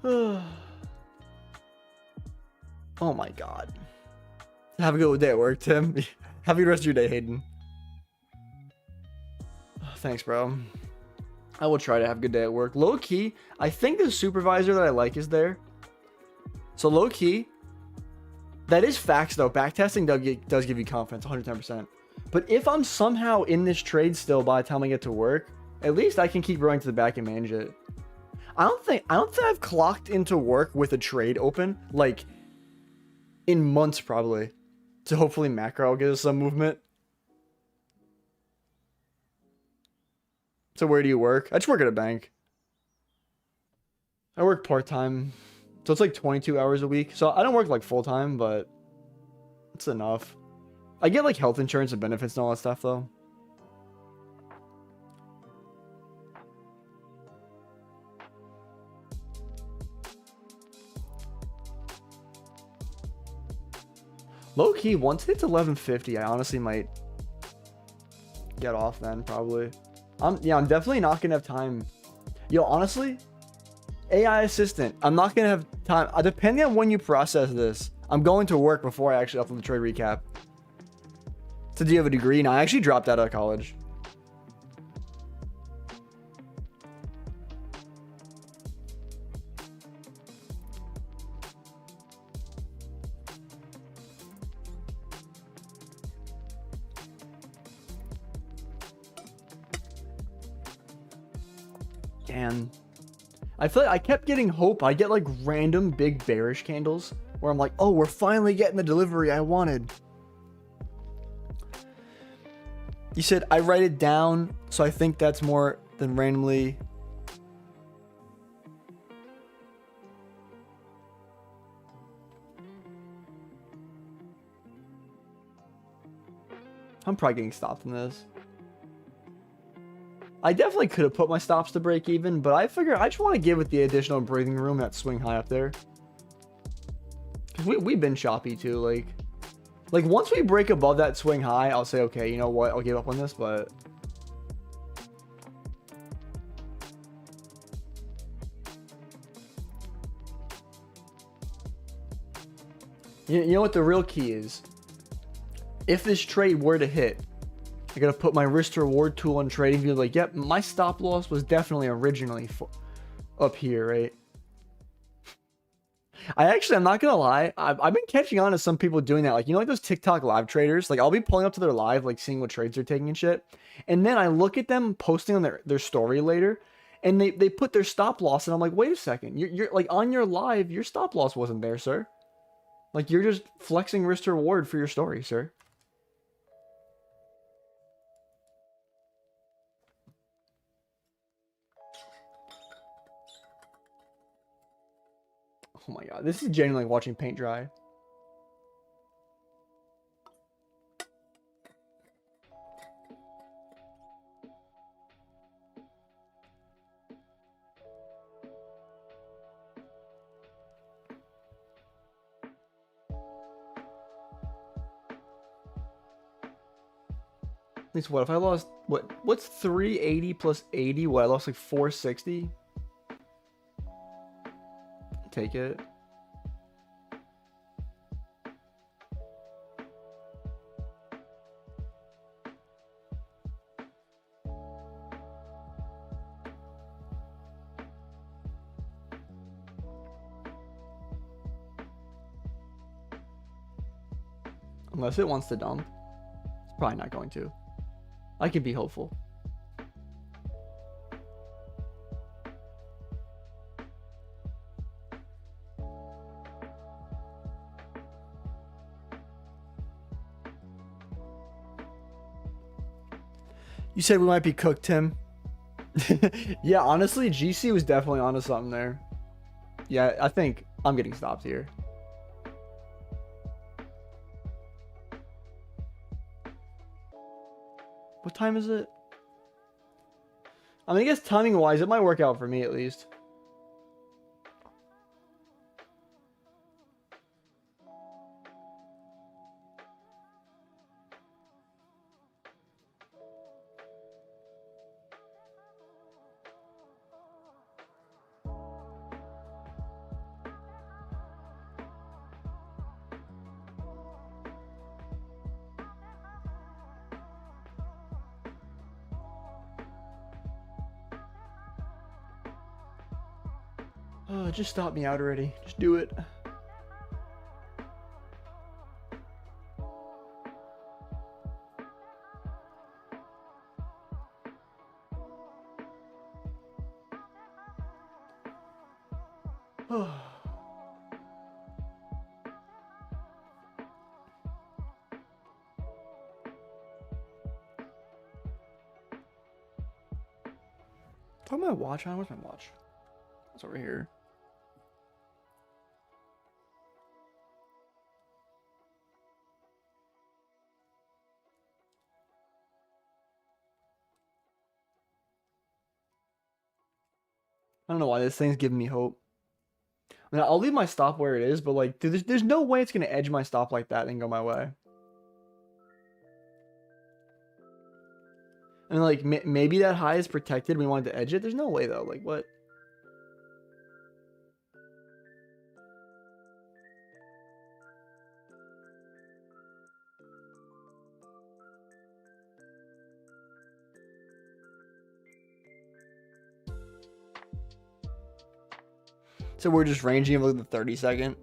Oh my god. Have a good day at work, Tim. Have a good rest of your day, Hayden. Thanks, bro. I will try to have a good day at work. Low key, I think the supervisor that I like is there. So low key, that is facts though. Backtesting does give you confidence, 110%. But if I'm somehow in this trade still by the time I get to work, at least I can keep running to the back and manage it. I don't think I've clocked into work with a trade open like in months probably. So hopefully macro will give us some movement. So where do you work? I just work at a bank. I work part-time. So it's like 22 hours a week. So I don't work like full-time, but it's enough. I get like health insurance and benefits and all that stuff though. Low key, once it hits 1150, I honestly might get off then probably. I'm definitely not gonna have time. Yo, honestly, AI assistant, I'm not gonna have time. Depending on when you process this, I'm going to work before I actually upload the trade recap. So do you have a degree? No, I actually dropped out of college. And I feel like I kept getting hope. I get like random big bearish candles where I'm like, oh, we're finally getting the delivery I wanted. You said I write it down, so I think that's more than randomly. I'm probably getting stopped in this. I definitely could have put my stops to break even, but I figure I just want to give it the additional breathing room, that swing high up there. We've been choppy too, like once we break above that swing high, I'll say, okay, you know what, I'll give up on this, but you know what the real key is? If this trade were to hit, I gotta put my risk to reward tool on trading view. Like, yep, my stop loss was definitely originally up here, right? I'm not gonna lie, I've been catching on to some people doing that. Like, you know, like those TikTok live traders. Like, I'll be pulling up to their live, like seeing what trades they're taking and shit. And then I look at them posting on their story later, and they put their stop loss, and I'm like, wait a second, you're like on your live, your stop loss wasn't there, sir. Like, you're just flexing risk to reward for your story, sir. Oh my god, this is genuinely like watching paint dry. At least what if I lost what's 380 plus 80? What, I lost like 460? Take it. Unless it wants to dump. It's probably not going to. I could be hopeful. You said we might be cooked, Tim. Yeah, honestly, GC was definitely onto something there. Yeah, I think I'm getting stopped here. What time is it? I mean, I guess timing-wise, it might work out for me at least. Oh, just stop me out already. Just do it. Oh. Talk my watch on. Where's my watch? It's over here. I don't know why this thing's giving me hope. I mean, I'll leave my stop where it is, but like, dude, there's no way it's gonna edge my stop like that and go my way. I mean, like, maybe that high is protected. We wanted to edge it. There's no way though. Like, what? So we're just ranging him with the 30-second.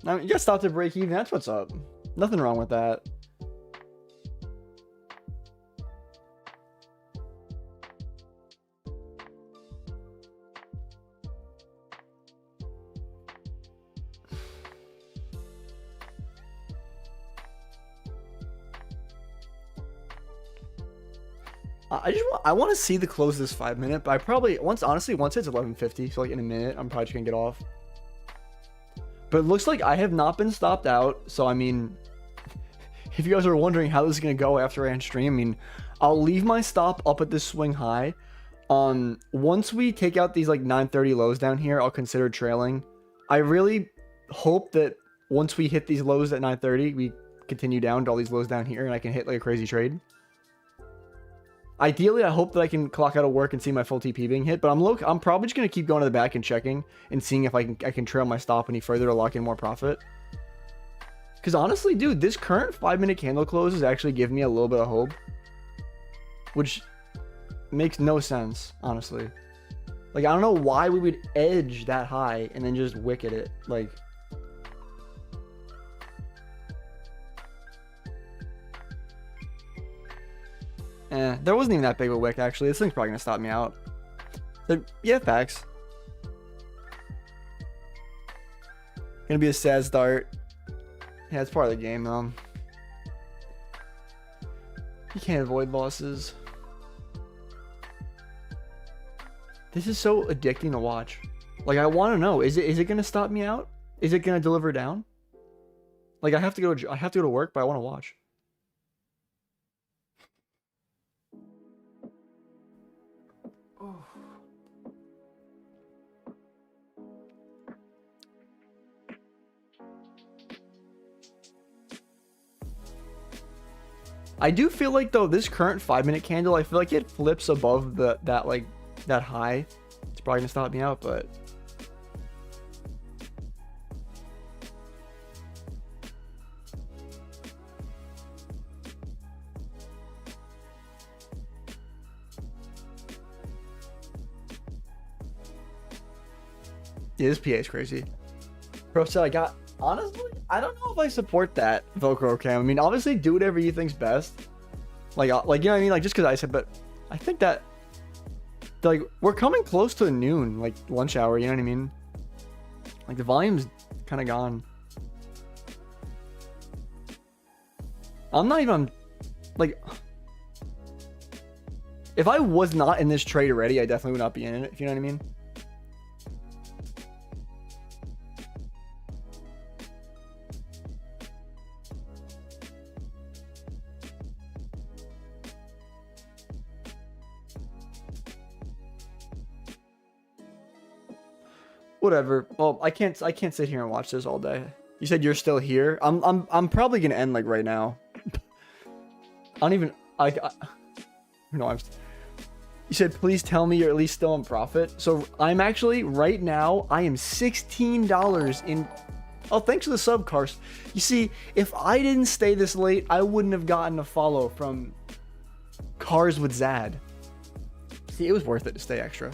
I mean, you gotta stop to break even. That's what's up. Nothing wrong with that. I want to see the close of this 5 minute, but I probably honestly once it's 11:50, so like in a minute, I'm probably just gonna get off. But it looks like I have not been stopped out, so I mean, if you guys are wondering how this is gonna go after I end stream, I mean, I'll leave my stop up at this swing high. Once we take out these like 930 lows down here, I'll consider trailing. I really hope that once we hit these lows at 930, we continue down to all these lows down here, and I can hit like a crazy trade. Ideally, I hope that I can clock out of work and see my full TP being hit, but I'm probably just gonna keep going to the back and checking and seeing if I can trail my stop any further to lock in more profit. Because honestly, dude, this current 5 minute candle close is actually giving me a little bit of hope, which makes no sense, honestly. Like, I don't know why we would edge that high and then just wicket it. Like, there wasn't even that big of a wick, actually. This thing's probably gonna stop me out. So, yeah, facts. Gonna be a sad start. Yeah, it's part of the game, though. You can't avoid losses. This is so addicting to watch. Like, I want to know, is it gonna stop me out? Is it gonna deliver down? Like, I have to go to work, but I want to watch. I do feel like though this current 5-minute candle, I feel like it flips above that high. It's probably gonna stop me out, but yeah, this PA is crazy. Bro said I got, honestly, I don't know if I support that Velcro cam. I mean, obviously do whatever you think's best. Like you know what I mean? Like just because I said, but I think that like we're coming close to noon, like lunch hour, you know what I mean? Like the volume's kind of gone. I'm not even like, if I was not in this trade already, I definitely would not be in it, if you know what I mean. Whatever. Well, I can't sit here and watch this all day. You said you're still here. I'm probably gonna end like right now. I don't even no, you said please tell me you're at least still in profit. So I'm actually right now I am $16 in. Oh, thanks for the sub, Karst. You see, if I didn't stay this late, I wouldn't have gotten a follow from Cars with Zad. See, it was worth it to stay extra.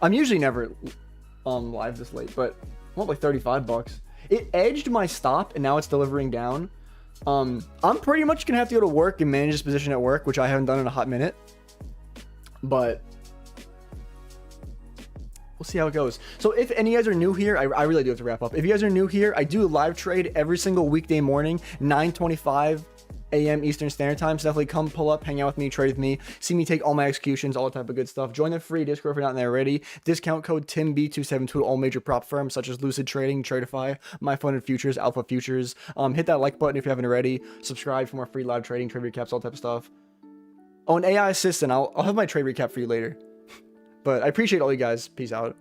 I'm usually never live this late, but I want like 35 bucks. It edged my stop and now it's delivering down. I'm pretty much gonna have to go to work and manage this position at work, which I haven't done in a hot minute, but we'll see how it goes. So if any of you guys are new here, I really do have to wrap up. If you guys are new here, I do a live trade every single weekday morning, 9:25 a.m. Eastern Standard Time. So definitely come pull up, hang out with me, trade with me, see me take all my executions, all that type of good stuff. Join the free Discord if you're not in there already. Discount code TIMB272 to all major prop firms such as Lucid Trading, Tradeify, My Funded Futures, Alpha Futures. Hit that like button if you haven't already. Subscribe for more free live trading, trade recaps, all type of stuff. Oh, an AI assistant. I'll have my trade recap for you later. But I appreciate all you guys. Peace out.